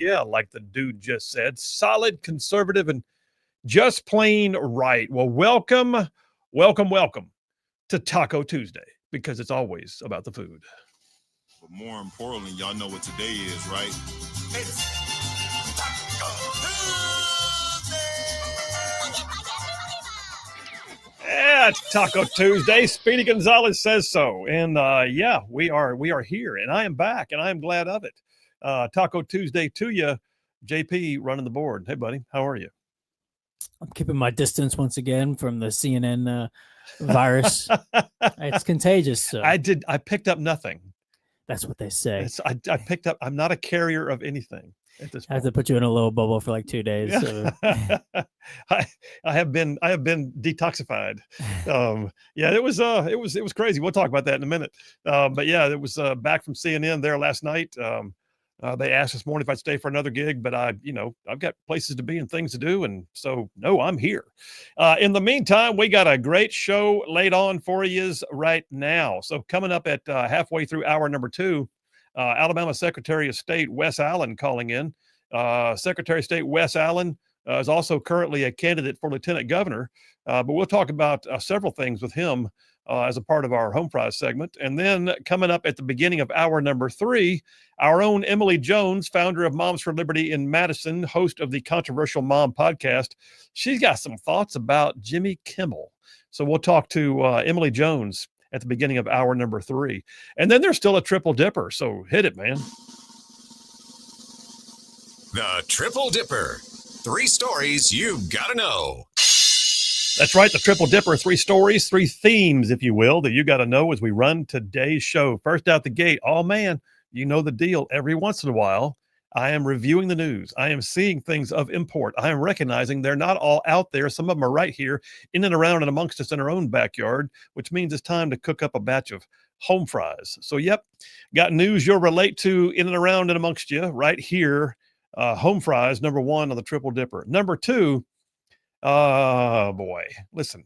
Yeah, like the dude just said, solid, conservative, and just plain right. Well, welcome to Taco Tuesday, because it's always about the food. But more importantly, y'all know what today is, right? It's Taco Tuesday. Yeah, it's Taco Tuesday. Speedy Gonzalez says so. And yeah, we are here, and I am back, and I am glad of it. Taco Tuesday to you. JP running the board. Hey, buddy, how are you? I'm keeping my distance once again from the CNN virus. It's contagious. So. I picked up nothing. That's what they say. I picked up. I'm not a carrier of anything at this point. I have to put you in a little bubble for like 2 days. So. I have been detoxified. Yeah, it was crazy. We'll talk about that in a minute. But yeah, it was back from CNN there last night. They asked this morning if I'd stay for another gig, but I've got places to be and things to do. And so, no, I'm here. In the meantime, we got a great show laid on for you right now. So coming up at halfway through hour number 2, Alabama Secretary of State Wes Allen calling in. Secretary of State Wes Allen is also currently a candidate for lieutenant governor. But we'll talk about several things with him as a part of our Home Fries segment. And then coming up at the beginning of hour number 3, our own Emily Jones, founder of Moms for Liberty in Madison, host of the Controversial Mom podcast. She's got some thoughts about Jimmy Kimmel. So we'll talk to Emily Jones at the beginning of hour number 3. And then there's still a triple dipper. So hit it, man. The Triple Dipper. 3 stories you've got to know. That's right, the Triple Dipper, 3 stories, 3 themes, if you will, that you got to know as we run today's show. First out the gate, oh man, you know the deal. Every once in a while, I am reviewing the news. I am seeing things of import. I am recognizing they're not all out there. Some of them are right here in and around and amongst us in our own backyard, which means it's time to cook up a batch of home fries. So, yep, got news you'll relate to in and around and amongst you right here. Home fries, number 1 on the Triple Dipper. Number 2, oh boy, listen,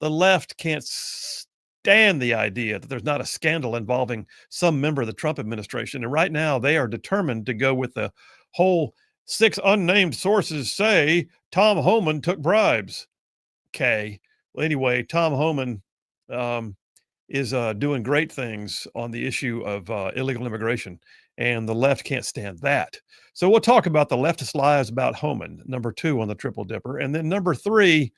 the left can't stand the idea that there's not a scandal involving some member of the Trump administration. And right now they are determined to go with the whole 6 unnamed sources say Tom Homan took bribes. Okay. Well, anyway, Tom Homan is doing great things on the issue of illegal immigration, and the left can't stand that. So we'll talk about the leftist lies about Homan, number 2 on the Triple Dipper. And then number 3,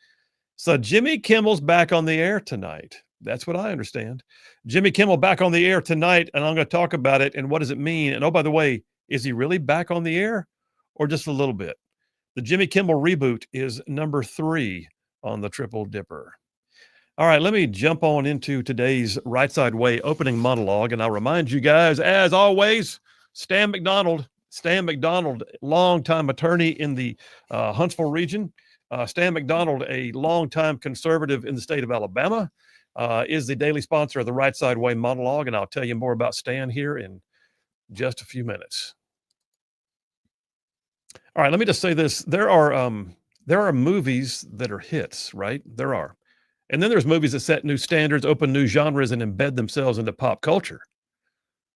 so Jimmy Kimmel's back on the air tonight. That's what I understand. Jimmy Kimmel back on the air tonight, and I'm going to talk about it and what does it mean. And oh, by the way, is he really back on the air or just a little bit? The Jimmy Kimmel reboot is number 3 on the Triple Dipper. All right, let me jump on into today's Rightside Way opening monologue. And I'll remind you guys, as always, Stan McDonald, longtime attorney in the Huntsville region. Stan McDonald, a longtime conservative in the state of Alabama, is the daily sponsor of the Rightside Way monologue. And I'll tell you more about Stan here in just a few minutes. All right, let me just say this. There are movies that are hits, right? There are. And then there's movies that set new standards, open new genres, and embed themselves into pop culture.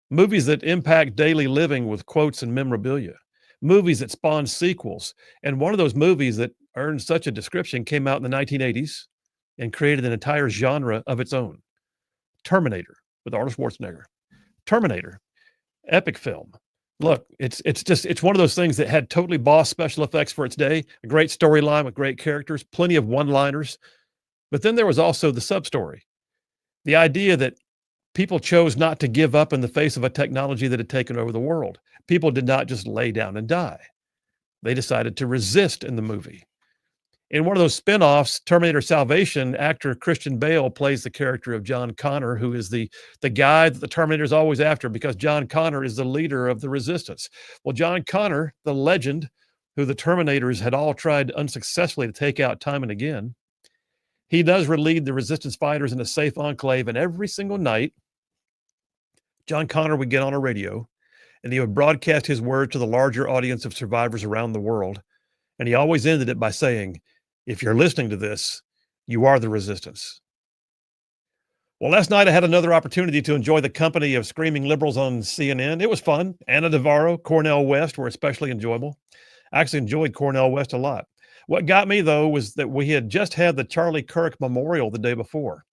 Movies that impact daily living with quotes and memorabilia. Movies that spawn sequels. And one of those movies that earned such a description came out in the 1980s and created an entire genre of its own. Terminator with Arnold Schwarzenegger. Terminator, epic film. Look, it's one of those things that had totally boss special effects for its day, a great storyline with great characters, plenty of one-liners. But then there was also the sub-story. The idea that people chose not to give up in the face of a technology that had taken over the world. People did not just lay down and die. They decided to resist in the movie. In one of those spinoffs, Terminator Salvation, actor Christian Bale plays the character of John Connor, who is the guy that the Terminator is always after because John Connor is the leader of the resistance. Well, John Connor, the legend, who the Terminators had all tried unsuccessfully to take out time and again, he does relieve the resistance fighters in a safe enclave, and every single night, John Connor would get on a radio, and he would broadcast his word to the larger audience of survivors around the world. And he always ended it by saying, if you're listening to this, you are the resistance. Well, last night I had another opportunity to enjoy the company of screaming liberals on CNN. It was fun. Anna Navarro, Cornel West were especially enjoyable. I actually enjoyed Cornel West a lot. What got me, though, was that we had just had the Charlie Kirk Memorial the day before.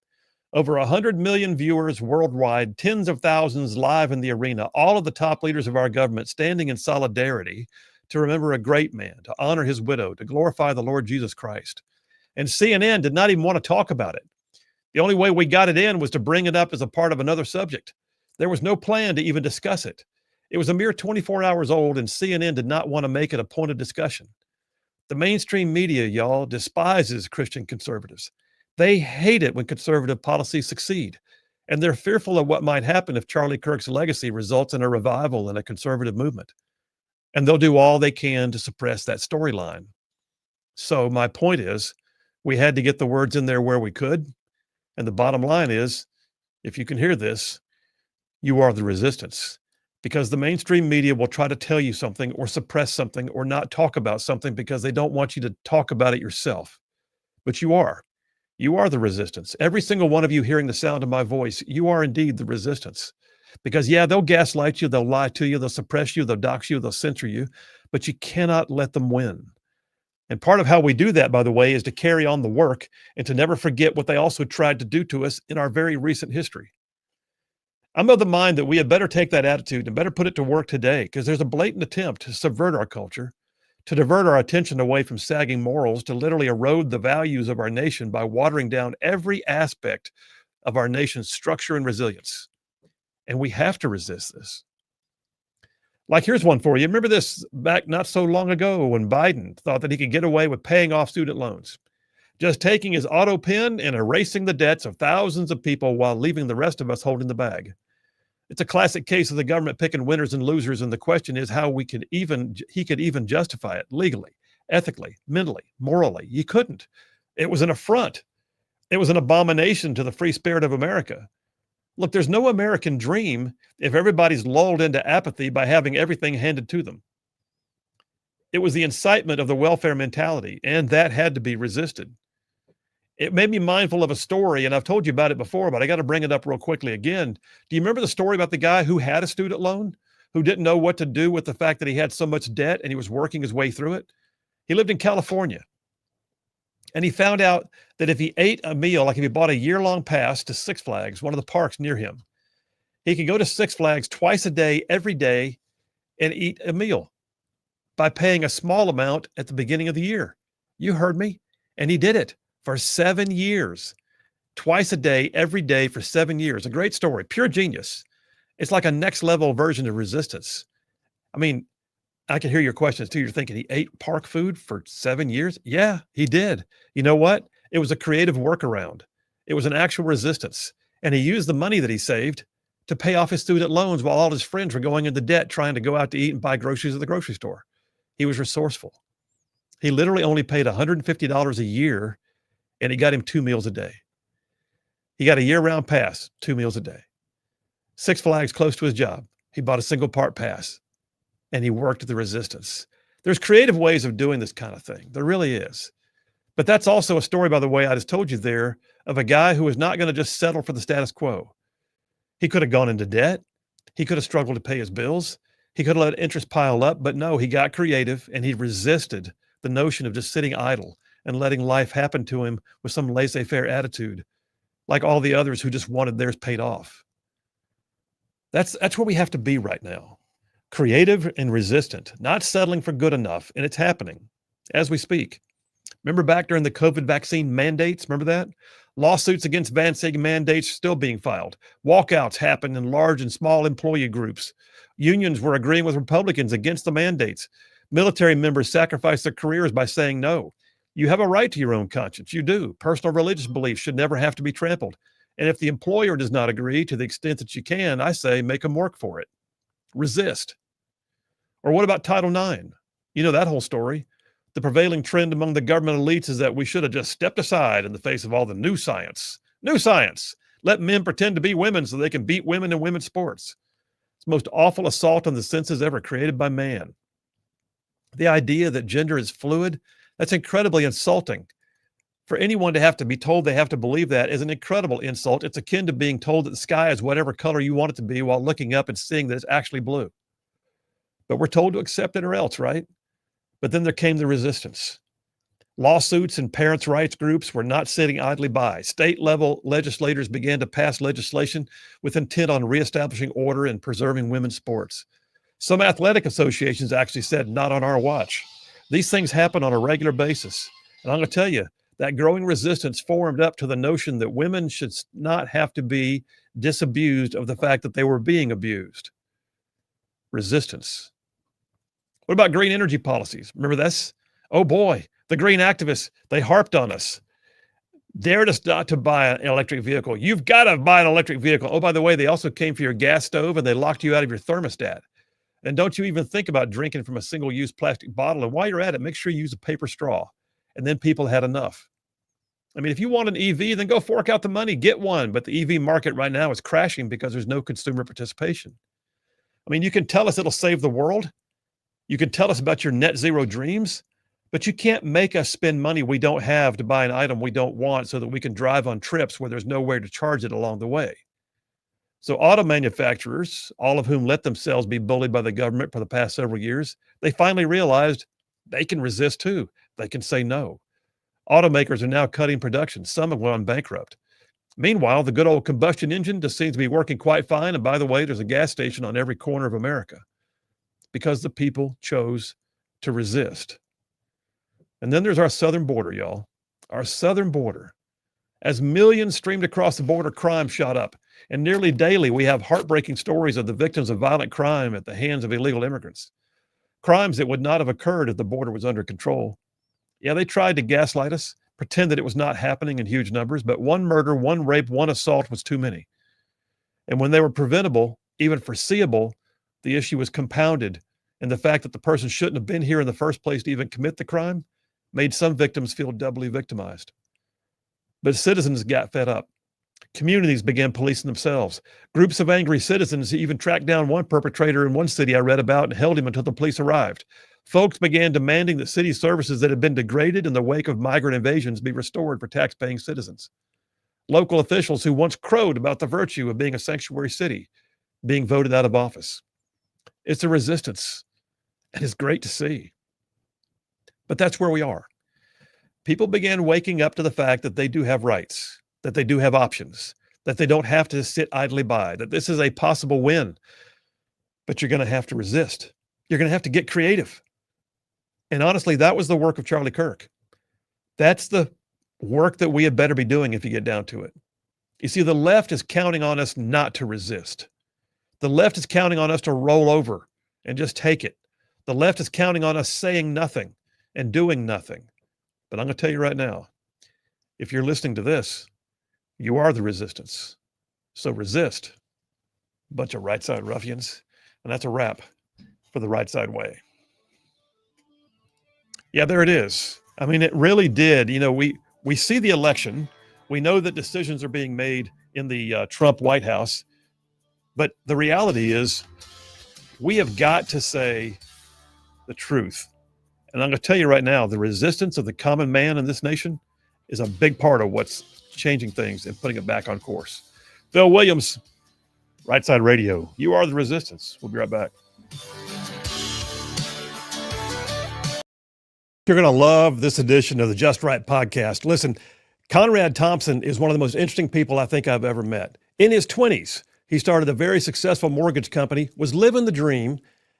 Over 100 million viewers worldwide, tens of thousands live in the arena, all of the top leaders of our government standing in solidarity to remember a great man, to honor his widow, to glorify the Lord Jesus Christ. And CNN did not even want to talk about it. The only way we got it in was to bring it up as a part of another subject. There was no plan to even discuss it. It was a mere 24 hours old, and CNN did not want to make it a point of discussion. The mainstream media, y'all, despises Christian conservatives. They hate it when conservative policies succeed, and they're fearful of what might happen if Charlie Kirk's legacy results in a revival in a conservative movement. And they'll do all they can to suppress that storyline. So my point is, we had to get the words in there where we could. And the bottom line is, if you can hear this, you are the resistance. Because the mainstream media will try to tell you something or suppress something or not talk about something because they don't want you to talk about it yourself. But you are. You are the resistance. Every single one of you hearing the sound of my voice, you are indeed the resistance. Because, yeah, they'll gaslight you, they'll lie to you, they'll suppress you, they'll dox you, they'll censor you, but you cannot let them win. And part of how we do that, by the way, is to carry on the work and to never forget what they also tried to do to us in our very recent history. I'm of the mind that we had better take that attitude and better put it to work today, because there's a blatant attempt to subvert our culture, to divert our attention away from sagging morals, to literally erode the values of our nation by watering down every aspect of our nation's structure and resilience. And we have to resist this. Like, here's one for you. Remember this back not so long ago when Biden thought that he could get away with paying off student loans, just taking his auto pen and erasing the debts of thousands of people while leaving the rest of us holding the bag. It's a classic case of the government picking winners and losers, and the question is how he could even justify it legally, ethically, mentally, morally. He couldn't. It was an affront. It was an abomination to the free spirit of America. Look, there's no American dream if everybody's lulled into apathy by having everything handed to them. It was the incitement of the welfare mentality, and that had to be resisted. It made me mindful of a story, and I've told you about it before, but I got to bring it up real quickly again. Do you remember the story about the guy who had a student loan, who didn't know what to do with the fact that he had so much debt and he was working his way through it? He lived in California. And he found out that if he ate a meal, like if he bought a year-long pass to Six Flags, one of the parks near him, he could go to Six Flags twice a day, every day, and eat a meal by paying a small amount at the beginning of the year. You heard me. And he did it for 7 years, twice a day, every day for 7 years. A great story, pure genius. It's like a next level version of resistance. I mean, I can hear your questions too. You're thinking he ate park food for 7 years? Yeah, he did. You know what? It was a creative workaround. It was an actual resistance. And he used the money that he saved to pay off his student loans while all his friends were going into debt trying to go out to eat and buy groceries at the grocery store. He was resourceful. He literally only paid $150 a year, and he got him 2 meals a day. He got a year-round pass, 2 meals a day. Six Flags close to his job. He bought a single-part pass. And he worked the resistance. There's creative ways of doing this kind of thing. There really is. But that's also a story, by the way, I just told you there, of a guy who was not going to just settle for the status quo. He could have gone into debt. He could have struggled to pay his bills. He could have let interest pile up. But no, he got creative, and he resisted the notion of just sitting idle and letting life happen to him with some laissez-faire attitude, like all the others who just wanted theirs paid off. That's where we have to be right now. Creative and resistant, not settling for good enough. And it's happening as we speak. Remember back during the COVID vaccine mandates? Remember that? Lawsuits against vaccine mandates still being filed. Walkouts happened in large and small employee groups. Unions were agreeing with Republicans against the mandates. Military members sacrificed their careers by saying no. You have a right to your own conscience. You do. Personal religious beliefs should never have to be trampled. And if the employer does not agree to the extent that you can, I say make them work for it. Resist. Or what about Title IX? You know that whole story. The prevailing trend among the government elites is that we should have just stepped aside in the face of all the new science. New science. Let men pretend to be women so they can beat women in women's sports. It's the most awful assault on the senses ever created by man. The idea that gender is fluid, that's incredibly insulting. For anyone to have to be told they have to believe that is an incredible insult. It's akin to being told that the sky is whatever color you want it to be while looking up and seeing that it's actually blue. But we're told to accept it or else, right? But then there came the resistance. Lawsuits and parents' rights groups were not sitting idly by. State-level legislators began to pass legislation with intent on reestablishing order and preserving women's sports. Some athletic associations actually said, not on our watch. These things happen on a regular basis. And I'm going to tell you, that growing resistance formed up to the notion that women should not have to be disabused of the fact that they were being abused. Resistance. What about green energy policies? Remember this? Oh boy, the green activists, they harped on us. Dared us not to buy an electric vehicle. You've got to buy an electric vehicle. Oh, by the way, they also came for your gas stove and they locked you out of your thermostat. And don't you even think about drinking from a single-use plastic bottle. And while you're at it, make sure you use a paper straw. And then people had enough. I mean, if you want an EV, then go fork out the money, get one. But the EV market right now is crashing because there's no consumer participation. I mean, you can tell us it'll save the world. You can tell us about your net zero dreams, but you can't make us spend money we don't have to buy an item we don't want so that we can drive on trips where there's nowhere to charge it along the way. So auto manufacturers, all of whom let themselves be bullied by the government for the past several years, they finally realized they can resist too. They can say no. Automakers are now cutting production. Some have gone bankrupt. Meanwhile, the good old combustion engine just seems to be working quite fine. And by the way, there's a gas station on every corner of America because the people chose to resist. And then there's our southern border, y'all. Our southern border. As millions streamed across the border, crime shot up. And nearly daily, we have heartbreaking stories of the victims of violent crime at the hands of illegal immigrants. Crimes that would not have occurred if the border was under control. Yeah, they tried to gaslight us, pretend that it was not happening in huge numbers, but one murder, one rape, one assault was too many. And when they were preventable, even foreseeable, the issue was compounded. And the fact that the person shouldn't have been here in the first place to even commit the crime made some victims feel doubly victimized. But citizens got fed up. Communities began policing themselves. Groups of angry citizens even tracked down one perpetrator in one city I read about and held him until the police arrived. Folks began demanding that city services that had been degraded in the wake of migrant invasions be restored for tax-paying citizens. Local officials who once crowed about the virtue of being a sanctuary city being voted out of office. It's a resistance, and it's great to see. But that's where we are. People began waking up to the fact that they do have rights, that they do have options, that they don't have to sit idly by, that this is a possible win. But you're going to have to resist. You're going to have to get creative. And honestly, that was the work of Charlie Kirk. That's the work that we had better be doing if you get down to it. You see, the left is counting on us not to resist. The left is counting on us to roll over and just take it. The left is counting on us saying nothing and doing nothing. But I'm going to tell you right now, if you're listening to this, you are the resistance. So resist. Bunch of right side ruffians. And that's a wrap for the Right Side Way. Yeah, there it is. I mean, it really did. You know, we see the election. We know that decisions are being made in the Trump White House. But the reality is we have got to say the truth. And I'm going to tell you right now, the resistance of the common man in this nation is a big part of what's changing things and putting it back on course. Phil Williams, Right Side Radio. You are the resistance. We'll be right back. You're going to love this edition of the Just Right podcast. Listen, Conrad Thompson is one of the most interesting people I think I've ever met. In his 20s, he started a very successful mortgage company, was living the dream,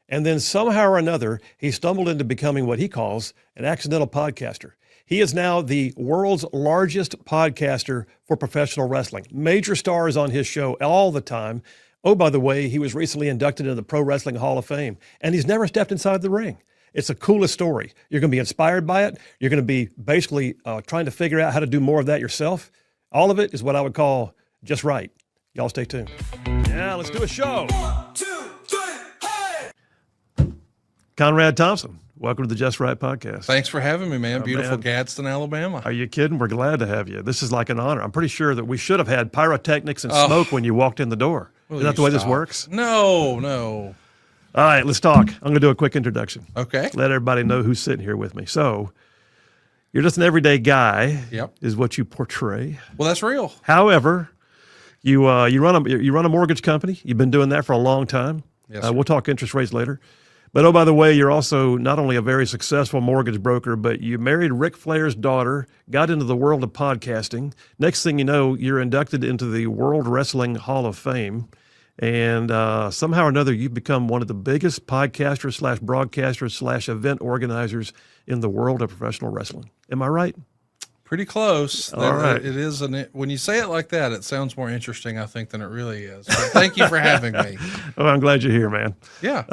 and then somehow or another, he stumbled into becoming what he calls an accidental podcaster. He is now the world's largest podcaster for professional wrestling. Major stars on his show all the time. Oh, by the way, he was recently inducted into the Pro Wrestling Hall of Fame, and he's never stepped inside the ring. It's the coolest story. You're going to be inspired by it. You're going to be basically trying to figure out how to do more of that yourself. All of it is what I would call just right. Y'all stay tuned. Yeah, let's do a show. 1, 2, 3, hey! Conrad Thompson, welcome to the Just Right podcast. Thanks for having me, man. Oh, Beautiful man. Gadsden, Alabama. Are you kidding? We're glad to have you. This is like an honor. I'm pretty sure that we should have had pyrotechnics and smoke when you walked in the door. Will Is that you the way this stop? works? No. All right, let's talk. I'm going to do a quick introduction. Okay. Let everybody know who's sitting here with me. So, You're just an everyday guy. Yep. Is what you portray. Well, that's real. However, you run a mortgage company. You've been doing that for a long time. Yes, sir. We'll talk interest rates later. But oh, by the way, you're also not only a very successful mortgage broker, but you married Ric Flair's daughter, got into the world of podcasting. Next thing you know, you're inducted into the World Wrestling Hall of Fame. And somehow or another, you've become one of the biggest podcasters / broadcasters / event organizers in the world of professional wrestling. Am I right? Pretty close. All right. It is when you say it like that, it sounds more interesting, I think, than it really is. But thank you for having me. Oh, I'm glad you're here, man. Yeah.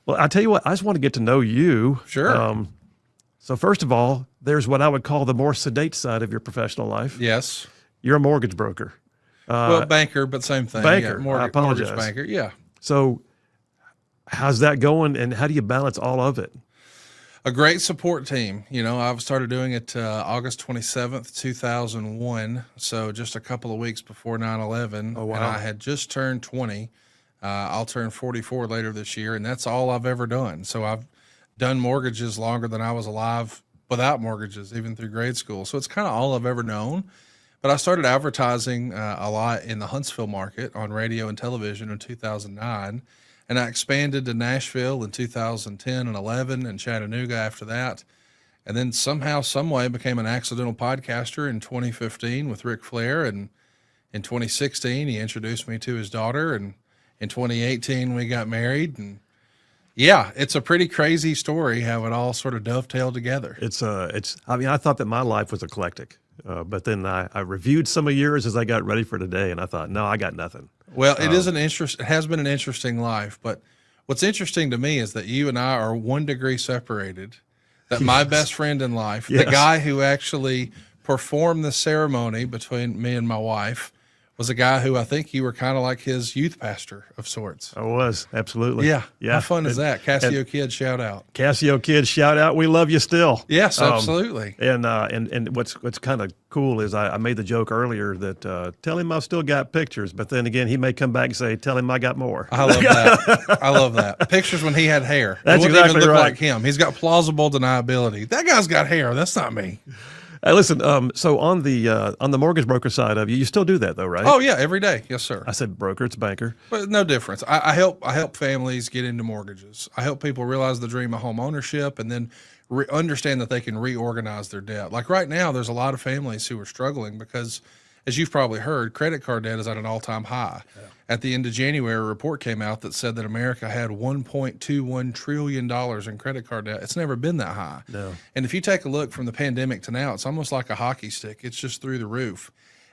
Well, I tell you what, I just want to get to know you. Sure. So first of all, there's what I would call the more sedate side of your professional life. Yes. You're a mortgage broker. Well, banker, but same thing. Banker. Yeah, I apologize. Mortgage banker. Yeah. So how's that going, and how do you balance all of it? A great support team. You know, I've started doing it August 27th, 2001. So just a couple of weeks before 9/11. Oh, wow. And I had just turned 20. I'll turn 44 later this year, and that's all I've ever done. So I've done mortgages longer than I was alive without mortgages, even through grade school. So it's kind of all I've ever known. But I started advertising a lot in the Huntsville market on radio and television in 2009. And I expanded to Nashville in 2010 and 11 and Chattanooga after that. And then somehow, some way became an accidental podcaster in 2015 with Ric Flair. And in 2016, he introduced me to his daughter. And in 2018, we got married. And yeah, it's a pretty crazy story how it all sort of dovetailed together. I mean, I thought that my life was eclectic. But then I reviewed some of yours as I got ready for today, and I thought, no, I got nothing. Well, it has been an interesting life, but what's interesting to me is that you and I are 1 degree separated, that my best friend in life, the guy who actually performed the ceremony between me and my wife, was a guy who I think you were kind of like his youth pastor of sorts. I was, absolutely. Yeah. Yeah. How fun is that? Casio Kids, shout out. Casio Kids, shout out. We love you still. Yes, absolutely. And what's kind of cool is I made the joke earlier that tell him I've still got pictures, but then again, he may come back and say, tell him I got more. I love that. I love that. Pictures when he had hair. That's it wouldn't exactly even look right. like him. He's got plausible deniability. That guy's got hair. That's not me. Hey, listen, so on the mortgage broker side of you still do that though, right? Oh yeah, every day. Yes, sir. I said broker, it's banker. But no difference. I help families get into mortgages. I help people realize the dream of home ownership and then understand that they can reorganize their debt. Like right now, there's a lot of families who are struggling because, as you've probably heard, credit card debt is at an all-time high. Yeah. At the end of January, a report came out that said that America had $1.21 trillion in credit card debt. It's never been that high. No. And if you take a look from the pandemic to now, it's almost like a hockey stick. It's just through the roof.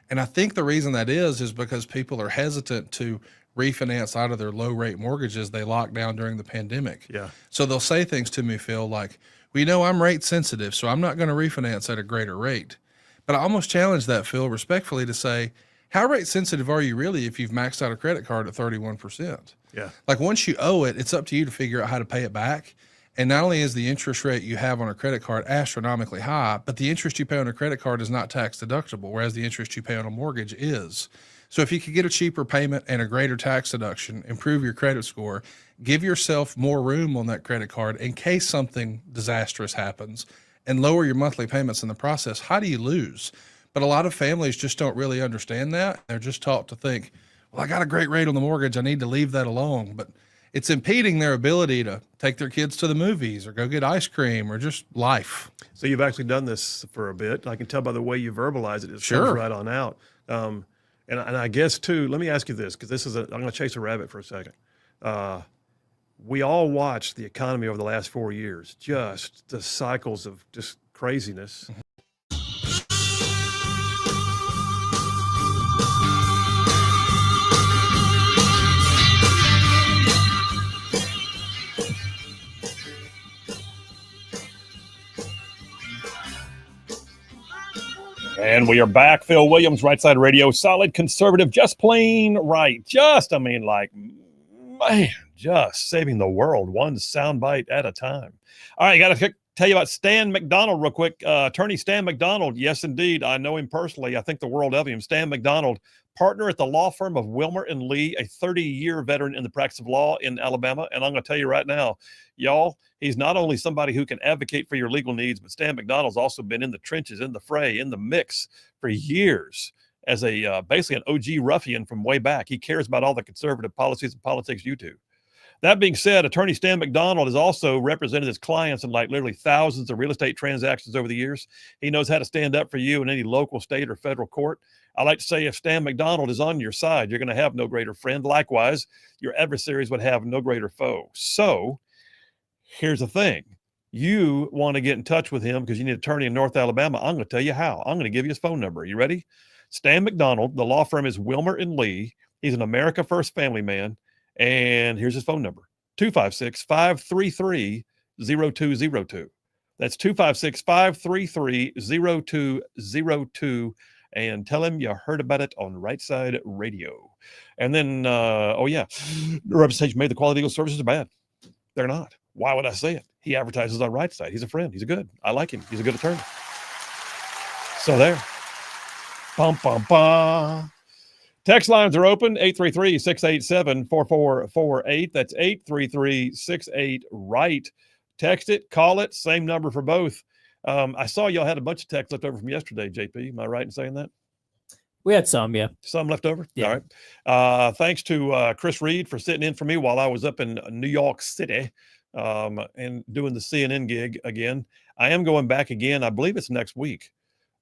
And I think the reason that is because people are hesitant to refinance out of their low-rate mortgages they locked down during the pandemic. Yeah. So they'll say things to me, Phil, like, well, you know, I'm rate sensitive, so I'm not going to refinance at a greater rate. But I almost challenge that, Phil, respectfully to say, how rate sensitive are you really if you've maxed out a credit card at 31%? Yeah. Like once you owe it, it's up to you to figure out how to pay it back. And not only is the interest rate you have on a credit card astronomically high, but the interest you pay on a credit card is not tax deductible, whereas the interest you pay on a mortgage is. So if you could get a cheaper payment and a greater tax deduction, improve your credit score, give yourself more room on that credit card in case something disastrous happens, and lower your monthly payments in the process, how do you lose? But a lot of families just don't really understand that. They're just taught to think, well, I got a great rate on the mortgage, I need to leave that alone. But it's impeding their ability to take their kids to the movies or go get ice cream or just life. So you've actually done this for a bit. I can tell by the way you verbalize it. It Sure. comes right on out. And I guess, too, let me ask you this, because I'm going to chase a rabbit for a second. We all watched the economy over the last 4 years, just the cycles of just craziness. And we are back. Phil Williams, Rightside Radio, solid conservative, just plain right. Just saving the world one soundbite at a time. All right, got to tell you about Stan McDonald real quick. Attorney Stan McDonald, yes, indeed. I know him personally. I think the world of him. Stan McDonald, partner at the law firm of Wilmer and Lee, a 30-year veteran in the practice of law in Alabama. And I'm going to tell you right now, y'all, he's not only somebody who can advocate for your legal needs, but Stan McDonald's also been in the trenches, in the fray, in the mix for years as a basically an OG ruffian from way back. He cares about all the conservative policies and politics you do. That being said, attorney Stan McDonald has also represented his clients in like literally thousands of real estate transactions over the years. He knows how to stand up for you in any local, state, or federal court. I like to say if Stan McDonald is on your side, you're going to have no greater friend. Likewise, your adversaries would have no greater foe. So here's the thing. You want to get in touch with him because you need an attorney in North Alabama. I'm going to tell you how. I'm going to give you his phone number. You ready? Stan McDonald, the law firm is Wilmer and Lee. He's an America First family man. And here's his phone number, 256-533-0202. That's 256-533-0202. And tell him you heard about it on Rightside Radio. And then, the representation made the quality legal services are bad. They're not. Why would I say it? He advertises on Rightside. He's a friend. He's a good. I like him. He's a good attorney. So there. Bum, bum, bum. Text lines are open, 833-687-4448. That's 833-68-RIGHT. Text it, call it, same number for both. I saw y'all had a bunch of texts left over from yesterday, JP. Am I right in saying that? We had some, yeah. Some left over? Yeah. All right. Thanks to Chris Reed for sitting in for me while I was up in New York City and doing the CNN gig again. I am going back again. I believe it's next week.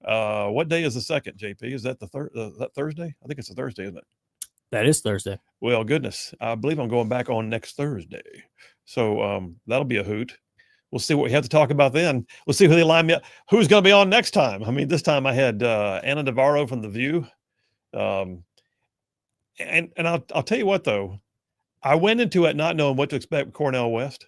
What day is the second, JP? Is that that Thursday? I think it's a Thursday, isn't it? That is Thursday. Well, goodness. I believe I'm going back on next Thursday. So that'll be a hoot. We'll see what we have to talk about then. We'll see who they line me up. Who's going to be on next time? I mean, this time I had Anna Navarro from The View. And I'll tell you what, though. I went into it not knowing what to expect with Cornel West.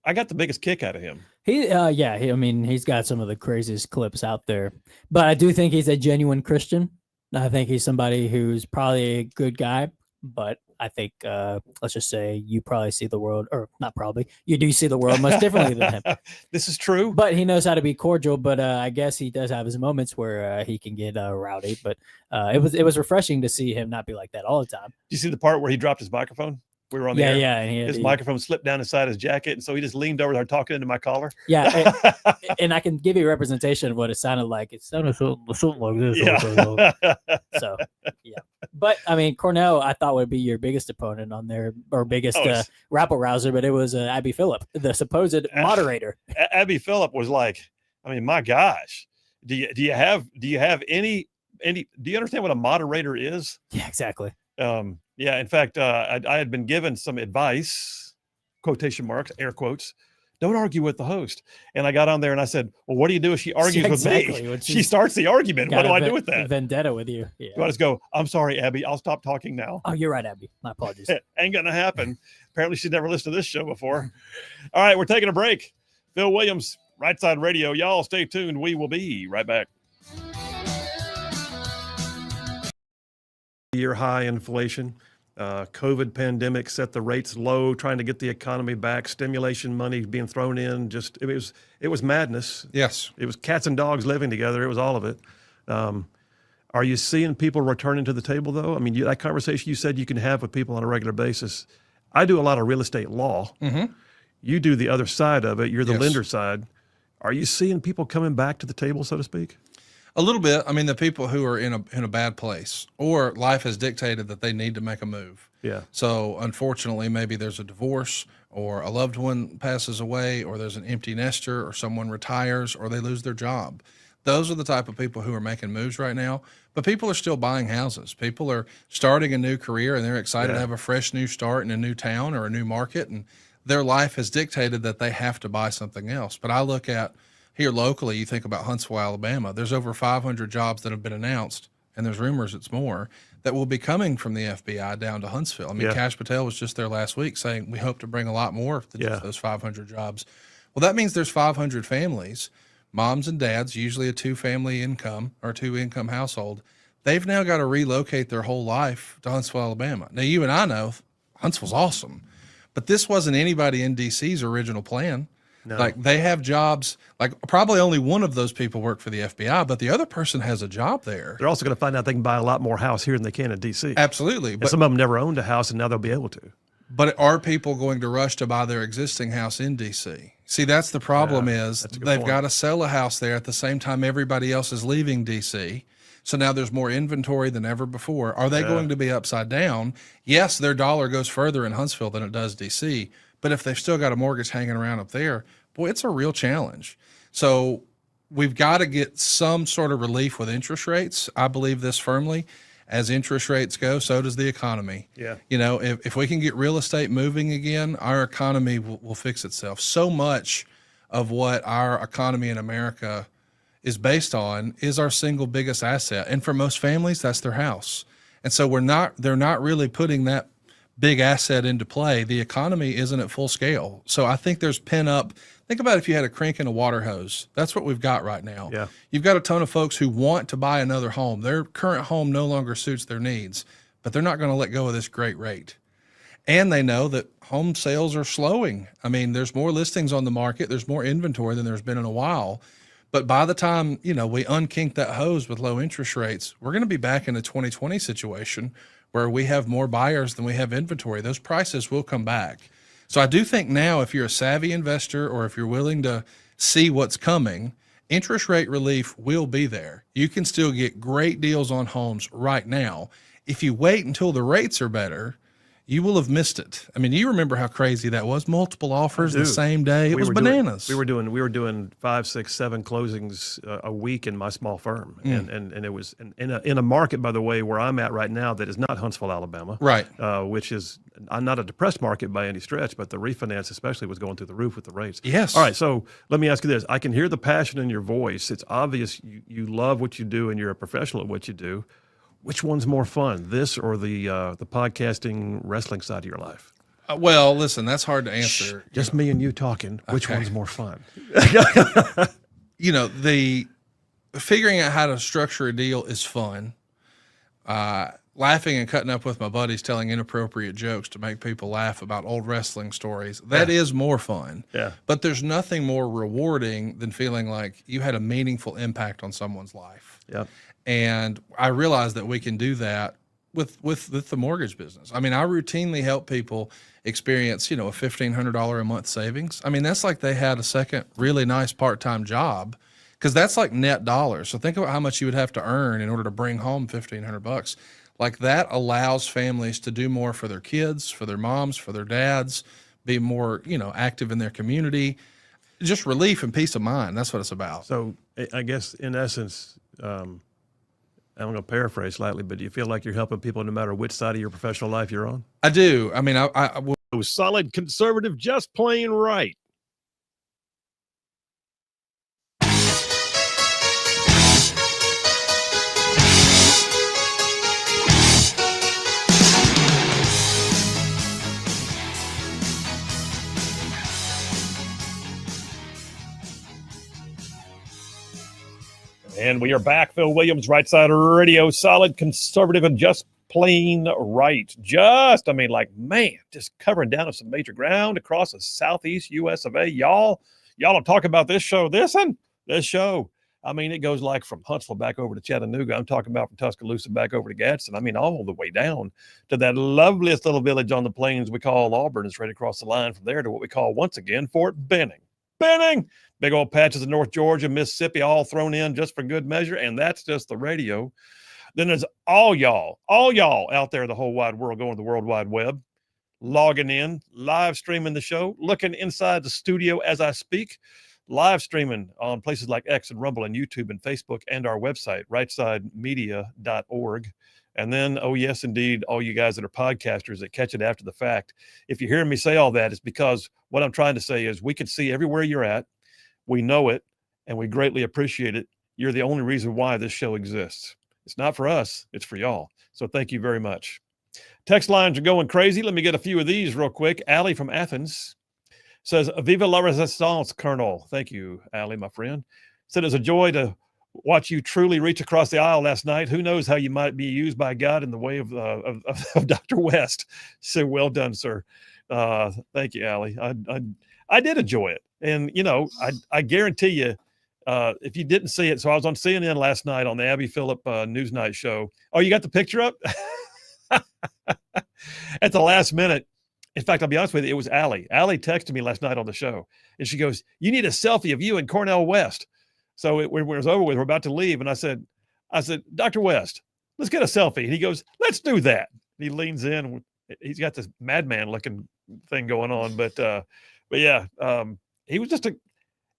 I got the biggest kick out of him. He's got some of the craziest clips out there, but I do think he's a genuine Christian. I think he's somebody who's probably a good guy, but I think, let's just say you probably see the world, or not probably, you do see the world much differently than him. This is true. But he knows how to be cordial, but I guess he does have his moments where he can get rowdy, but it was refreshing to see him not be like that all the time. Did you see the part where he dropped his microphone? We were on the air. Yeah. And his microphone slipped down inside his jacket, and so he just leaned over there talking into my collar. Yeah, and I can give you a representation of what it sounded like. It sounded something like this. Yeah. So, yeah. But, I mean, Cornell, I thought would be your biggest opponent on there, or biggest rabble-rouser, but it was Abby Phillip, the supposed moderator. Abby Phillip was like, I mean, my gosh. Do you understand what a moderator is? Yeah, exactly. Yeah, in fact, I had been given some advice, quotation marks, air quotes. Don't argue with the host. And I got on there and I said, well, what do you do if she argues with me? She starts the argument. What do I do with that? Vendetta with you. Yeah. Do I just go, I'm sorry, Abby, I'll stop talking now? Oh, you're right, Abby. My apologies. Ain't going to happen. Apparently she's never listened to this show before. All right, we're taking a break. Phil Williams, Rightside Radio. Y'all stay tuned. We will be right back. Year high inflation. COVID pandemic set the rates low, trying to get the economy back, stimulation money being thrown in. It was madness. Yes. It was cats and dogs living together. It was all of it. Are you seeing people returning to the table, though? I mean, that conversation you said you can have with people on a regular basis. I do a lot of real estate law. Mm-hmm. You do the other side of it. You're the lender side. Are you seeing people coming back to the table, so to speak? A little bit. I mean, the people who are in a bad place, or life has dictated that they need to make a move. Yeah. So unfortunately, maybe there's a divorce, or a loved one passes away, or there's an empty nester, or someone retires, or they lose their job. Those are the type of people who are making moves right now. But people are still buying houses. People are starting a new career, and they're excited to have a fresh new start in a new town or a new market. And their life has dictated that they have to buy something else. But I look at here locally, you think about Huntsville, Alabama, there's over 500 jobs that have been announced, and there's rumors it's more, that will be coming from the FBI down to Huntsville. I mean, Kash Patel was just there last week saying we hope to bring a lot more than just those 500 jobs. Well, that means there's 500 families, moms and dads, usually a two-family income or two-income household. They've now got to relocate their whole life to Huntsville, Alabama. Now, you and I know Huntsville's awesome, but this wasn't anybody in D.C.'s original plan. No. Like they have jobs, like probably only one of those people work for the FBI, but the other person has a job there. They're also going to find out they can buy a lot more house here than they can in DC. Absolutely. And But some of them never owned a house, and now they'll be able to. But are people going to rush to buy their existing house in DC? See, that's the problem is that's a good they've point. got to sell a house there at the same time everybody else is leaving DC. So now there's more inventory than ever before. Are they going to be upside down? Yes, their dollar goes further in Huntsville than it does DC. But if they've still got a mortgage hanging around up there, boy, it's a real challenge. So we've got to get some sort of relief with interest rates. I believe this firmly. As interest rates go, so does the economy. Yeah. You know, if we can get real estate moving again, our economy will fix itself. So much of what our economy in America is based on is our single biggest asset. And for most families, that's their house. And so they're not really putting that big asset into play. The economy isn't at full scale. So I think there's think about if you had a crank and a water hose. That's what we've got right now. Yeah. You've got a ton of folks who want to buy another home. Their current home no longer suits their needs, but they're not going to let go of this great rate. And they know that home sales are slowing. I mean, there's more listings on the market. There's more inventory than there's been in a while. But by the time, we unkink that hose with low interest rates, we're going to be back in a 2020 situation where we have more buyers than we have inventory. Those prices will come back. So I do think now, if you're a savvy investor or if you're willing to see what's coming, interest rate relief will be there. You can still get great deals on homes right now. If you wait until the rates are better, you will have missed it. I mean, you remember how crazy that was? Multiple offers the same day. It was bananas. We were doing 5, 6, 7 closings a week in my small firm, and it was in a market, by the way, where I'm at right now that is not Huntsville, Alabama, Right. Which is not a depressed market by any stretch, but the refinance especially was going through the roof with the rates. Yes. All right, so let me ask you this: I can hear the passion in your voice. It's obvious you love what you do and you're a professional at what you do. Which one's more fun, this or the podcasting wrestling side of your life? Well, listen, that's hard to answer. Just me and you talking. Which one's more fun? The figuring out how to structure a deal is fun. Laughing and cutting up with my buddies, telling inappropriate jokes to make people laugh about old wrestling stories, that is more fun. Yeah. But there's nothing more rewarding than feeling like you had a meaningful impact on someone's life. Yeah. And I realized that we can do that with the mortgage business. I mean, I routinely help people experience, a $1,500 a month savings. I mean, that's like they had a second really nice part-time job, because that's like net dollars. So think about how much you would have to earn in order to bring home $1,500. Like that allows families to do more for their kids, for their moms, for their dads, be more, active in their community. Just relief and peace of mind. That's what it's about. So I guess in essence, I'm going to paraphrase slightly, but do you feel like you're helping people no matter which side of your professional life you're on? I do. I mean, I Solid conservative, just plain right. And we are back. Phil Williams, Rightside Radio, solid conservative and just plain right. Just covering down some major ground across the southeast U.S. of A. Y'all will talk about this show. This show. I mean, it goes like from Huntsville back over to Chattanooga. I'm talking about from Tuscaloosa back over to Gadsden. I mean, all the way down to that loveliest little village on the plains we call Auburn. It's right across the line from there to what we call, once again, Fort Benning. Big old patches of North Georgia, Mississippi, all thrown in just for good measure. And that's just the radio. Then there's all y'all out there, the whole wide world, going to the World Wide Web, logging in, live streaming the show, looking inside the studio as I speak, live streaming on places like X and Rumble and YouTube and Facebook and our website, rightsidemedia.org. And then, oh, yes, indeed, all you guys that are podcasters that catch it after the fact. If you're hearing me say all that, it's because what I'm trying to say is we can see everywhere you're at. We know it, and we greatly appreciate it. You're the only reason why this show exists. It's not for us. It's for y'all. So thank you very much. Text lines are going crazy. Let me get a few of these real quick. Allie from Athens says, Viva la Resistance, Colonel. Thank you, Allie, my friend. Said, it's a joy to watch you truly reach across the aisle last night. Who knows how you might be used by God in the way of Dr. West. So well done, sir. Thank you, Allie. I did enjoy it. And, you know, I guarantee you, if you didn't see it, so I was on CNN last night on the Abby Phillip Newsnight show. Oh, you got the picture up? At the last minute. In fact, I'll be honest with you, it was Allie. Allie texted me last night on the show, and she goes, "You need a selfie of you and Cornell West." So when it was over with, we're about to leave, and I said, "Dr. West, let's get a selfie." And he goes, "Let's do that." And he leans in. He's got this madman looking thing going on, but yeah, he was just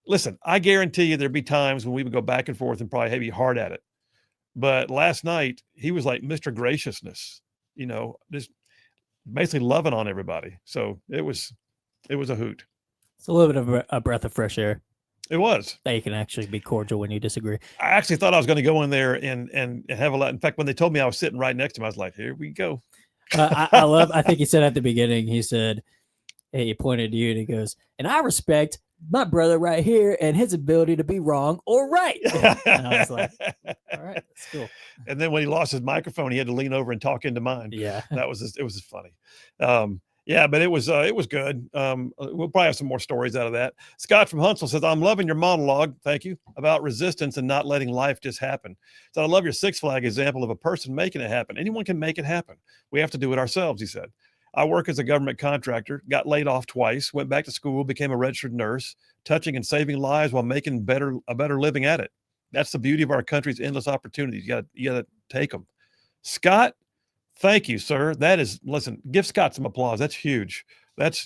listen. I guarantee you, there'd be times when we would go back and forth and probably be hard at it. But last night, he was like Mr. Graciousness, you know, just basically loving on everybody. So it was a hoot. It's a little bit of a breath of fresh air. It was. That you can actually be cordial when you disagree. I actually thought I was going to go in there and have a lot. In fact, when they told me I was sitting right next to him, I was like, here we go. I think he said at the beginning, he said, hey, he pointed to you and he goes, and I respect my brother right here and his ability to be wrong or right. And I was like, all right, that's cool. And then when he lost his microphone, he had to lean over and talk into mine. Yeah. It was just funny. Yeah, but it was good. We'll probably have some more stories out of that. Scott from Huntsville says, I'm loving your monologue. Thank you. About resistance and not letting life just happen. So I love your Six Flag example of a person making it happen. Anyone can make it happen. We have to do it ourselves, he said. I work as a government contractor, got laid off twice, went back to school, became a registered nurse, touching and saving lives while making a better living at it. That's the beauty of our country's endless opportunities. You got to take them. Scott, thank you, sir. Listen, give Scott some applause. That's huge. That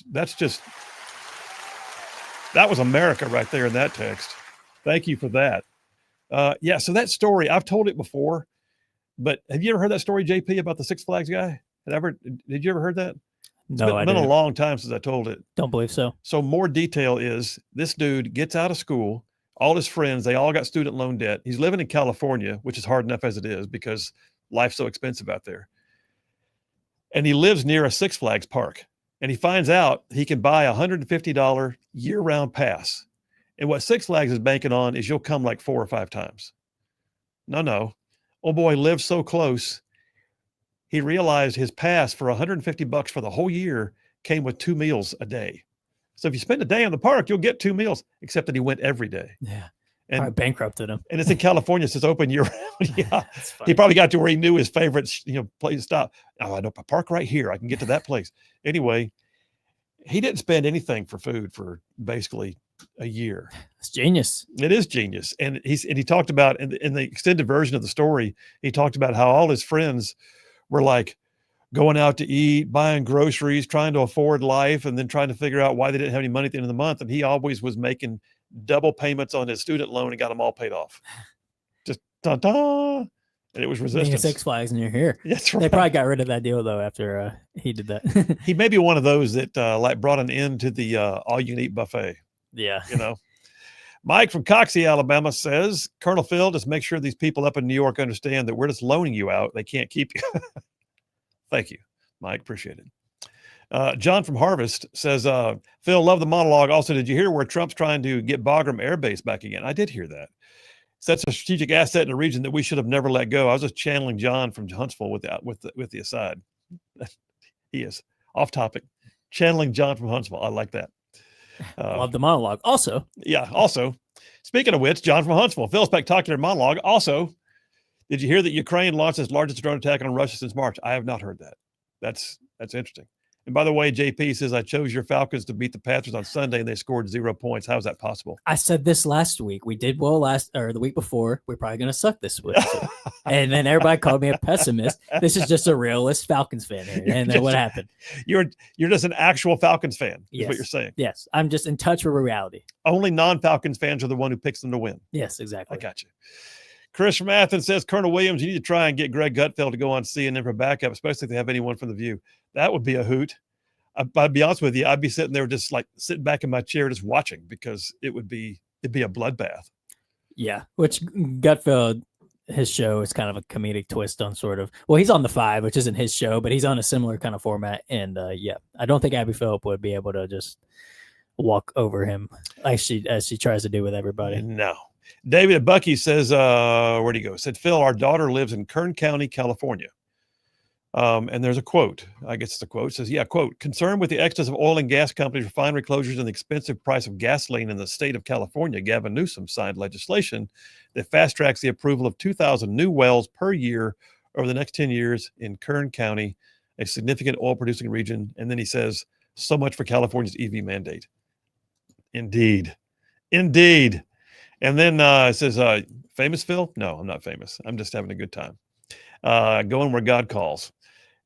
was America right there in that text. Thank you for that. Yeah, so that story, I've told it before, but have you ever heard that story, JP, about the Six Flags guy? Did you ever heard that? No, It's been a long time since I told it. Don't believe so. So more detail is this dude gets out of school, all his friends, they all got student loan debt. He's living in California, which is hard enough as it is because life's so expensive out there. And he lives near a Six Flags park. And he finds out he can buy a $150 year-round pass. And what Six Flags is banking on is you'll come like 4 or 5 times. No. Old boy lives so close. He realized his pass for $150 for the whole year came with 2 meals a day. So if you spend a day in the park, you'll get 2 meals, except that he went every day. Yeah. And probably bankrupted him. And it's in California, so it's open year round. Yeah. He probably got to where he knew his favorite, place to stop. Oh, I know, I park right here. I can get to that place. Anyway, he didn't spend anything for food for basically a year. It's genius. It is genius. And he talked about in the extended version of the story, he talked about how all his friends were like going out to eat, buying groceries, trying to afford life, and then trying to figure out why they didn't have any money at the end of the month. And he always was making double payments on his student loan and got them all paid off. Just ta-da. And it was resistance. Six Flags and you're here. That's right. They probably got rid of that deal though after he did that. He may be one of those that like brought an end to the all you can eat buffet. Yeah. Mike from Coxie, Alabama says, Colonel Phil, just make sure these people up in New York understand that we're just loaning you out. They can't keep you. Thank you, Mike. Appreciate it. John from Harvest says, Phil, love the monologue. Also, did you hear where Trump's trying to get Bagram Air Base back again? I did hear that. That's a strategic asset in a region that we should have never let go. I was just channeling John from Huntsville with the aside. He is off topic. Channeling John from Huntsville. I like that. Love the monologue. Also, speaking of which, John from Huntsville, Phil, spectacular monologue. Also, did you hear that Ukraine launched its largest drone attack on Russia since March? I have not heard that. That's interesting. And by the way, JP says, I chose your Falcons to beat the Panthers on Sunday and they scored 0 points. How is that possible? I said this last week. We did well the week before. We're probably going to suck this week. And then everybody called me a pessimist. This is just a realist Falcons fan here. And then what happened? You're just an actual Falcons fan, is yes. what you're saying. Yes. I'm just in touch with reality. Only non-Falcons fans are the one who picks them to win. Yes, exactly. I got you. Chris from Athens says, Colonel Williams, you need to try and get Greg Gutfeld to go on CNN for backup, especially if they have anyone from The View. That would be a hoot. I'd be honest with you, I'd be sitting there just like sitting back in my chair just watching because it'd be a bloodbath. Yeah, which Gutfeld, his show is kind of a comedic twist on sort of, well, he's on The Five, which isn't his show, but he's on a similar kind of format. And I don't think Abby Phillip would be able to just walk over him as she tries to do with everybody. No. David at Bucky says, where'd he go? Said, Phil, our daughter lives in Kern County, California. And there's a quote. I guess it's a quote. It says, yeah, quote, concerned with the exodus of oil and gas companies, refinery closures, and the expensive price of gasoline in the state of California, Gavin Newsom signed legislation that fast tracks the approval of 2,000 new wells per year over the next 10 years in Kern County, a significant oil producing region. And then he says, so much for California's EV mandate. Indeed. Indeed. And then it says, famous Phil? No, I'm not famous. I'm just having a good time. Going where God calls.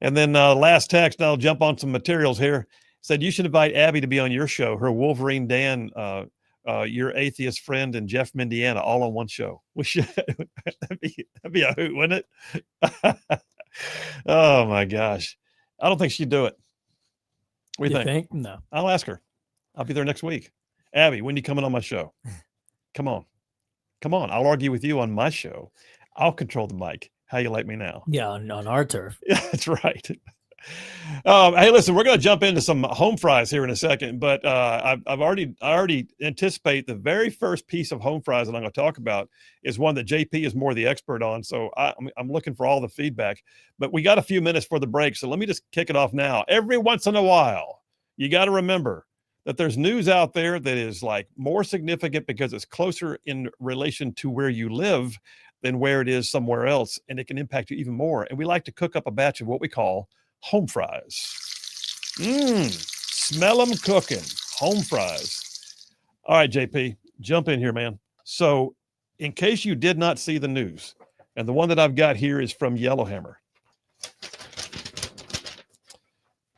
And then last text, I'll jump on some materials here. Said you should invite Abby to be on your show. Her Wolverine Dan, your atheist friend, and Jeff from Indiana, all on one show. We should. that'd be a hoot, wouldn't it? Oh my gosh, I don't think she'd do it. What do you think? No. I'll ask her. I'll be there next week. Abby, when are you coming on my show? Come on. I'll argue with you on my show. I'll control the mic. How you like me now? Yeah, on our turf. Yeah, that's right. Hey, listen, we're going to jump into some home fries here in a second, but I already anticipate the very first piece of home fries that I'm going to talk about is one that JP is more the expert on. So I'm looking for all the feedback, but we got a few minutes for the break. So let me just kick it off now. Every once in a while, you got to remember that there's news out there that is like more significant because it's closer in relation to where you live than where it is somewhere else, and it can impact you even more. And we like to cook up a batch of what we call home fries. Smell them cooking. Home fries. All right, JP, jump in here, man. So in case you did not see the news, and the one that I've got here is from Yellowhammer.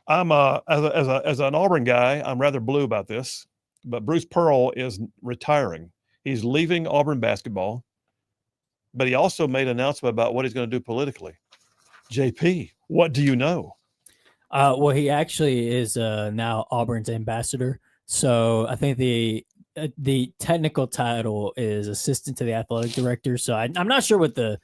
I'm as an Auburn guy, I'm rather blue about this, but Bruce Pearl is retiring. He's leaving Auburn basketball. But he also made an announcement about what he's going to do politically. JP, what do you know? Well, he actually is now Auburn's ambassador. So I think the technical title is assistant to the athletic director. So I'm not sure what the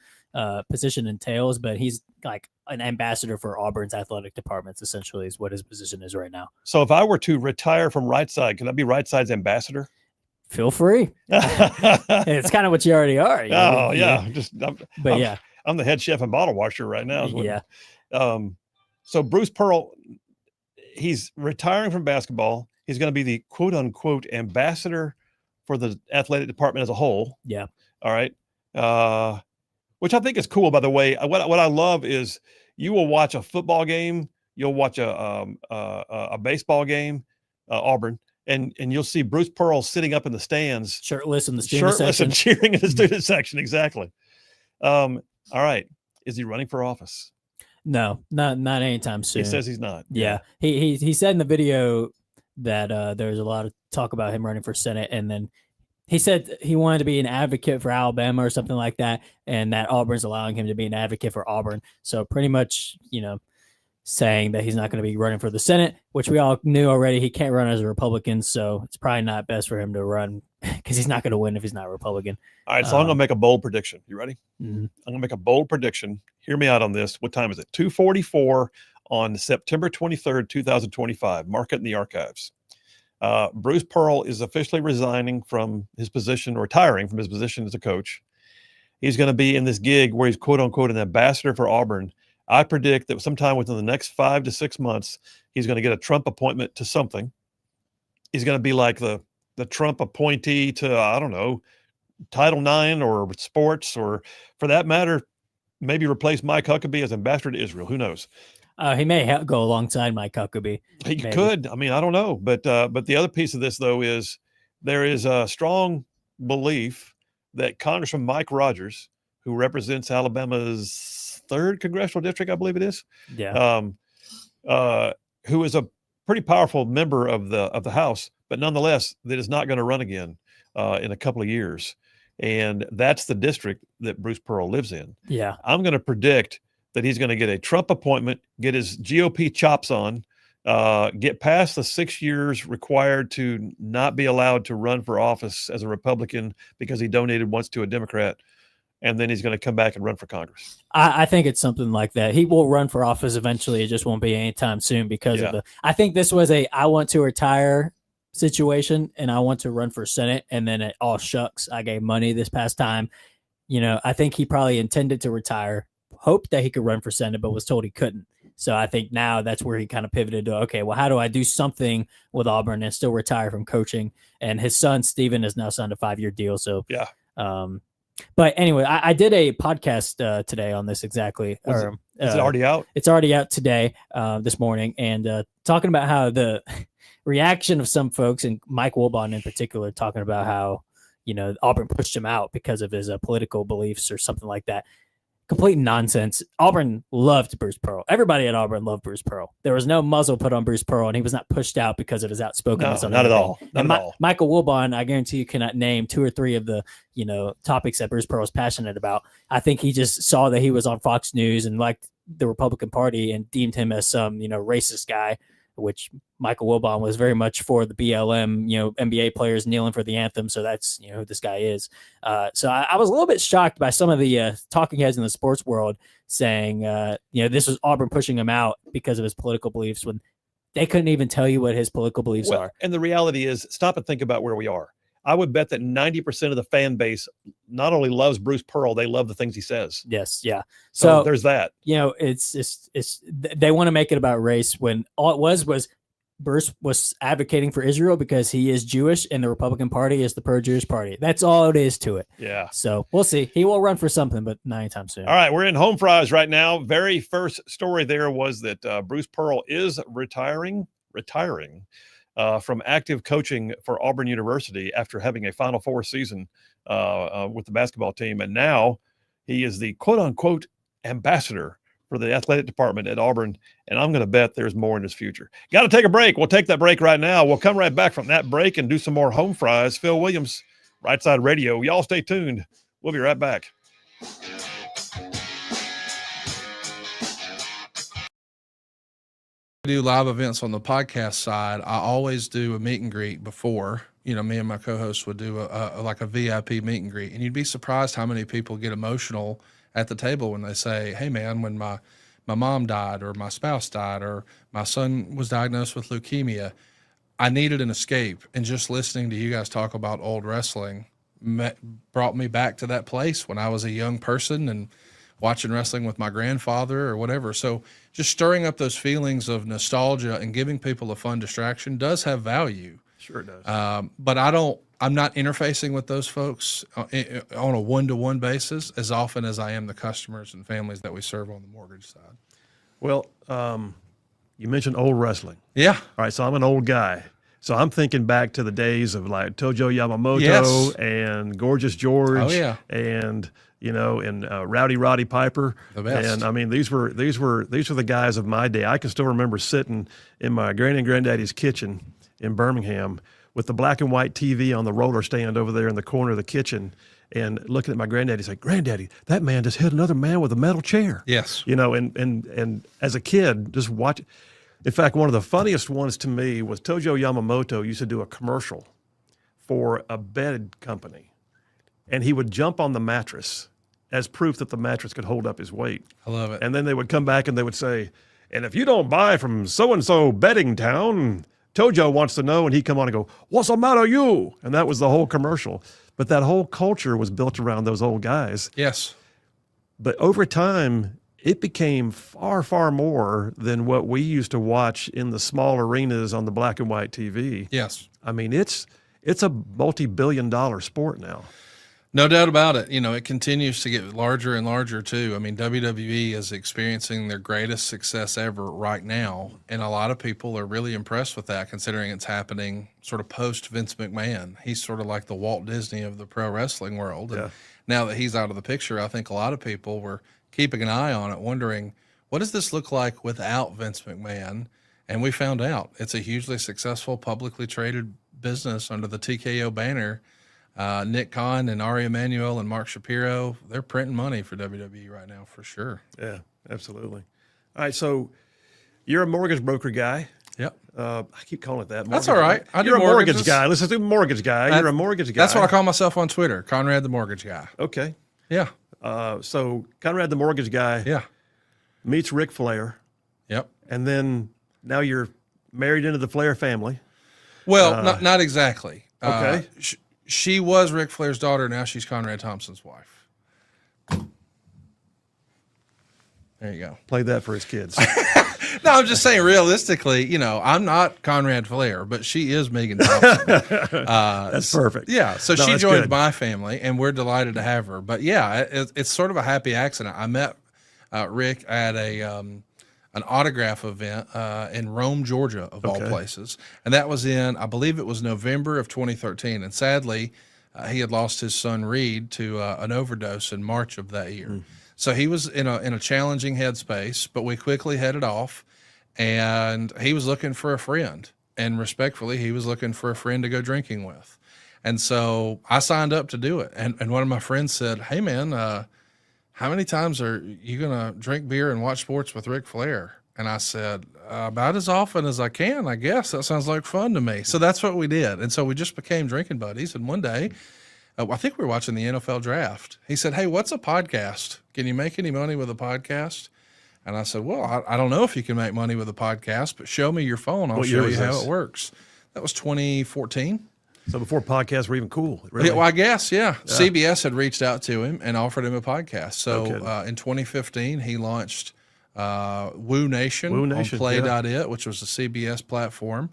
position entails, but he's like an ambassador for Auburn's athletic departments, essentially, is what his position is right now. So if I were to retire from Rightside, can I be Rightside's ambassador? Feel free. It's kind of what you already are. Oh, yeah. I'm the head chef and bottle washer right now. Yeah. So Bruce Pearl, he's retiring from basketball. He's going to be the quote unquote ambassador for the athletic department as a whole. Yeah. All right. Which I think is cool, by the way. What I love is you will watch a football game. You'll watch a baseball game, Auburn. And you'll see Bruce Pearl sitting up in the stands, shirtless in the student section, and cheering in the student section. Exactly. All right. Is he running for office? No, not anytime soon. He says he's not. Yeah. He said in the video that there's a lot of talk about him running for Senate, and then he said he wanted to be an advocate for Alabama or something like that, and that Auburn's allowing him to be an advocate for Auburn. So pretty much, saying that he's not going to be running for the Senate, which we all knew already. He can't run as a Republican, so it's probably not best for him to run because he's not going to win if he's not a Republican. All right, so I'm going to make a bold prediction. You ready? Mm-hmm. I'm going to make a bold prediction. Hear me out on this. What time is it? 2:44 on September 23rd, 2025. Mark it in the archives. Bruce Pearl is officially retiring from his position as a coach. He's going to be in this gig where he's quote unquote an ambassador for Auburn. I predict that sometime within the next 5 to 6 months, he's going to get a Trump appointment to something. He's going to be like the Trump appointee to, I don't know, Title IX or sports, or for that matter, maybe replace Mike Huckabee as ambassador to Israel. Who knows? He may go alongside Mike Huckabee. He could. I mean, I don't know. But the other piece of this, though, is there is a strong belief that Congressman Mike Rogers, who represents Alabama's 3rd congressional district, I believe it is. Yeah. Who is a pretty powerful member of the House, but nonetheless, that is not going to run again in a couple of years. And that's the district that Bruce Pearl lives in. Yeah. I'm going to predict that he's going to get a Trump appointment, get his GOP chops on, get past the 6 years required to not be allowed to run for office as a Republican because he donated once to a Democrat. And then he's going to come back and run for Congress. I think it's something like that. He will run for office eventually. It just won't be anytime soon because of I think this was I want to retire situation and I want to run for Senate. And then it all shucks. I gave money this past time. I think he probably intended to retire, hoped that he could run for Senate, but was told he couldn't. So I think now that's where he kind of pivoted to, okay, well, how do I do something with Auburn and still retire from coaching? And his son, Steven, has now signed a 5-year deal. So, Yeah. But anyway, I did a podcast today on this exactly. Is it already out? It's already out today, this morning, and talking about how the reaction of some folks, and Mike Wilbon in particular, talking about how, Auburn pushed him out because of his political beliefs or something like that. Complete nonsense. Auburn loved Bruce Pearl. Everybody at Auburn loved Bruce Pearl. There was no muzzle put on Bruce Pearl, and he was not pushed out because of his outspokenness. No, not at all. Not at all. Michael Wilbon, I guarantee you cannot name 2 or 3 of the topics that Bruce Pearl is passionate about. I think he just saw that he was on Fox News and liked the Republican Party and deemed him as some racist guy, which Michael Wilbon was very much for the BLM, NBA players kneeling for the anthem. So that's, who this guy is. So I was a little bit shocked by some of the talking heads in the sports world saying, this was Auburn pushing him out because of his political beliefs when they couldn't even tell you what his political beliefs are. And the reality is, stop and think about where we are. I would bet that 90% of the fan base not only loves Bruce Pearl, they love the things he says. Yes. Yeah. So there's that. It's they want to make it about race when all it was Bruce was advocating for Israel because he is Jewish and the Republican Party is the pro-Jewish party. That's all it is to it. Yeah. So we'll see. He will run for something, but not anytime soon. All right. We're in home fries right now. Very first story there was that Bruce Pearl is retiring from active coaching for Auburn University after having a Final Four season with the basketball team. And now he is the quote unquote ambassador for the athletic department at Auburn. And I'm going to bet there's more in his future. Got to take a break. We'll take that break right now. We'll come right back from that break and do some more home fries. Phil Williams, Rightside Radio. Y'all stay tuned. We'll be right back. Do live events on the podcast side. I always do a meet and greet before. Me and my co-host would do a VIP meet and greet, and you'd be surprised how many people get emotional at the table when they say, "Hey, man, when my mom died, or my spouse died, or my son was diagnosed with leukemia, I needed an escape." And just listening to you guys talk about old wrestling brought me back to that place when I was a young person and watching wrestling with my grandfather or whatever. So just stirring up those feelings of nostalgia and giving people a fun distraction does have value. Sure it does. But I'm not interfacing with those folks on a one-to-one basis as often as I am the customers and families that we serve on the mortgage side. Well, you mentioned old wrestling. Yeah. All right. So I'm an old guy. So I'm thinking back to the days of like Tojo Yamamoto Yes. and Gorgeous George. Oh, yeah. And Rowdy Roddy Piper. The best. And I mean, these were the guys of my day. I can still remember sitting in my granny and granddaddy's kitchen in Birmingham with the black and white TV on the roller stand over there in the corner of the kitchen and looking at my granddaddy, say, "Granddaddy, that man just hit another man with a metal chair." Yes. And as a kid, just watch. In fact, one of the funniest ones to me was Tojo Yamamoto used to do a commercial for a bed company, and he would jump on the mattress as proof that the mattress could hold up his weight. I love it. And then they would come back and they would say, "And if you don't buy from so-and-so bedding town, Tojo wants to know," and he'd come on and go, "What's the matter, you?" And that was the whole commercial. But that whole culture was built around those old guys. Yes. But over time, it became far, far more than what we used to watch in the small arenas on the black and white TV. Yes. I mean, it's a multi-billion-dollar sport now. No doubt about it. It continues to get larger and larger too. I mean, WWE is experiencing their greatest success ever right now. And a lot of people are really impressed with that, considering it's happening sort of post Vince McMahon. He's sort of like the Walt Disney of the pro wrestling world. And now that he's out of the picture, I think a lot of people were keeping an eye on it, wondering, what does this look like without Vince McMahon? And we found out it's a hugely successful publicly traded business under the TKO banner. Nick Khan and Ari Emanuel and Mark Shapiro, they're printing money for WWE right now for sure. Yeah, absolutely. All right, so you're a mortgage broker guy. Yep. I keep calling it that. That's all right. You're a mortgage guy. Let's just do mortgage guy. You're a mortgage guy. That's what I call myself on Twitter, Conrad the Mortgage Guy. Okay. Yeah. So Conrad the mortgage guy meets Ric Flair. Yep. And then now you're married into the Flair family. Well, not exactly. Okay. She was Ric Flair's daughter. Now she's Conrad Thompson's wife. There you go. Played that for his kids. No, I'm just saying realistically, you know, I'm not Conrad Flair, but she is Megan Thompson. That's perfect. Yeah. So No, she that's joined good. my family and we're delighted to have her. But yeah, it's sort of a happy accident. I met Rick at an autograph event in Rome, Georgia, of all places. And that was in, I believe it was November of 2013. And sadly, he had lost his son Reed to an overdose in March of that year. So he was in a challenging headspace, but we quickly headed off, and he was looking for a friend. And respectfully, he was looking for a friend to go drinking with. And so I signed up to do it. And one of my friends said, "Hey man, how many times are you going to drink beer and watch sports with Ric Flair?" And I said, "About as often as I can, I guess. That sounds like fun to me." So that's what we did. And so we just became drinking buddies. And one day, I think we were watching the NFL draft. He said, "Hey, what's a podcast? Can you make any money with a podcast?" And I said, "Well, I don't know if you can make money with a podcast, but show me your phone. I'll What year show you was how this? it works." That was 2014. So before podcasts were even cool. Really? Yeah, well, I guess, yeah. CBS had reached out to him and offered him a podcast. So in 2015, he launched Woo Nation, Woo on Nation, Play.it, which was a CBS platform.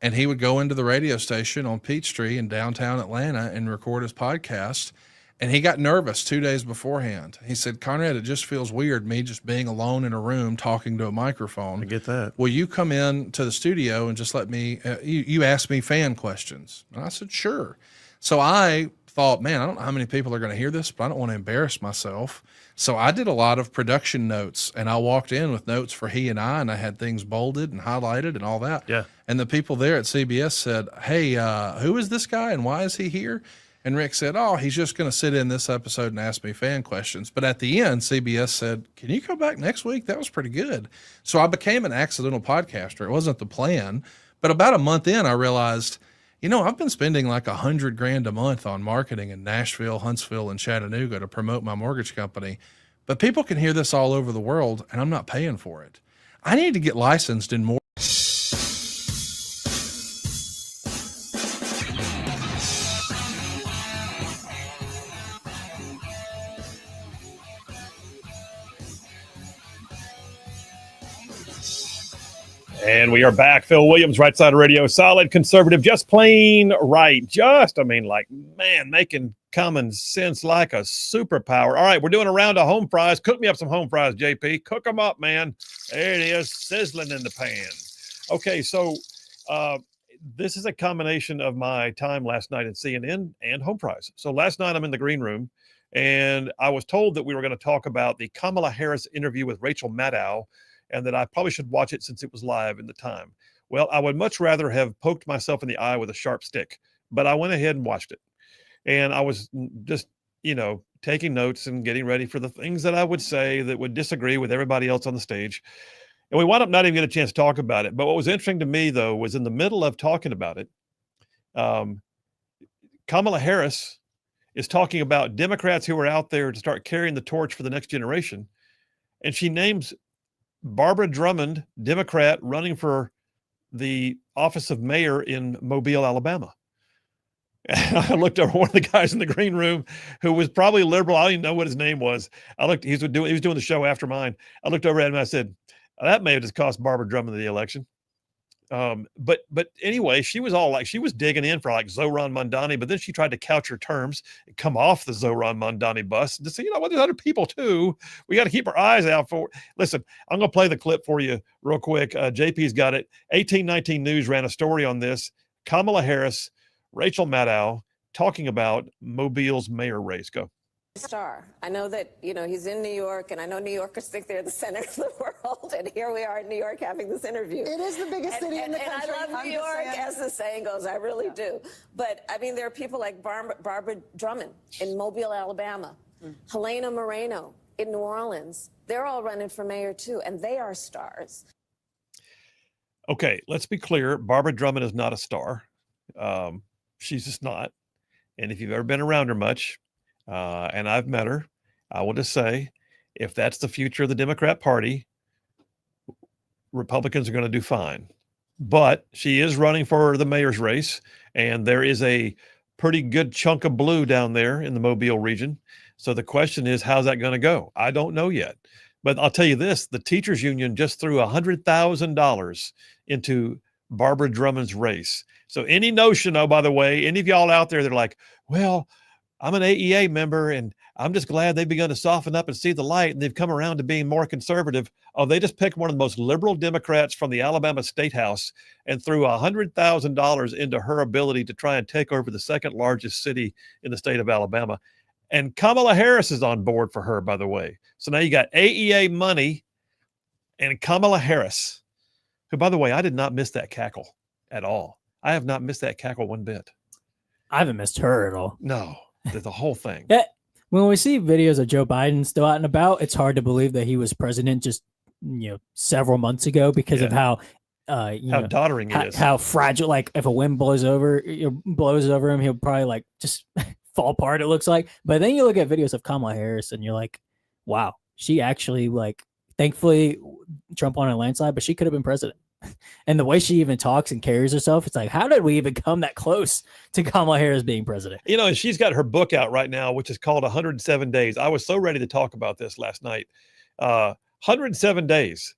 And he would go into the radio station on Peachtree in downtown Atlanta and record his podcast. And he got nervous 2 days beforehand. He said, "Conrad, it just feels weird, me just being alone in a room talking to a microphone. I get that. Will you come in to the studio and just let me, you ask me fan questions?" And I said, "Sure." So I thought, man, I don't know how many people are going to hear this, but I don't want to embarrass myself. So I did a lot of production notes, and I walked in with notes for he and I had things bolded and highlighted and all that. Yeah. And the people there at CBS said, "Hey, who is this guy and why is he here?" And Rick said, "Oh, he's just going to sit in this episode and ask me fan questions." But at the end, CBS said, "Can you come back next week? That was pretty good." So I became an accidental podcaster. It wasn't the plan. But about a month in, I realized, you know, I've been spending like $100,000 a month on marketing in Nashville, Huntsville, and Chattanooga to promote my mortgage company. But people can hear this all over the world, and I'm not paying for it. I need to get licensed in more. And we are back. Phil Williams, Right Side Radio, solid conservative, just plain right. Man, making common sense like a superpower. All right, we're doing a round of home fries. Cook me up some home fries, JP. Cook them up, man. There it is, sizzling in the pan. Okay, so this is a combination of my time last night at CNN and home fries. So last night I'm in the green room, and I was told that we were going to talk about the Kamala Harris interview with Rachel Maddow, and that I probably should watch it since it was live in the time. Well, I would much rather have poked myself in the eye with a sharp stick, but I went ahead and watched it. And I was just, taking notes and getting ready for the things that I would say that would disagree with everybody else on the stage. And we wound up not even getting a chance to talk about it. But what was interesting to me, though, was in the middle of talking about it, Kamala Harris is talking about Democrats who are out there to start carrying the torch for the next generation. And she names Barbara Drummond, Democrat, running for the office of mayor in Mobile, Alabama. And I looked over one of the guys in the green room who was probably liberal. I don't even know what his name was. He was doing the show after mine. I looked over at him and I said, that may have just cost Barbara Drummond the election. But anyway, she was digging in for like Zohran Mamdani, but then she tried to couch her terms and come off the Zohran Mamdani bus and to say, there's other people too. We got to keep our eyes out for. Listen, I'm going to play the clip for you real quick. JP's got it. 1819 News ran a story on this. Kamala Harris, Rachel Maddow talking about Mobile's mayor race. Go. Star. I know that, he's in New York, and I know New Yorkers think they're the center of the world, and here we are in New York having this interview. It is the biggest city in the country. And I love New York, as the saying goes. I really do. But, there are people like Barbara Drummond in Mobile, Alabama, Helena Moreno in New Orleans. They're all running for mayor, too, and they are stars. Okay, let's be clear. Barbara Drummond is not a star. She's just not. And if you've ever been around her much, and I've met her, I will just say, if that's the future of the Democrat Party, Republicans are going to do fine. But she is running for the mayor's race, and there is a pretty good chunk of blue down there in the Mobile region. So the question is, how's that going to go? I don't know yet. But I'll tell you this, the teachers union just threw $100,000 into Barbara Drummond's race. So any notion, oh, by the way, any of y'all out there that are like, well, I'm an AEA member and I'm just glad they've begun to soften up and see the light and they've come around to being more conservative. Oh, they just picked one of the most liberal Democrats from the Alabama State House and threw $100,000 into her ability to try and take over the second largest city in the state of Alabama. And Kamala Harris is on board for her, by the way. So now you got AEA money and Kamala Harris, who, by the way, I did not miss that cackle at all. I have not missed that cackle one bit. I haven't missed her at all. No, the whole thing. Yeah. When we see videos of Joe Biden still out and about, it's hard to believe that he was president just, several months ago because of how, how doddering it is. How fragile, like if a wind blows over him, he'll probably like just fall apart, it looks like. But then you look at videos of Kamala Harris and you're like, wow, she actually, like, thankfully Trump won a landslide, but she could have been president. And the way she even talks and carries herself, it's like, how did we even come that close to Kamala Harris being president? And she's got her book out right now, which is called 107 Days. I was so ready to talk about this last night. 107 Days.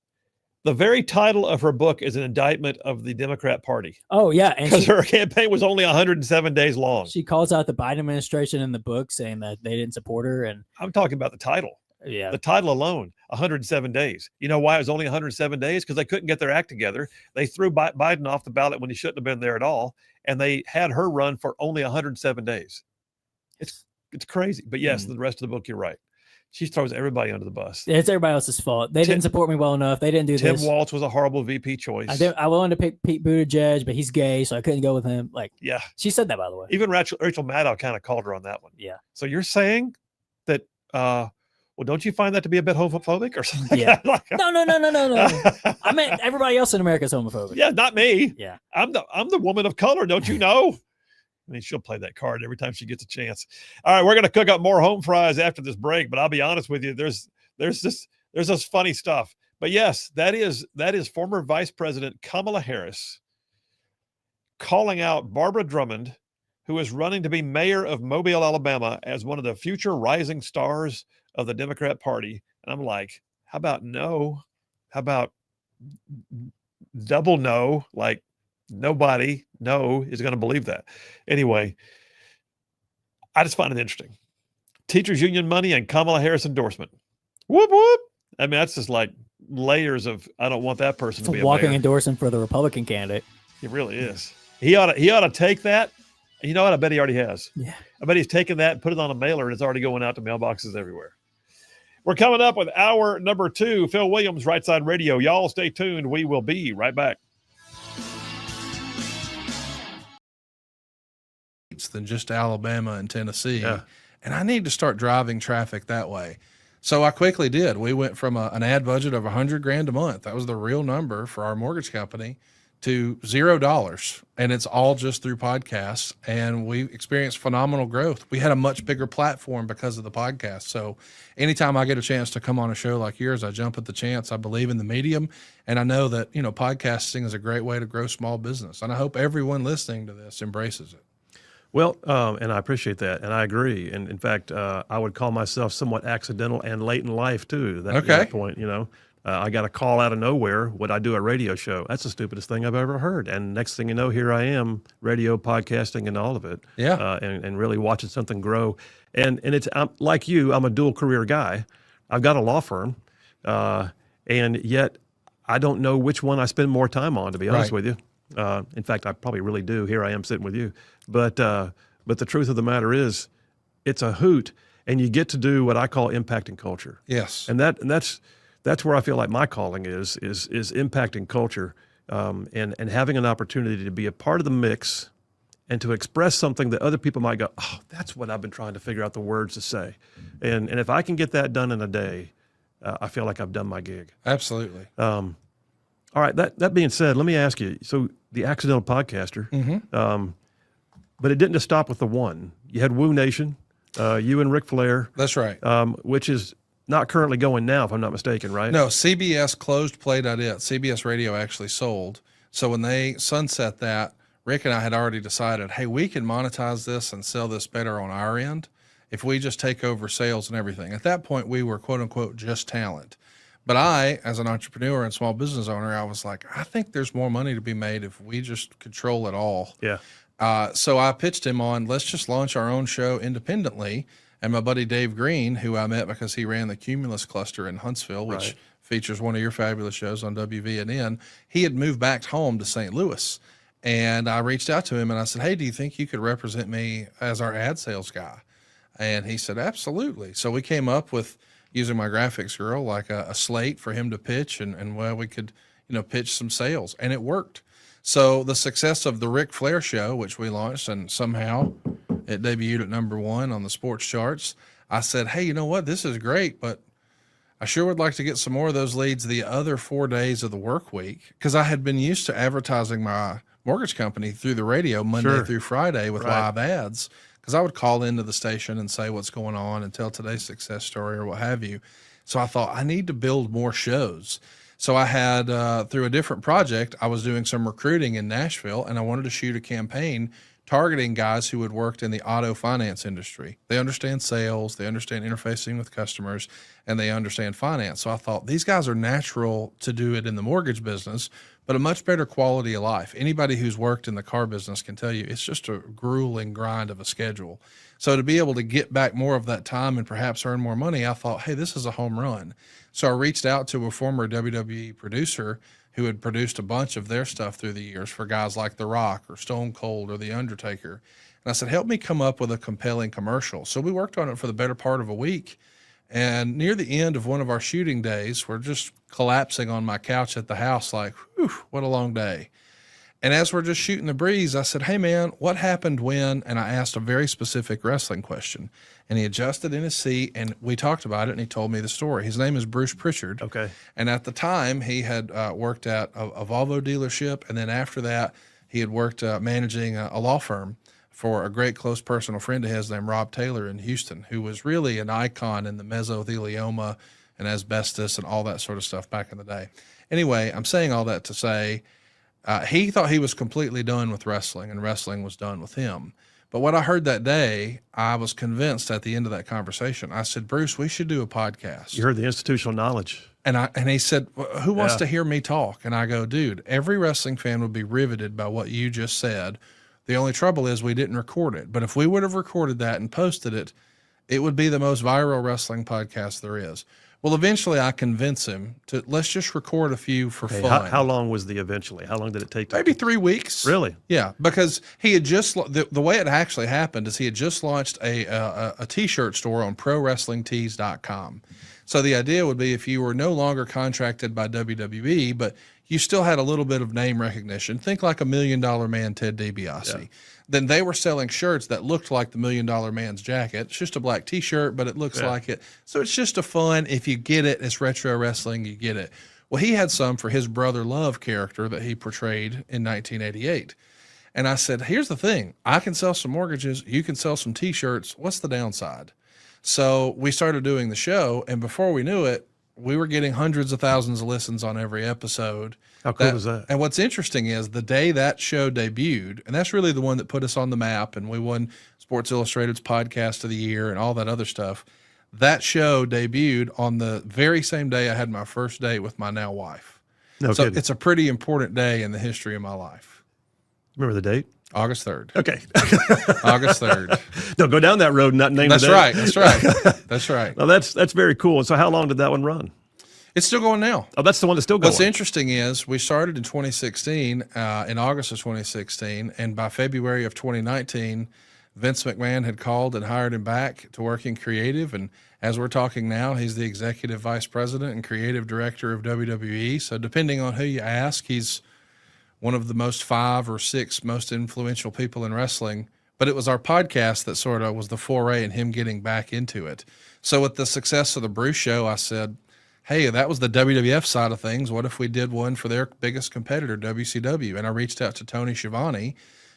The very title of her book is an indictment of the Democrat Party. Oh, yeah. Because her campaign was only 107 days long. She calls out the Biden administration in the book saying that they didn't support her. And I'm talking about the title. Yeah. The title alone, 107 days. You know why it was only 107 days? Because they couldn't get their act together. They threw Biden off the ballot when he shouldn't have been there at all. And they had her run for only 107 days. It's crazy. But yes, the rest of the book, you're right. She throws everybody under the bus. It's everybody else's fault. They didn't support me well enough. They didn't do Tim this. Tim Walz was a horrible VP choice. I wanted to pick Pete Buttigieg, but he's gay, so I couldn't go with him. Like, yeah. She said that, by the way. Even Rachel Maddow kind of called her on that one. Yeah. So you're saying that, well, don't you find that to be a bit homophobic or something? Yeah. No. I meant everybody else in America is homophobic. Yeah, not me. Yeah. I'm the woman of color, don't you know? I mean, she'll play that card every time she gets a chance. All right, we're going to cook up more home fries after this break, but I'll be honest with you, there's this funny stuff. But yes, that is former Vice President Kamala Harris calling out Barbara Drummond, who is running to be mayor of Mobile, Alabama, as one of the future rising stars of the Democrat Party. And I'm like, how about no? How about double no? Like, nobody is going to believe that. Anyway, I just find it interesting. Teachers union money and Kamala Harris endorsement. Whoop, whoop. I mean, that's just like layers of, I don't want that person to be a walking mayor. endorsement for the Republican candidate. It really is. He ought to take that. You know what? I bet he already has. Yeah. I bet he's taken that and put it on a mailer and it's already going out to mailboxes everywhere. We're coming up with hour number 2. Phil Williams, Rightside Radio. Y'all stay tuned. We will be right back. Than just Alabama and Tennessee. Yeah. And I need to start driving traffic that way. So I quickly did. We went from an ad budget of $100,000 a month. That was the real number for our mortgage company to $0. And it's all just through podcasts. And we experienced phenomenal growth. We had a much bigger platform because of the podcast. So anytime I get a chance to come on a show like yours, I jump at the chance. I believe in the medium. And I know that, podcasting is a great way to grow small business. And I hope everyone listening to this embraces it. Well, and I appreciate that, and I agree. And in fact, I would call myself somewhat accidental and late in life too. At that point, I got a call out of nowhere. Would I do a radio show? That's the stupidest thing I've ever heard. And next thing you know, here I am, radio, podcasting, and all of it. Yeah. And really watching something grow. And I'm like you. I'm a dual career guy. I've got a law firm, and yet I don't know which one I spend more time on. To be honest with you. In fact, I probably really do. Here I am sitting with you. But the truth of the matter is, it's a hoot, and you get to do what I call impacting culture. Yes. And that's where I feel like my calling is impacting culture, and having an opportunity to be a part of the mix, and to express something that other people might go, oh, that's what I've been trying to figure out the words to say, and if I can get that done in a day, I feel like I've done my gig. Absolutely. All right. That being said, let me ask you. So the accidental podcaster, but it didn't just stop with the one. You had Woo Nation, you and Ric Flair. That's right. Which is not currently going now, if I'm not mistaken, right? No, CBS closed Play.it. CBS Radio actually sold. So when they sunset that, Rick and I had already decided, hey, we can monetize this and sell this better on our end if we just take over sales and everything. At that point, we were, quote unquote, just talent. But I, as an entrepreneur and small business owner, I was like, I think there's more money to be made if we just control it all. Yeah. So I pitched him on, let's just launch our own show independently. And my buddy Dave Green, who I met because he ran the Cumulus cluster in Huntsville, which features one of your fabulous shows on WVNN, he had moved back home to St. Louis. And I reached out to him and I said, hey, do you think you could represent me as our ad sales guy? And he said, absolutely. So we came up with, using my graphics girl, like a slate for him to pitch and well, we could, pitch some sales, and it worked. So the success of the Ric Flair show, which we launched, and somehow it debuted at #1 on the sports charts. I said, hey, you know what? This is great, but I sure would like to get some more of those leads the other 4 days of the work week, because I had been used to advertising my mortgage company through the radio Monday through Friday with live ads, because I would call into the station and say what's going on and tell today's success story or what have you. So I thought I need to build more shows. So I had, through a different project, I was doing some recruiting in Nashville, and I wanted to shoot a campaign targeting guys who had worked in the auto finance industry. They understand sales, they understand interfacing with customers, and they understand finance. So I thought these guys are natural to do it in the mortgage business, but a much better quality of life. Anybody who's worked in the car business can tell you it's just a grueling grind of a schedule. So to be able to get back more of that time and perhaps earn more money, I thought, hey, this is a home run. So I reached out to a former WWE producer who had produced a bunch of their stuff through the years for guys like The Rock or Stone Cold or The Undertaker. And I said, help me come up with a compelling commercial. So we worked on it for the better part of a week. And near the end of one of our shooting days, we're just collapsing on my couch at the house like, whew, what a long day. And as we're just shooting the breeze, I said, hey, man, what happened when? And I asked a very specific wrestling question. And he adjusted in his seat, and we talked about it, and he told me the story. His name is Bruce Pritchard. Okay. And at the time, he had worked at a Volvo dealership, and then after that, he had worked managing a law firm for a great close personal friend of his named Rob Taylor in Houston, who was really an icon in the mesothelioma and asbestos and all that sort of stuff back in the day. Anyway, I'm saying all that to say he thought he was completely done with wrestling, and wrestling was done with him. But what I heard that day, I was convinced at the end of that conversation. I said, Bruce, we should do a podcast. You heard the institutional knowledge. And he said, well, who wants to hear me talk? And I go, dude, every wrestling fan would be riveted by what you just said. The only trouble is we didn't record it. But if we would have recorded that and posted it, it would be the most viral wrestling podcast there is. Well, eventually I convince him to, let's just record a few for fun. How long was the eventually? How long did it take? Maybe 3 weeks. Really? Yeah, because he had just, the way it actually happened is he had just launched a t-shirt store on prowrestlingtees.com. So the idea would be if you were no longer contracted by WWE, but you still had a little bit of name recognition, think like $1 Million Man Ted DiBiase. Yeah. Then they were selling shirts that looked like the $1 Million Man's jacket. It's just a black t-shirt, but it looks like it. So it's just a fun, if you get it, it's retro wrestling, you get it. Well, he had some for his Brother Love character that he portrayed in 1988. And I said, here's the thing. I can sell some mortgages. You can sell some t-shirts. What's the downside? So we started doing the show, and before we knew it, we were getting hundreds of thousands of listens on every episode. How cool was that? And what's interesting is the day that show debuted, and that's really the one that put us on the map, and we won Sports Illustrated's Podcast of the Year and all that other stuff. That show debuted on the very same day I had my first date with my now wife. No so kidding. It's a pretty important day in the history of my life. Remember the date? August 3rd. Okay. August 3rd. Don't go down that road and not name That's the date. right. That's right. That's right. Well, that's very cool. And so how long did that one run? It's still going now. Oh, that's the one that's still going. What's interesting is we started in 2016, in August of 2016, and by February of 2019, Vince McMahon had called and hired him back to work in creative. And as we're talking now, he's the executive vice president and creative director of WWE. So depending on who you ask, he's one of the most 5 or 6 most influential people in wrestling. But it was our podcast that sort of was the foray in him getting back into it. So with the success of the Bruce Show, I said, hey, that was the WWF side of things. What if we did one for their biggest competitor, WCW? And I reached out to Tony Schiavone,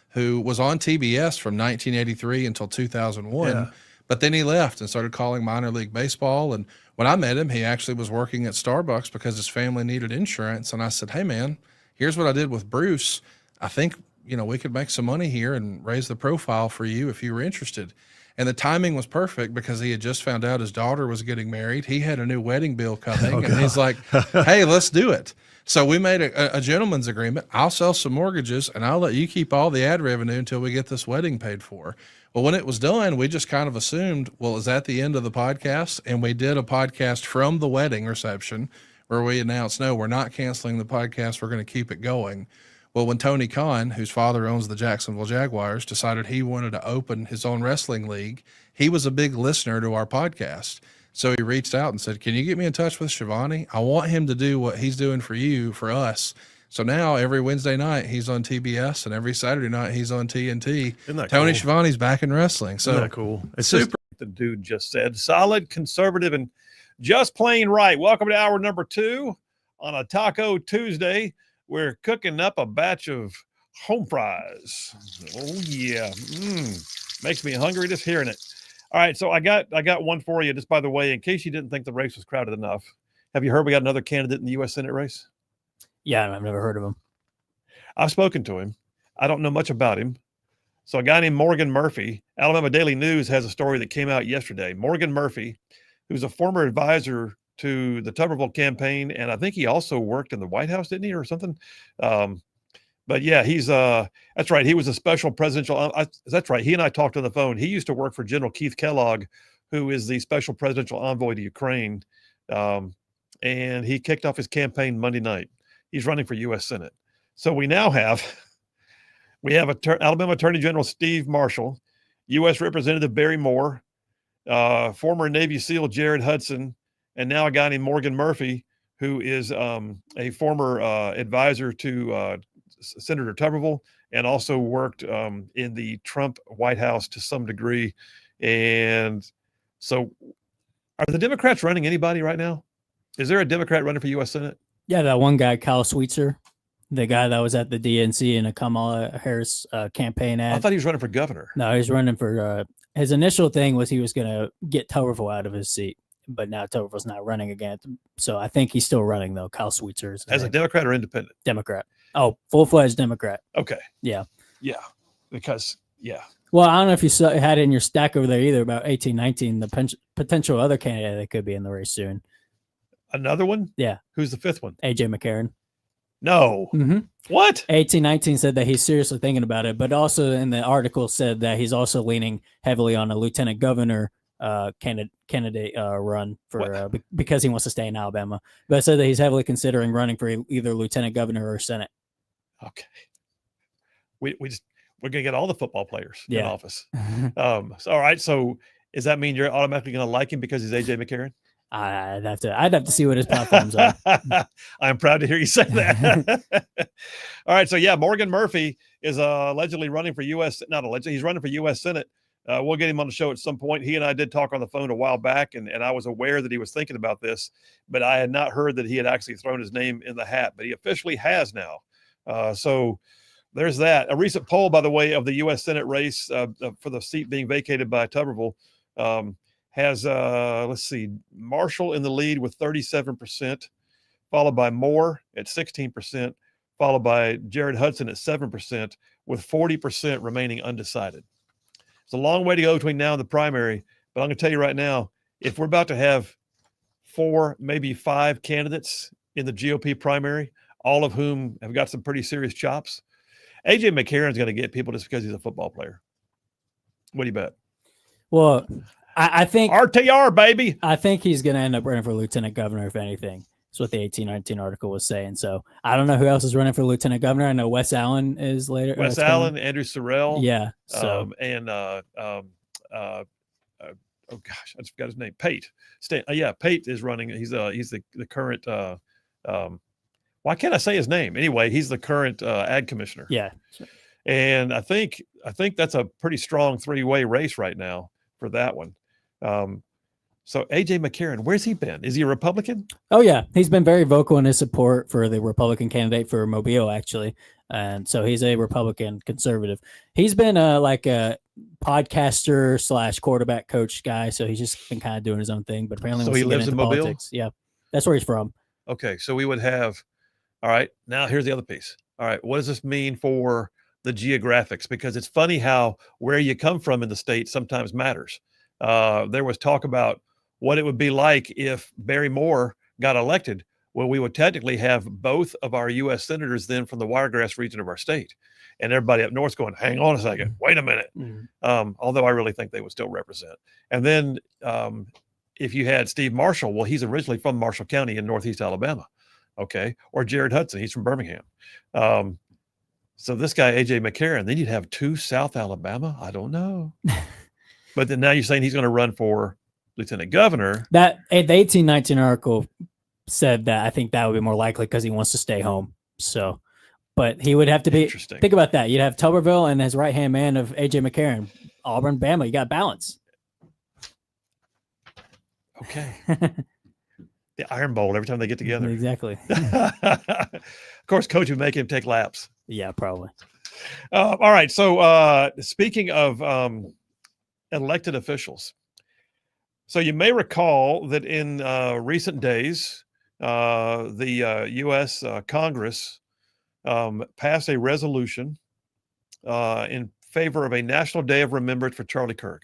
who was on TBS from 1983 until 2001. Yeah. But then he left and started calling minor league baseball. And when I met him, he actually was working at Starbucks because his family needed insurance. And I said, hey, man, here's what I did with Bruce. I think we could make some money here and raise the profile for you if you were interested. And the timing was perfect because he had just found out his daughter was getting married. He had a new wedding bill coming, and he's like, hey, let's do it. So we made a gentleman's agreement. I'll sell some mortgages, and I'll let you keep all the ad revenue until we get this wedding paid for. Well, when it was done, we just kind of assumed, well, is that the end of the podcast? And we did a podcast from the wedding reception where we announced, no, we're not canceling the podcast. We're going to keep it going. Well, when Tony Khan, whose father owns the Jacksonville Jaguars, decided he wanted to open his own wrestling league, he was a big listener to our podcast. So he reached out and said, can you get me in touch with Shivani? I want him to do what he's doing for you, for us. So now every Wednesday night he's on TBS, and every Saturday night he's on TNT. Isn't that Tony cool? Shivani's back in wrestling. So Isn't that cool? It's super. just like the dude just said, solid, conservative, and just plain right. Welcome to hour number 2 on a Taco Tuesday. We're cooking up a batch of home fries. Oh yeah, makes me hungry just hearing it. All right, so I got one for you. Just by the way, in case you didn't think the race was crowded enough, have you heard we got another candidate in the U.S. Senate race? Yeah, I've never heard of him. I've spoken to him. I don't know much about him. So a guy named Morgan Murphy, Alabama Daily News has a story that came out yesterday. Morgan Murphy, who's a former advisor to the Tuberville campaign, and I think he also worked in the White House, didn't he, or something? But yeah, he's that's right. He was a special presidential. That's right. He and I talked on the phone. He used to work for General Keith Kellogg, who is the special presidential envoy to Ukraine, and he kicked off his campaign Monday night. He's running for U.S. Senate. So we now have Alabama Attorney General Steve Marshall, U.S. Representative Barry Moore, former Navy SEAL Jared Hudson, and now a guy named Morgan Murphy, who is a former advisor to Senator Tuberville, and also worked in the Trump White House to some degree. And so are the Democrats running anybody right now? Is there a Democrat running for U.S. Senate? Yeah, that one guy, Kyle Sweetser, the guy that was at the DNC in a Kamala Harris campaign ad. I thought he was running for governor. No, he's running for his initial thing was he was going to get Tuberville out of his seat, but now Tuberville's not running again. So I think he's still running, though. Kyle Sweetser is As a Democrat or independent? Democrat. Oh, full-fledged Democrat. Okay. Yeah. Yeah. Because, yeah. Well, I don't know if you had it in your stack over there either about 1819, the potential other candidate that could be in the race soon. Another one? Yeah. Who's the fifth one? AJ McCarron. No. Mm-hmm. What? 1819 said that he's seriously thinking about it, but also in the article said that he's also leaning heavily on a lieutenant governor candidate run for because he wants to stay in Alabama. But it said that he's heavily considering running for either lieutenant governor or Senate. Okay. We're gonna get all the football players in office. So, all right. So does that mean you're automatically gonna like him because he's AJ McCarron? I'd have to see what his platforms are. I'm proud to hear you say that. All right. So yeah, Morgan Murphy is allegedly running for he's running for U.S. Senate. We'll get him on the show at some point. He and I did talk on the phone a while back, and I was aware that he was thinking about this, but I had not heard that he had actually thrown his name in the hat, but he officially has now. So there's that. A recent poll, by the way, of the U.S. Senate race for the seat being vacated by Tuberville has, let's see, Marshall in the lead with 37%, followed by Moore at 16%, followed by Jared Hudson at 7%, with 40% remaining undecided. It's a long way to go between now and the primary, but I'm going to tell you right now, if we're about to have 4, maybe 5 candidates in the GOP primary, all of whom have got some pretty serious chops, AJ McCarron's going to get people just because he's a football player. What do you bet? Well, I think RTR, baby. I think he's going to end up running for lieutenant governor, if anything. That's what the 1819 article was saying. So I don't know who else is running for lieutenant governor. I know Wes Allen is later. Wes Allen, Andrew Sorrell. Yeah. So oh gosh, I just forgot his name. Pate. Pate is running. He's the current. Why can't I say his name? Anyway, he's the current ag commissioner. Yeah. And I think that's a pretty strong 3-way race right now for that one. So AJ McCarron, where's he been? Is he a Republican? Oh yeah, he's been very vocal in his support for the Republican candidate for Mobile, actually, and so he's a Republican conservative. He's been like a podcaster / quarterback coach guy, so he's just been kind of doing his own thing. But apparently, so he lives in Mobile. Politics. Yeah, that's where he's from. Okay, so we would have. All right, now here's the other piece. All right, what does this mean for the geographics, because it's funny how where you come from in the state sometimes matters. There was talk about what it would be like if Barry Moore got elected. Well, we would technically have both of our U.S. senators then from the Wiregrass region of our state. And everybody up north's going, hang on a second, wait a minute. Although I really think they would still represent. And then if you had Steve Marshall, well, he's originally from Marshall County in Northeast Alabama. Okay. Or Jared Hudson, he's from Birmingham. So this guy, A.J. McCarron, then you'd have two South Alabama. I don't know. But then now you're saying he's going to run for lieutenant governor. That the 1819 article said that I think that would be more likely because he wants to stay home. So, but he would have to be, think about that. You'd have Tuberville and his right-hand man of A.J. McCarron, Auburn, Bama. You got balance. Okay. The Iron Bowl every time they get together. Exactly. Of course, coach would make him take laps. Yeah, probably. All right. So speaking of elected officials, so you may recall that in recent days, the U.S. Congress passed a resolution in favor of a National Day of Remembrance for Charlie Kirk,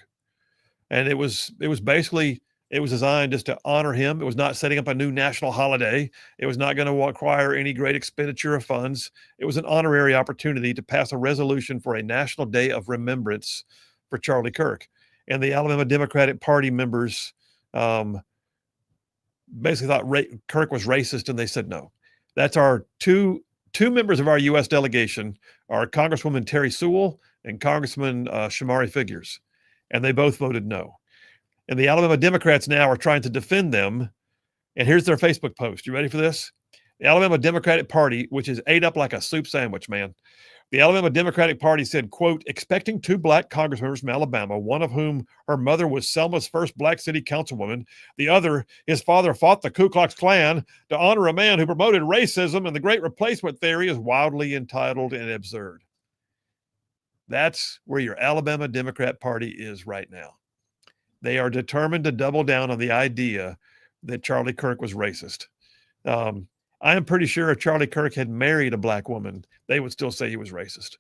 and it was basically. It was designed just to honor him. It was not setting up a new national holiday. It was not going to require any great expenditure of funds. It was an honorary opportunity to pass a resolution for a National Day of Remembrance for Charlie Kirk. And the Alabama Democratic Party members basically thought Kirk was racist, and they said no. That's our two members of our U.S. delegation are Congresswoman Terry Sewell and Congressman Shamari Figures, and they both voted no. And the Alabama Democrats now are trying to defend them. And here's their Facebook post. You ready for this? The Alabama Democratic Party, which is ate up like a soup sandwich, man. The Alabama Democratic Party said, quote, expecting two black congressmen from Alabama, one of whom her mother was Selma's first black city councilwoman. The other, his father fought the Ku Klux Klan, to honor a man who promoted racism and the Great Replacement theory is wildly entitled and absurd. That's where your Alabama Democrat Party is right now. They are determined to double down on the idea that Charlie Kirk was racist. I am pretty sure if Charlie Kirk had married a black woman, they would still say he was racist.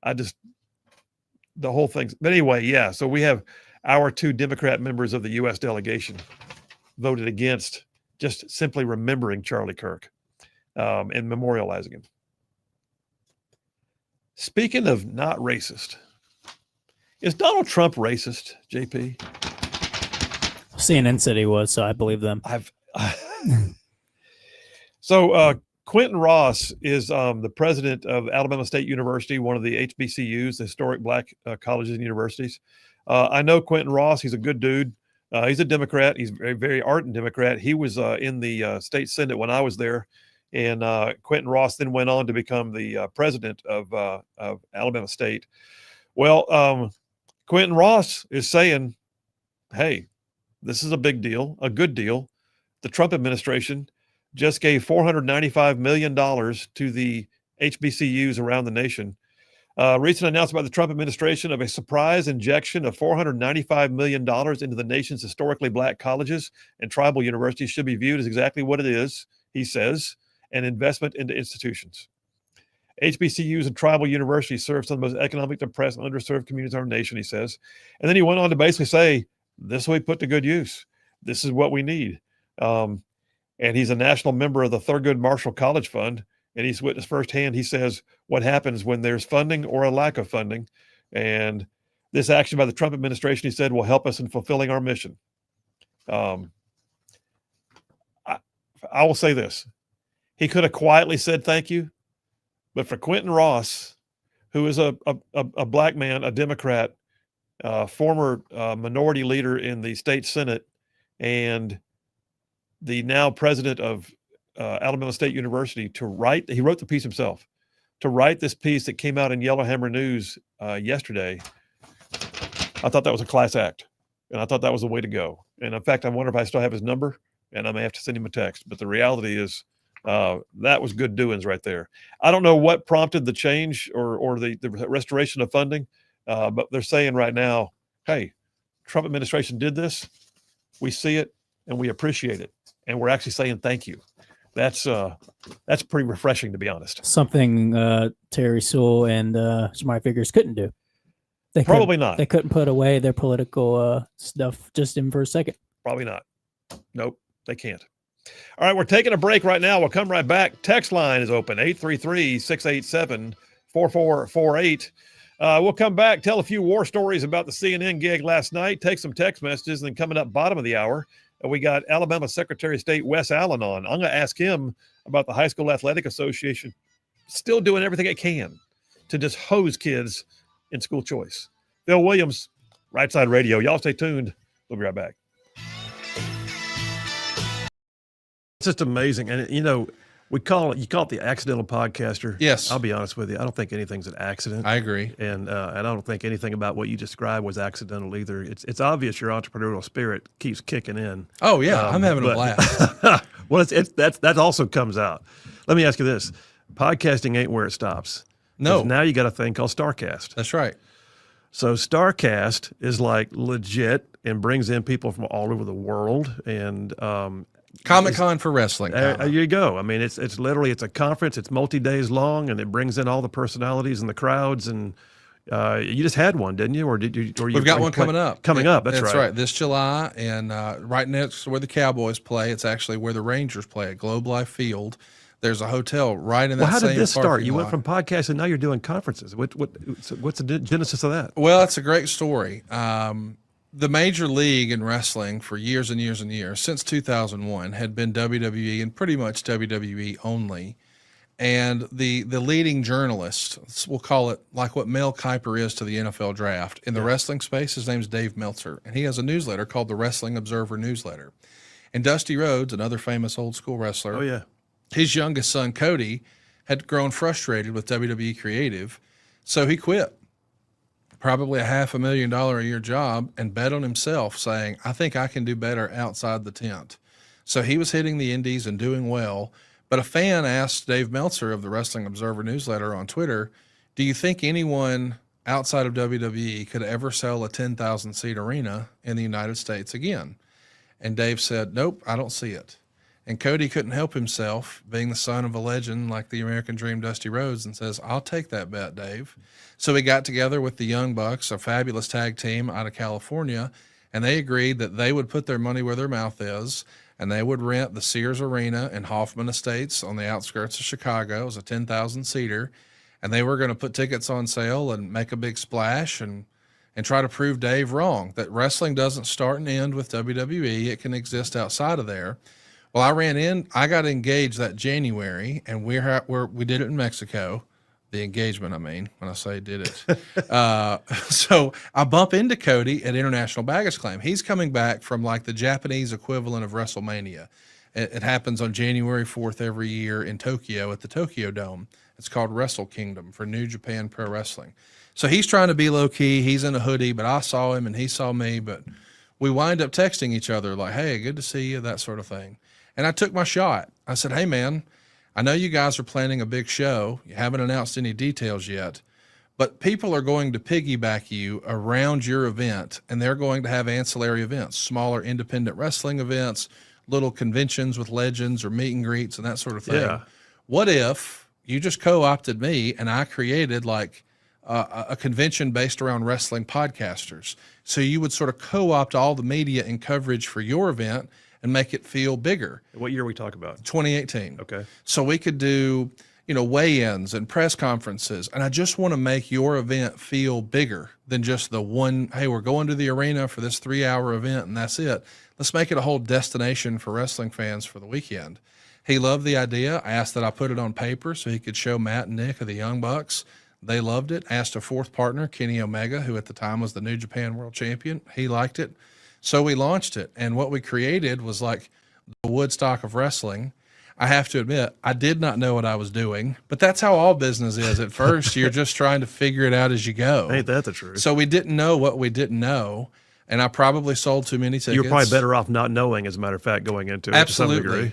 The whole thing. But anyway, yeah. So we have our two Democrat members of the U.S. delegation voted against just simply remembering Charlie Kirk and memorializing him. Speaking of not racist, is Donald Trump racist, JP? CNN said he was, so I believe them. So Quentin Ross is the president of Alabama State University, one of the HBCUs, the historic black colleges and universities. I know Quentin Ross. He's a good dude. He's a Democrat. He's a very ardent Democrat. He was in the state Senate when I was there. And Quentin Ross then went on to become the president of Alabama State. Well, Quentin Ross is saying, hey, this is a big deal, a good deal. The Trump administration just gave $495 million to the HBCUs around the nation. Recent announcement by the Trump administration of a surprise injection of $495 million into the nation's historically black colleges and tribal universities should be viewed as exactly what it is, he says, an investment into institutions. HBCUs and tribal universities serve some of the most economically depressed and underserved communities in our nation, he says. And then he went on to basically say, this will be put to good use. This is what we need. And he's a national member of the Thurgood Marshall College Fund, and he's witnessed firsthand, he says, what happens when there's funding or a lack of funding. And this action by the Trump administration, he said, will help us in fulfilling our mission. I will say this. He could have quietly said thank you, but for Quentin Ross, who is a black man, a Democrat, former minority leader in the state Senate, and the now president of Alabama State University, he wrote the piece himself, to write this piece that came out in Yellowhammer News yesterday. I thought that was a class act, and I thought that was the way to go. And in fact, I wonder if I still have his number, and I may have to send him a text. But the reality is, that was good doings right there. I don't know what prompted the change or the restoration of funding, but they're saying right now, hey, Trump administration did this. We see it and we appreciate it. And we're actually saying thank you. that's pretty refreshing, to be honest. Something Terry Sewell and Smart Figures couldn't do. They Probably not. They couldn't put away their political stuff just in for a second. Probably not. Nope, they can't. All right, we're taking a break right now. We'll come right back. Text line is open, 833-687-4448. We'll come back, tell a few war stories about the CNN gig last night, take some text messages, and then coming up bottom of the hour, we got Alabama Secretary of State Wes Allen on. I'm going to ask him about the High School Athletic Association still doing everything it can to just hose kids in school choice. Phil Williams, Rightside Radio. Y'all stay tuned. We'll be right back. It's just amazing. And, you call it the accidental podcaster. Yes. I'll be honest with you. I don't think anything's an accident. I agree. And I don't think anything about what you described was accidental either. It's obvious your entrepreneurial spirit keeps kicking in. Oh, yeah. I'm having a blast. Well, that also comes out. Let me ask you this. Podcasting ain't where it stops. No. Now you got a thing called StarCast. That's right. So StarCast is like legit and brings in people from all over the world. And Comic-Con for wrestling. There you go. I mean, it's literally, it's a conference. It's multi-days long, and it brings in all the personalities and the crowds. And you just had one, didn't you? Or did you? We've got one coming up. Coming up. That's right. This July, and right next to where the Cowboys play, it's actually where the Rangers play at Globe Life Field. There's a hotel right in that same Well, how did this start? parking You went lot. from podcasting, and now you're doing conferences. What's the genesis of that? Well, it's a great story. The major league in wrestling for years and years and years, since 2001, had been WWE and pretty much WWE only. And the leading journalist, we'll call it like what Mel Kiper is to the NFL draft, in the wrestling space, his name's Dave Meltzer. And he has a newsletter called the Wrestling Observer Newsletter. And Dusty Rhodes, another famous old school wrestler, Oh, yeah. his youngest son, Cody, had grown frustrated with WWE Creative. So he quit. Probably a $500,000 a year job, and bet on himself, saying, I think I can do better outside the tent. So he was hitting the indies and doing well. But a fan asked Dave Meltzer of the Wrestling Observer Newsletter on Twitter, do you think anyone outside of WWE could ever sell a 10,000-seat arena in the United States again? And Dave said, nope, I don't see it. And Cody couldn't help himself, being the son of a legend like the American Dream, Dusty Rhodes, and says, I'll take that bet, Dave. So we got together with the Young Bucks, a fabulous tag team out of California, and they agreed that they would put their money where their mouth is, and they would rent the Sears Arena in Hoffman Estates on the outskirts of Chicago. It was a 10,000-seater, and they were going to put tickets on sale and make a big splash and try to prove Dave wrong, that wrestling doesn't start and end with WWE. It can exist outside of there. Well, I got engaged that January, and we did it in Mexico. The engagement, I mean, when I say did it. So I bump into Cody at International Baggage Claim. He's coming back from like the Japanese equivalent of WrestleMania. It happens on January 4th every year in Tokyo at the Tokyo Dome. It's called Wrestle Kingdom for New Japan Pro Wrestling. So he's trying to be low key. He's in a hoodie, but I saw him and he saw me. But we wind up texting each other like, hey, good to see you, that sort of thing. And I took my shot. I said, hey, man, I know you guys are planning a big show. You haven't announced any details yet, but people are going to piggyback you around your event, and they're going to have ancillary events, smaller independent wrestling events, little conventions with legends or meet and greets and that sort of thing. Yeah. What if you just co-opted me and I created like a convention based around wrestling podcasters? So you would sort of co-opt all the media and coverage for your event and make it feel bigger. What year are we talking about? 2018. Okay. So we could do, weigh-ins and press conferences. And I just want to make your event feel bigger than just the one, hey, we're going to the arena for this 3-hour event and that's it. Let's make it a whole destination for wrestling fans for the weekend. He loved the idea. I asked that I put it on paper so he could show Matt and Nick of the Young Bucks. They loved it. Asked a fourth partner, Kenny Omega, who at the time was the New Japan World Champion. He liked it. So we launched it, and what we created was like the Woodstock of wrestling. I have to admit, I did not know what I was doing, but that's how all business is. At first, you're just trying to figure it out as you go. Ain't that the truth? So we didn't know what we didn't know, and I probably sold too many tickets. You're probably better off not knowing, as a matter of fact, going into it Absolutely. to some degree.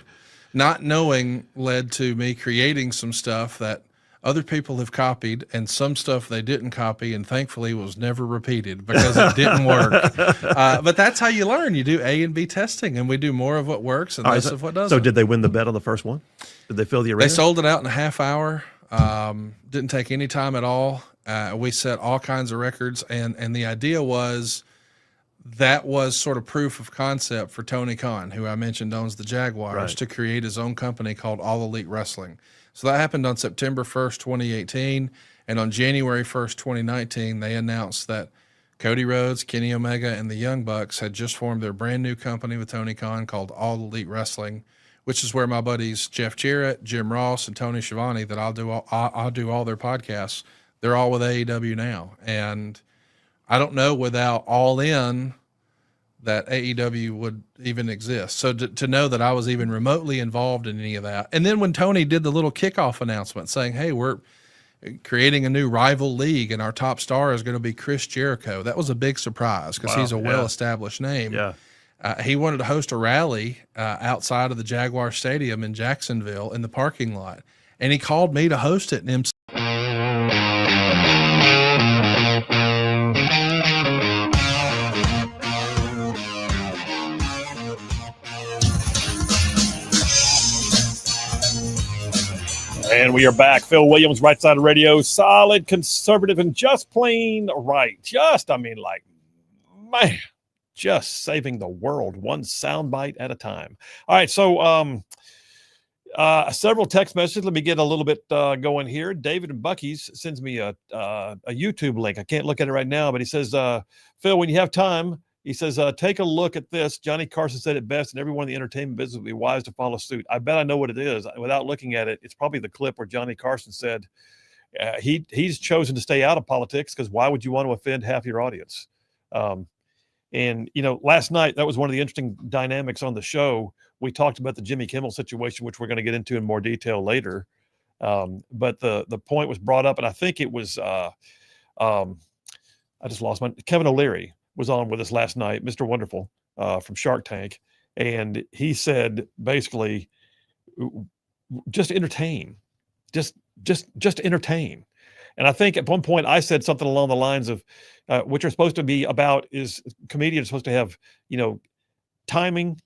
Not knowing led to me creating some stuff that Other people have copied, and some stuff they didn't copy, and thankfully was never repeated because it didn't work. But that's how you learn. You do A and B testing, and we do more of what works and less of what doesn't. So did they win the bet on the first one? Did they fill the arena? They sold it out in a half hour. Didn't take any time at all. We set all kinds of records, and the idea was that was sort of proof of concept for Tony Khan, who I mentioned owns the Jaguars, to create his own company called All Elite Wrestling. So that happened on September 1st, 2018. And on January 1st, 2019, they announced that Cody Rhodes, Kenny Omega, and the Young Bucks had just formed their brand new company with Tony Khan called All Elite Wrestling, which is where my buddies Jeff Jarrett, Jim Ross, and Tony Schiavone, that I'll do all their podcasts, they're all with AEW now. And I don't know without All In that AEW would even exist. So to know that I was even remotely involved in any of that. And then when Tony did the little kickoff announcement saying, hey, we're creating a new rival league and our top star is going to be Chris Jericho, that was a big surprise because he's a well-established name. Yeah. He wanted to host a rally outside of the Jaguar Stadium in Jacksonville in the parking lot. And he called me to host it. And And we are back. Phil Williams, Rightside Radio, solid, conservative, and just plain right. Just saving the world one soundbite at a time. All right, so several text messages. Let me get a little bit going here. David and Bucky's sends me a YouTube link. I can't look at it right now, but he says, Phil, when you have time, he says, take a look at this. Johnny Carson said it best, and everyone in the entertainment business would be wise to follow suit. I bet I know what it is. Without looking at it, it's probably the clip where Johnny Carson said he's chosen to stay out of politics because why would you want to offend half your audience? And, last night, that was one of the interesting dynamics on the show. We talked about the Jimmy Kimmel situation, which we're going to get into in more detail later. But the point was brought up, and I think it was I just lost Kevin O'Leary was on with us last night, Mr. Wonderful from Shark Tank. And he said, basically, just entertain, just entertain. And I think at one point I said something along the lines of what you're supposed to be about is comedians supposed to have, timing,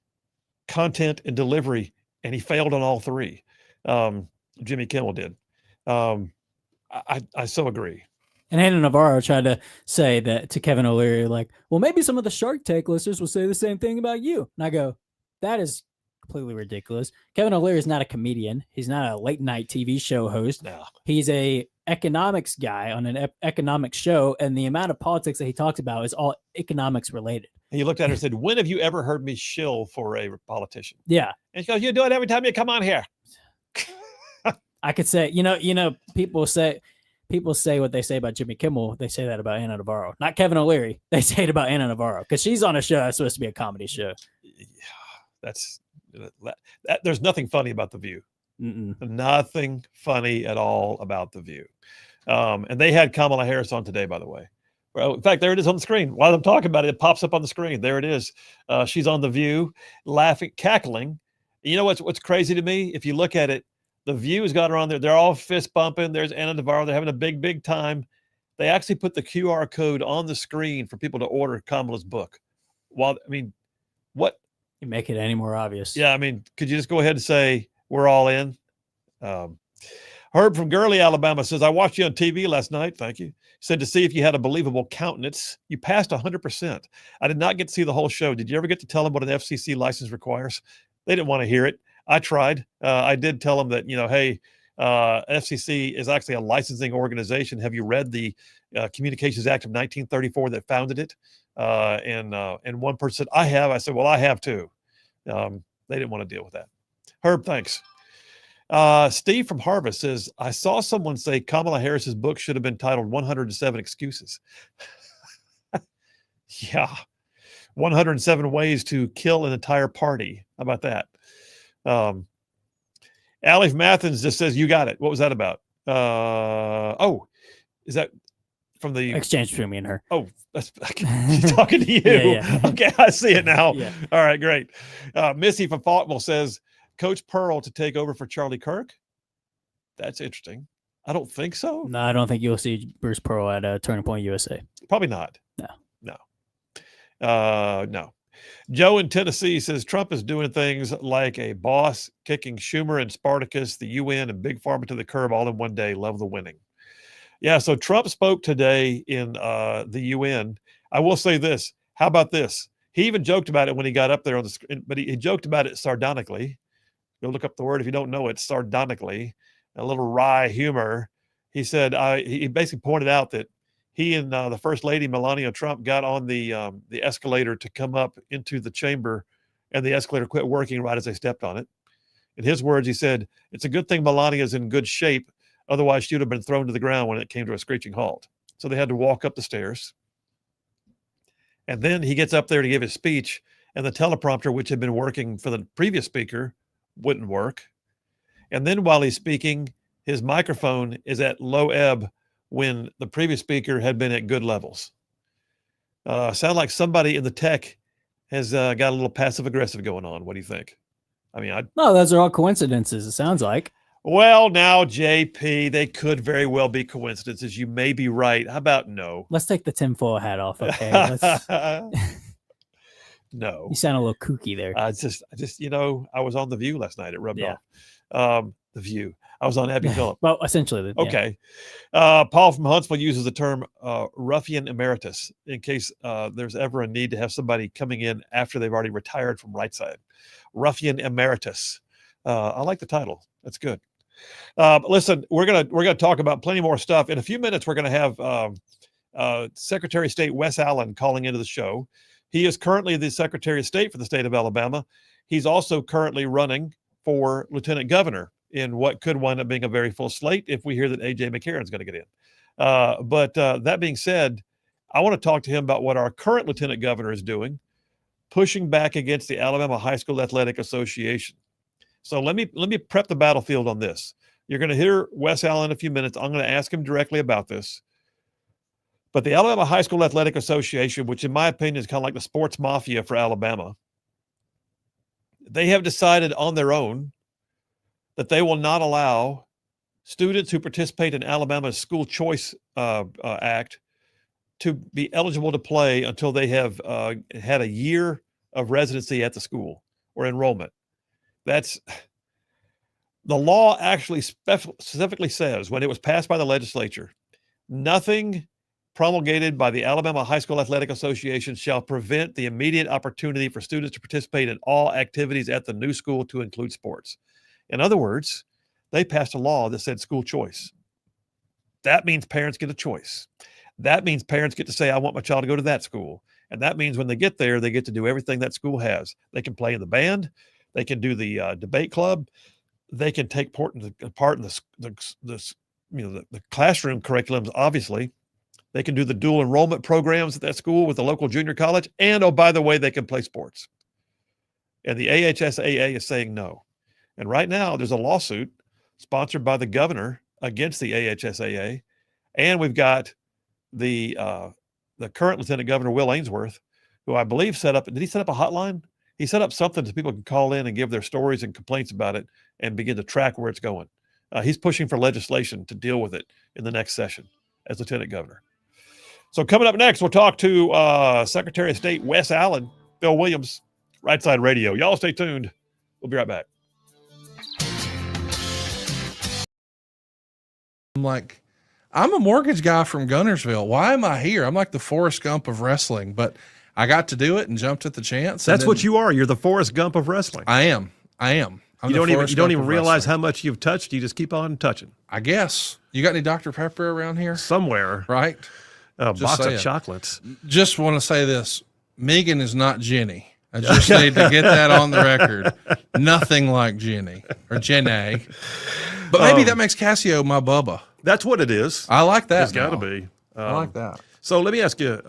content, and delivery. And he failed on all three. Jimmy Kimmel did. I so agree. And Hannah Navarro tried to say that to Kevin O'Leary, like, well, maybe some of the Shark Tank listeners will say the same thing about you. And I go, that is completely ridiculous. Kevin O'Leary is not a comedian. He's not a late night TV show host. No. He's a economics guy on an economics show. And the amount of politics that he talks about is all economics related. And he looked at her and said, when have you ever heard me shill for a politician? Yeah. And she goes, you do it every time you come on here. I could say, people say what they say about Jimmy Kimmel. They say that about Hannah Navarro, not Kevin O'Leary. They say it about Hannah Navarro because she's on a show that's supposed to be a comedy show. There's nothing funny about The View. Mm-mm. Nothing funny at all about The View. And they had Kamala Harris on today, by the way. Well, in fact, there it is on the screen. While I'm talking about it, it pops up on the screen. There it is. She's on The View, laughing, cackling. You know what's crazy to me? If you look at it, The View has got her on there. They're all fist bumping. There's Anna Navarro. They're having a big, big time. They actually put the QR code on the screen for people to order Kamala's book. What? You make it any more obvious. Yeah, could you just go ahead and say we're all in? Herb from Gurley, Alabama says, I watched you on TV last night. Thank you. Said to see if you had a believable countenance. You passed 100%. I did not get to see the whole show. Did you ever get to tell them what an FCC license requires? They didn't want to hear it. I tried. I did tell them that, hey, FCC is actually a licensing organization. Have you read the Communications Act of 1934 that founded it? And one person said, I have. I said, well, I have too. They didn't want to deal with that. Herb, thanks. Steve from Harvest says, I saw someone say Kamala Harris's book should have been titled 107 Excuses. Yeah. 107 ways to kill an entire party. How about that? Allie from Athens just says, you got it. What was that about? Is that from the exchange between me and her? Oh, she's talking to you. Yeah. Okay, I see it now. Yeah. All right, great. Missy from Faultville says, Coach Pearl to take over for Charlie Kirk. That's interesting. I don't think so. No, I don't think you'll see Bruce Pearl at Turning Point USA. Probably not. No. No. Joe in Tennessee says Trump is doing things like a boss, kicking Schumer and Spartacus, the UN, and Big Pharma to the curb all in one day. Love the winning. Yeah, so Trump spoke today in the UN. I will say this. How about this? He even joked about it when he got up there on the screen, but he joked about it sardonically. Go look up the word if you don't know it, sardonically, a little wry humor. He said, he basically pointed out that he and the First Lady, Melania Trump, got on the escalator to come up into the chamber, and the escalator quit working right as they stepped on it. In his words, he said, it's a good thing Melania's in good shape. Otherwise, she would have been thrown to the ground when it came to a screeching halt. So they had to walk up the stairs. And then he gets up there to give his speech, and the teleprompter, which had been working for the previous speaker, wouldn't work. And then while he's speaking, his microphone is at low ebb when the previous speaker had been at good levels. Sound like somebody in the tech has got a little passive aggressive going on. What do you think? I mean, No, those are all coincidences, it sounds like. Well, now, JP, they could very well be coincidences. You may be right. How about no? Let's take the tinfoil hat off, okay? No. You sound a little kooky there. I just, I was on The View last night. It rubbed Yeah. off. The View. I was on Abby Phillip. Well, essentially. Yeah. Okay. Paul from Huntsville uses the term ruffian emeritus in case there's ever a need to have somebody coming in after they've already retired from Rightside. Ruffian emeritus. I like the title. That's good. Listen, we're gonna talk about plenty more stuff. In a few minutes, we're gonna have Secretary of State Wes Allen calling into the show. He is currently the Secretary of State for the state of Alabama. He's also currently running for lieutenant governor in what could wind up being a very full slate if we hear that A.J. McCarron's going to get in. But that being said, I want to talk to him about what our current lieutenant governor is doing, pushing back against the Alabama High School Athletic Association. So let me prep the battlefield on this. You're going to hear Wes Allen in a few minutes. I'm going to ask him directly about this. But the Alabama High School Athletic Association, which in my opinion is kind of like the sports mafia for Alabama, they have decided on their own that they will not allow students who participate in Alabama's School Choice Act to be eligible to play until they have had a year of residency at the school or enrollment. That's the law actually specifically says, when it was passed by the legislature, nothing promulgated by the Alabama High School Athletic Association shall prevent the immediate opportunity for students to participate in all activities at the new school to include sports. In other words, they passed a law that said school choice. That means parents get a choice. That means parents get to say, I want my child to go to that school. And that means when they get there, they get to do everything that school has. They can play in the band. They can do the debate club. They can take part in the classroom curriculums, obviously. They can do the dual enrollment programs at that school with the local junior college. And, oh, by the way, they can play sports. And the AHSAA is saying no. And right now, there's a lawsuit sponsored by the governor against the AHSAA. And we've got the current Lieutenant Governor, Will Ainsworth, who I believe did he set up a hotline? He set up something so people can call in and give their stories and complaints about it and begin to track where it's going. He's pushing for legislation to deal with it in the next session as Lieutenant Governor. So coming up next, we'll talk to Secretary of State Wes Allen, Bill Williams, Rightside Radio. Y'all stay tuned. We'll be right back. I'm a mortgage guy from Gunnersville. Why am I here? I'm like the Forrest Gump of wrestling, but I got to do it and jumped at the chance. That's what you are. You're the Forrest Gump of wrestling. I am. You don't even realize how much you've touched. You just keep on touching. I guess. You got any Dr. Pepper around here? Somewhere. Right? A box of chocolates. Just want to say this. Megan is not Jenny. I just need to get that on the record. Nothing like Jenny or Jenny. But maybe that makes Cassio my Bubba. That's what it is. I like that. It's got to be. I like that. So let me ask you,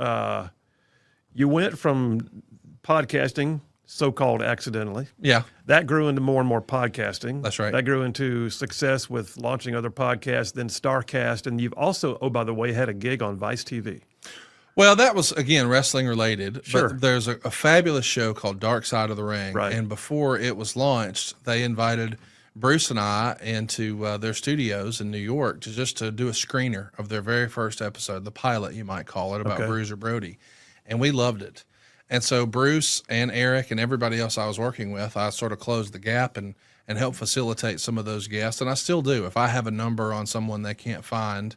you went from podcasting, so-called accidentally. Yeah. That grew into more and more podcasting. That's right. That grew into success with launching other podcasts, then StarCast. And you've also, oh, by the way, had a gig on Vice TV. Well, that was, again, wrestling related. Sure. But there's a fabulous show called Dark Side of the Ring. Right. And before it was launched, they invited Bruce and I into their studios in New York to do a screener of their very first episode, the pilot, you might call it, about Okay. Bruiser Brody. And we loved it. And so Bruce and Eric and everybody else I was working with, I sort of closed the gap and helped facilitate some of those guests. And I still do. If I have a number on someone they can't find,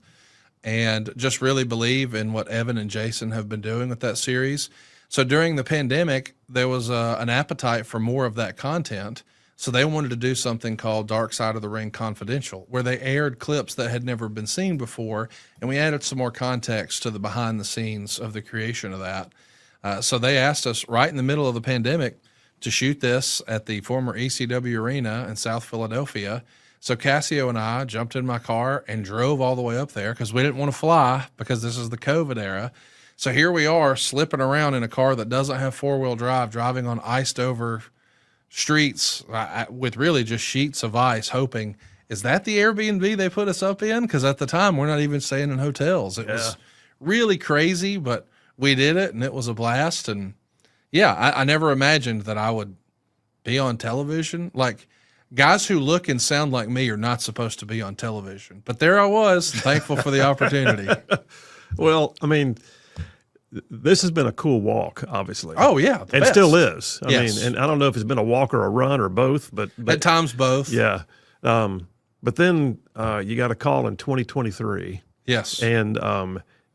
and just really believe in what Evan and Jason have been doing with that series. So during the pandemic, there was an appetite for more of that content. So they wanted to do something called Dark Side of the Ring Confidential, where they aired clips that had never been seen before. And we added some more context to the behind the scenes of the creation of that. So they asked us right in the middle of the pandemic to shoot this at the former ECW Arena in South Philadelphia. So Cassio and I jumped in my car and drove all the way up there because we didn't want to fly because this is the COVID era. So here we are slipping around in a car that doesn't have four-wheel drive, driving on iced over streets with really just sheets of ice, hoping, is that the Airbnb they put us up in? Because at the time, we're not even staying in hotels. It was really crazy, but we did it and it was a blast. And yeah, I never imagined that I would be on television. Like, guys who look and sound like me are not supposed to be on television, but there I was, thankful for the opportunity. Well, I mean, this has been a cool walk, obviously. Oh yeah, and best. still is. I Yes. mean, and I don't know if it's been a walk or a run or both, but At times both. yeah. But then you got a call in 2023, Yes. and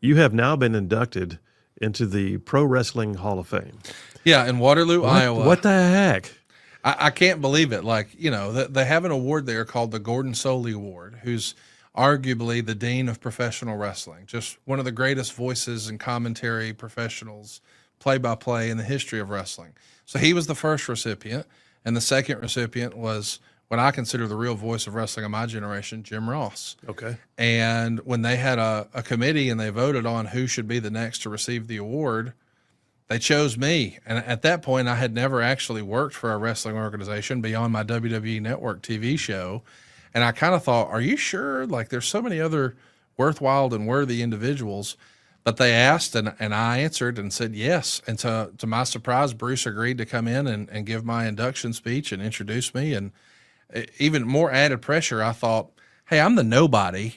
you have now been inducted into the Pro Wrestling Hall of Fame. Yeah, in Waterloo, Iowa. What the heck? I can't believe it. Like, you know, they have an award there called the Gordon Soley Award, who's arguably the dean of professional wrestling, just one of the greatest voices and commentary professionals, play-by-play in the history of wrestling. So he was the first recipient, and the second recipient was what I consider the real voice of wrestling of my generation, Jim Ross. Okay. And when they had a committee and they voted on who should be the next to receive the award, they chose me. And at that point, I had never actually worked for a wrestling organization beyond my WWE Network TV show. And I kind of thought, are you sure? Like, there's so many other worthwhile and worthy individuals. But they asked, and I answered and said yes. And to my surprise, Bruce agreed to come in and give my induction speech and introduce me. And even more added pressure, I thought, hey, I'm the nobody.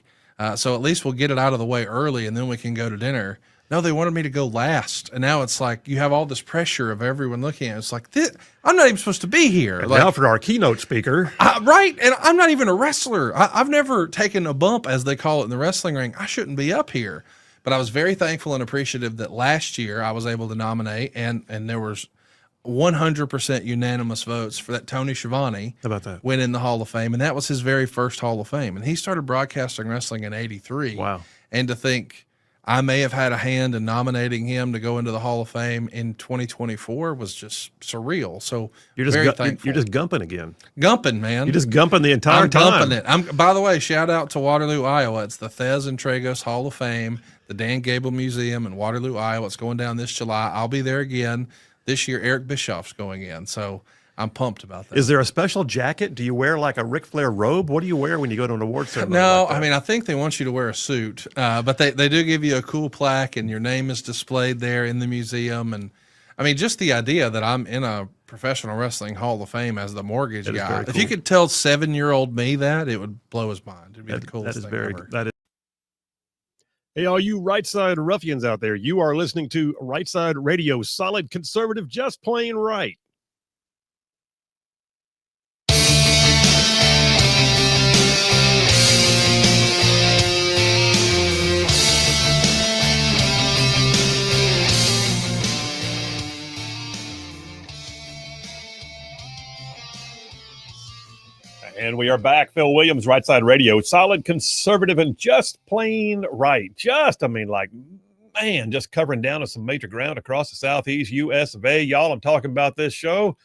So at least we'll get it out of the way early and then we can go to dinner. No, they wanted me to go last. And now it's like you have all this pressure of everyone looking at it. It's like, I'm not even supposed to be here. And like, now for our keynote speaker. Right. And I'm not even a wrestler. I've never taken a bump, as they call it in the wrestling ring. I shouldn't be up here. But I was very thankful and appreciative that last year I was able to nominate, and there was 100% unanimous votes for that Tony Schiavone. How about that? Went in the Hall of Fame. And that was his very first Hall of Fame. And he started broadcasting wrestling in '83. Wow. And to think I may have had a hand in nominating him to go into the Hall of Fame in 2024 was just surreal. So You're just very thankful. you're just gumping again. Gumping, man. You're just gumping the entire I'm time. gumping it. By the way, shout out to Waterloo, Iowa. It's the Thez and Tragos Hall of Fame, the Dan Gable Museum in Waterloo, Iowa. It's going down this July. I'll be there again. This year, Eric Bischoff's going in. So I'm pumped about that. Is there a special jacket? Do you wear like a Ric Flair robe? What do you wear when you go to an award ceremony? No, like that? I mean, I think they want you to wear a suit, but they do give you a cool plaque and your name is displayed there in the museum. And I mean, just the idea that I'm in a professional wrestling Hall of Fame as the mortgage That is guy. very If cool. you could tell 7-year-old me that, it would blow his mind. It'd be the coolest That is thing very ever. that is. Hey, all you Rightside ruffians out there, you are listening to Rightside Radio, solid conservative, just plain right. And we are back. Phil Williams, Rightside Radio, solid conservative and just plain right. Just covering down on some major ground across the Southeast US of A. Y'all, I'm talking about this show.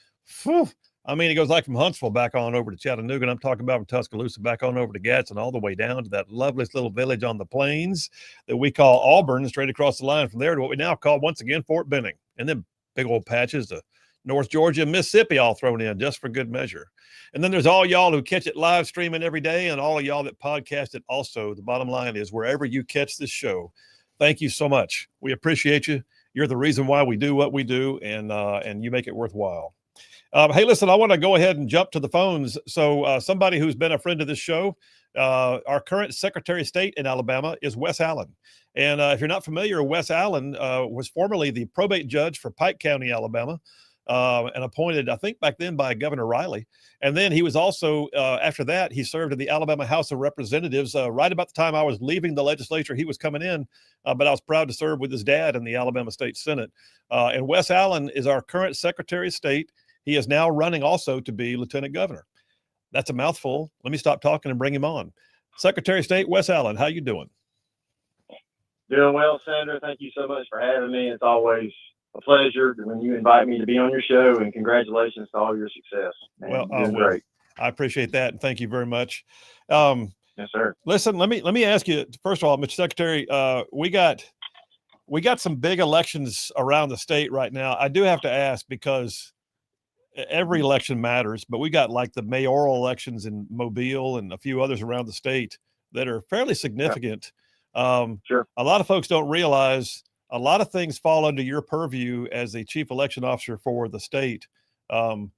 Whew. I mean, it goes like from Huntsville back on over to Chattanooga, and I'm talking about from Tuscaloosa back on over to Gadsden, all the way down to that loveliest little village on the plains that we call Auburn, and straight across the line from there to what we now call, once again, Fort Benning. And then big old patches to North Georgia and Mississippi all thrown in just for good measure. And then there's all y'all who catch it live streaming every day, and all of y'all that podcast it also. The bottom line is, wherever you catch this show, thank you so much. We appreciate you. You're the reason why we do what we do, and you make it worthwhile. Hey, listen, I want to go ahead and jump to the phones. So somebody who's been a friend of this show, our current Secretary of State in Alabama is Wes Allen. And if you're not familiar, Wes Allen was formerly the probate judge for Pike County, Alabama, and appointed, I think, back then by Governor Riley. And then he was also, after that, he served in the Alabama House of Representatives. Right about the time I was leaving the legislature, he was coming in, but I was proud to serve with his dad in the Alabama State Senate. And Wes Allen is our current Secretary of State. He is now running also to be Lieutenant Governor. That's a mouthful. Let me stop talking and bring him on. Secretary of State Wes Allen, how you doing? Doing well, Senator. Thank you so much for having me. It's always a pleasure when you invite me to be on your show, and congratulations to all your success. Man, Well, you're doing great. I appreciate that, and thank you very much. Yes, sir. Listen, let me ask you, first of all, Mr. Secretary, we got some big elections around the state right now. I do have to ask, because every election matters, but we got like the mayoral elections in Mobile and a few others around the state that are fairly significant. Sure. A lot of folks don't realize a lot of things fall under your purview as the chief election officer for the state. How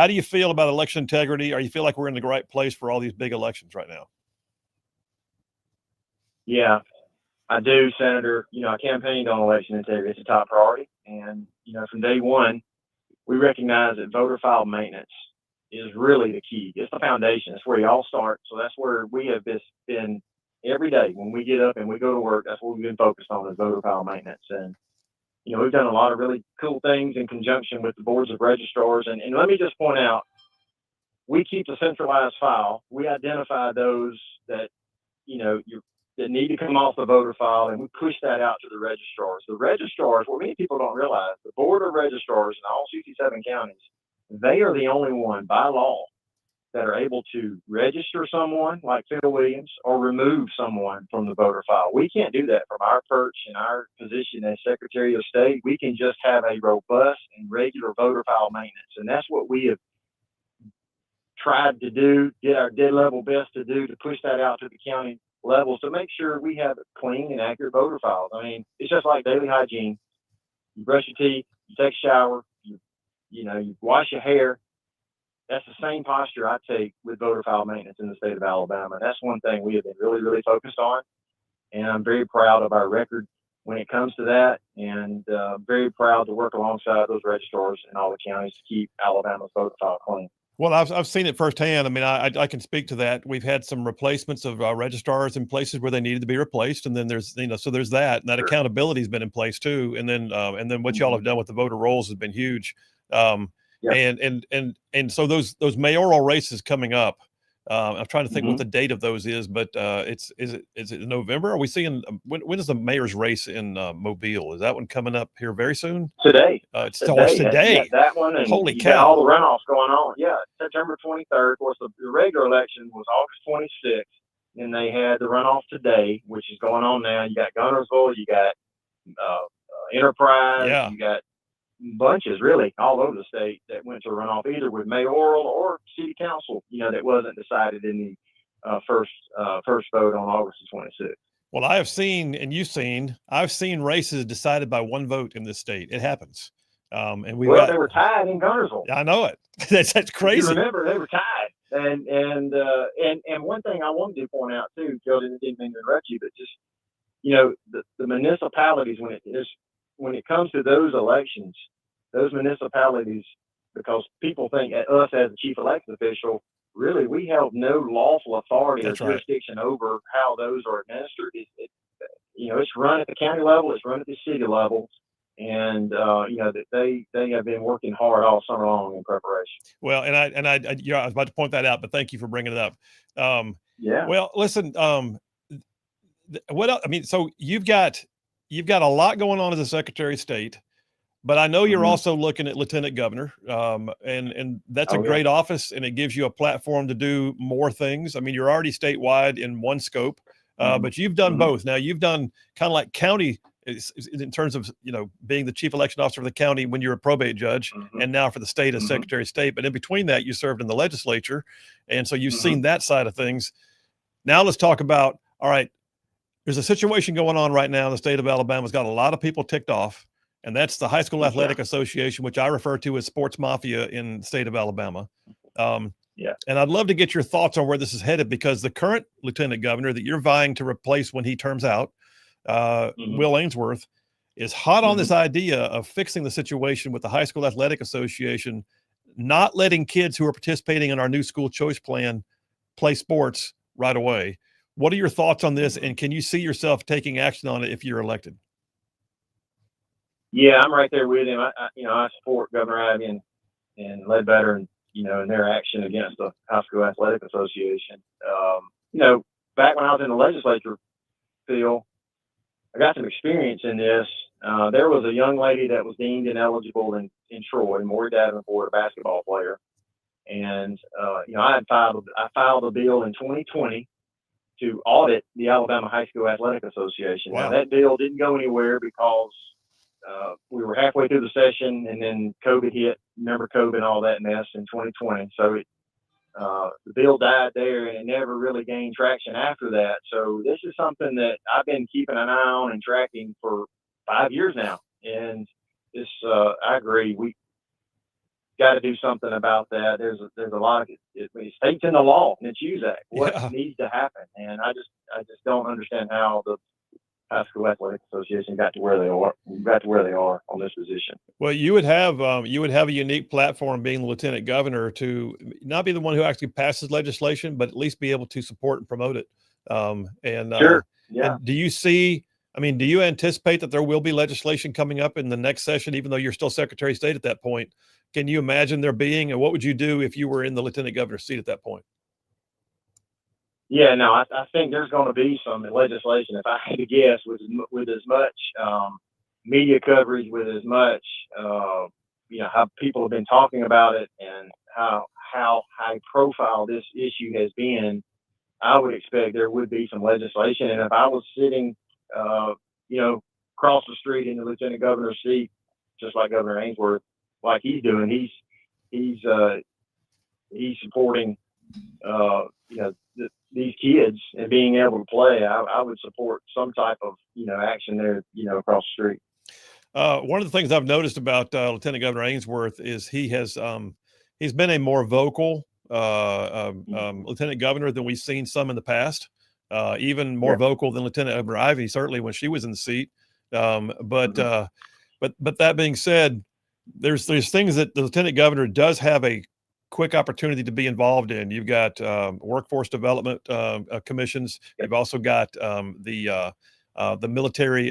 do you feel about election integrity? Or you feel like we're in the right place for all these big elections right now? Yeah, I do, Senator. I campaigned on election integrity. It's a top priority. And, from day one, we recognize that voter file maintenance is really the key. It's the foundation. It's where you all start. So that's where we have been every day when we get up and we go to work. That's what we've been focused on, is voter file maintenance. And, we've done a lot of really cool things in conjunction with the boards of registrars. And let me just point out, we keep a centralized file. We identify those that, that need to come off the voter file, and we push that out to the registrars. The registrars, what many people don't realize, the board of registrars in all 67 counties, they are the only one by law that are able to register someone like Phil Williams or remove someone from the voter file. We can't do that from our perch and our position as Secretary of State. We can just have a robust and regular voter file maintenance, and that's what we have tried to do, did our dead level best to do, to push that out to the county levels to make sure we have clean and accurate voter files. I mean, it's just like daily hygiene. You brush your teeth, you take a shower, you wash your hair. That's the same posture I take with voter file maintenance in the state of Alabama. That's one thing we have been really, really focused on. And I'm very proud of our record when it comes to that, and very proud to work alongside those registrars in all the counties to keep Alabama's voter file clean. Well, I've seen it firsthand. I mean, I can speak to that. We've had some replacements of registrars in places where they needed to be replaced, and then there's so there's that, and that Sure. accountability has been in place too. And then what y'all have done with the voter rolls has been huge. And so those mayoral races coming up. I'm trying to think what the date of those is, but is it in November? Are we seeing when is the mayor's race in Mobile? Is that one coming up here very soon? Today. It's today. Yeah, that one, and Holy you cow. got all the runoffs going on. Yeah, September 23rd. Of course, the regular election was August 26th, and they had the runoff today, which is going on now. You got Gunnersville, you got Enterprise, Yeah. you got bunches really all over the state that went to runoff either with mayoral or city council, that wasn't decided in the first vote on August 26th. Well, I have seen, and you've seen, I've seen races decided by one vote in this state. It happens. And they were tied in Gunnersville. I know it. That's crazy. You remember, they were tied. And one thing I wanted to point out too, Joe, didn't mean to interrupt you, but just, the municipalities, when it comes to those elections, those municipalities, because people think us as the chief election official, really, we have no lawful authority or jurisdiction over how those are administered. It's run at the county level, it's run at the city level, and that they have been working hard all summer long in preparation. Well, and I was about to point that out, but thank you for bringing it up. Yeah. Well, listen, what else? I mean, so you've got a lot going on as a Secretary of State, but I know you're also looking at Lieutenant Governor, and that's a great office, and it gives you a platform to do more things. I mean, you're already statewide in one scope, but you've done both. Now you've done kind of like county in terms of, being the chief election officer for the county when you're a probate judge, and now for the state as Secretary of State. But in between that, you served in the legislature, and so you've seen that side of things. Now let's talk about, all right, there's a situation going on right now in the state of Alabama. It's got a lot of people ticked off, and that's the High School Athletic Yeah. Association, which I refer to as sports mafia in the state of Alabama. Yeah. And I'd love to get your thoughts on where this is headed, because the current lieutenant governor that you're vying to replace when he terms out, Will Ainsworth, is hot on this idea of fixing the situation with the High School Athletic Association, not letting kids who are participating in our new school choice plan play sports right away. What are your thoughts on this? And can you see yourself taking action on it if you're elected? Yeah, I'm right there with him. I support Governor Ivey and Ledbetter, and in their action against the High School Athletic Association. Back when I was in the legislature, Phil, I got some experience in this. There was a young lady that was deemed ineligible in Troy, Maury Davenport, a basketball player, and I filed a bill in 2020 to audit the Alabama High School Athletic Association. Wow. Now, that bill didn't go anywhere because we were halfway through the session, and then COVID hit. Remember COVID and all that mess in 2020. So the bill died there, and it never really gained traction after that. So this is something that I've been keeping an eye on and tracking for 5 years now. And this, I agree, we got to do something about that. There's a lot of it states in the law, and it's USAC. What needs to happen? And I just don't understand how the High School Athletic Association got to where they are on this position. Well, you would have a unique platform, being the lieutenant governor, to not be the one who actually passes legislation, but at least be able to support and promote it. Sure. Yeah. And do you anticipate that there will be legislation coming up in the next session, even though you're still Secretary of State at that point? Can you imagine there being, and what would you do if you were in the lieutenant governor's seat at that point? Yeah, no, I think there's going to be some legislation, if I had to guess, with as much media coverage, with as much, how people have been talking about it, and how high profile this issue has been. I would expect there would be some legislation. And if I was sitting, across the street in the lieutenant governor's seat, just like Governor Ainsworth, like he's doing, he's supporting, these kids and being able to play. I would support some type of, action there, across the street. One of the things I've noticed about Lieutenant Governor Ainsworth is he's been a more vocal lieutenant governor than we've seen some in the past, even more vocal than Lieutenant Governor Ivey, certainly when she was in the seat. But that being said, there's things that the lieutenant governor does have a quick opportunity to be involved in. You've got workforce development commissions. You've also got the military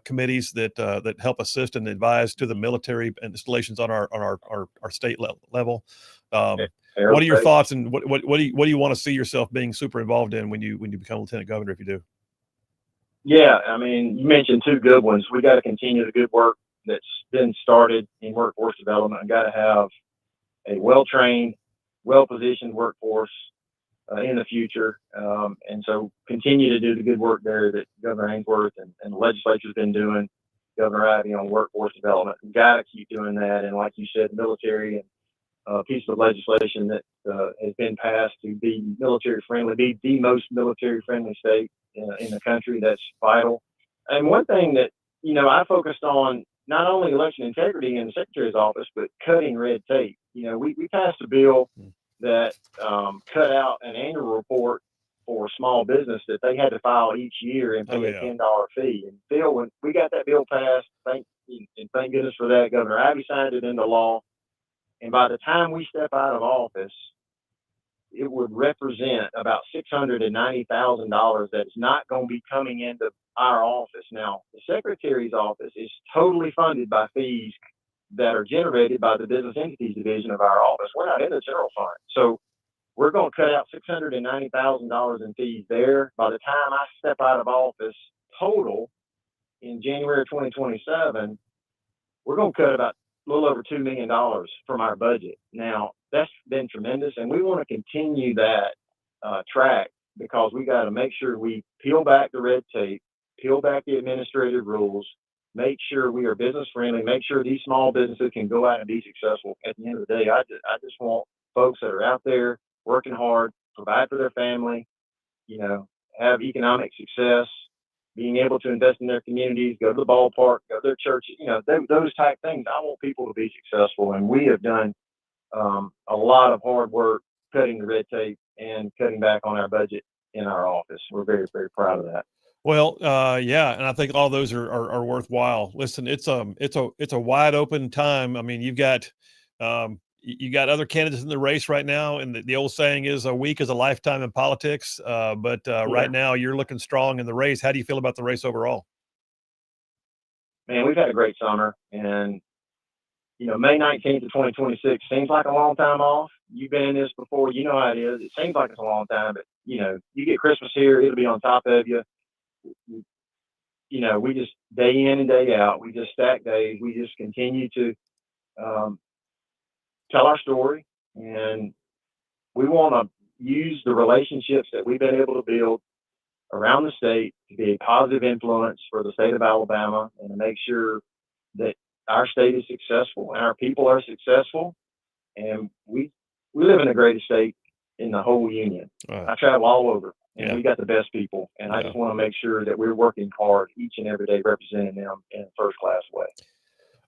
committees that help assist and advise to the military installations on our state level. What are your thoughts, and what do you want to see yourself being super involved in when you become lieutenant governor, if you do? Yeah, you mentioned two good ones. We got to continue the good work that's been started in workforce development. We got to have a well-trained, well-positioned workforce in the future. And so continue to do the good work there that Governor Ainsworth and the legislature's been doing, Governor Ivey, on workforce development. We've got to keep doing that. And like you said, military and piece of legislation that has been passed to be military friendly, be the most military friendly state in the country. That's vital. And one thing that, I focused on, not only election integrity in the Secretary's office, but cutting red tape. We passed a bill that cut out an annual report for small business that they had to file each year and pay a $10 fee. And Phil, when we got that bill passed, thank goodness for that, Governor Ivey signed it into law. And by the time we step out of office, it would represent about $690,000 that's not going to be coming into our office. Now, the Secretary's office is totally funded by fees that are generated by the business entities division of our office. We're not in the general fund. So we're going to cut out $690,000 in fees there. By the time I step out of office, total in January 2027, we're going to cut about a little over $2 million from our budget. Now, that's been tremendous, and we want to continue that track, because we got to make sure we peel back the red tape, peel back the administrative rules, make sure we are business friendly, make sure these small businesses can go out and be successful. At the end of the day, I just want folks that are out there working hard, provide for their family, have economic success, being able to invest in their communities, go to the ballpark, go to their churches, those type things. I want people to be successful. And we have done a lot of hard work cutting the red tape and cutting back on our budget in our office. We're very, very proud of that. Well, yeah, and I think all those are worthwhile. Listen, it's a wide open time. I mean, you got other candidates in the race right now, and the old saying is a week is a lifetime in politics. But right now, you're looking strong in the race. How do you feel about the race overall? Man, we've had a great summer, and May 19th of 2026 seems like a long time off. You've been in this before, you know how it is. It seems like it's a long time, but you get Christmas here, it'll be on top of you. We just day in and day out, we just stack days. We just continue to tell our story, and we want to use the relationships that we've been able to build around the state to be a positive influence for the state of Alabama and to make sure that our state is successful and our people are successful. And we live in the greatest state in the whole union. I travel all over, and we got the best people. And I just want to make sure that we're working hard each and every day representing them in a first-class way.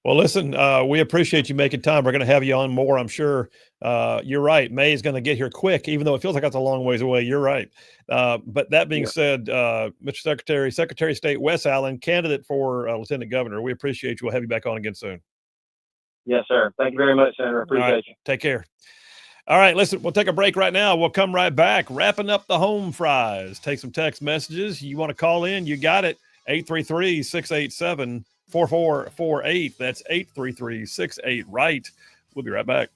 Well, listen, we appreciate you making time. We're going to have you on more, I'm sure. You're right. May is going to get here quick, even though it feels like that's a long ways away. You're right. But that being said, Mr. Secretary of State Wes Allen, candidate for Lieutenant Governor, we appreciate you. We'll have you back on again soon. Yes, sir. Thank you very much, Senator. Appreciate you. Take care. All right, listen, we'll take a break right now. We'll come right back, wrapping up the home fries. Take some text messages. You want to call in, you got it. 833-687-4448. That's 833-68-RIGHT. We'll be right back.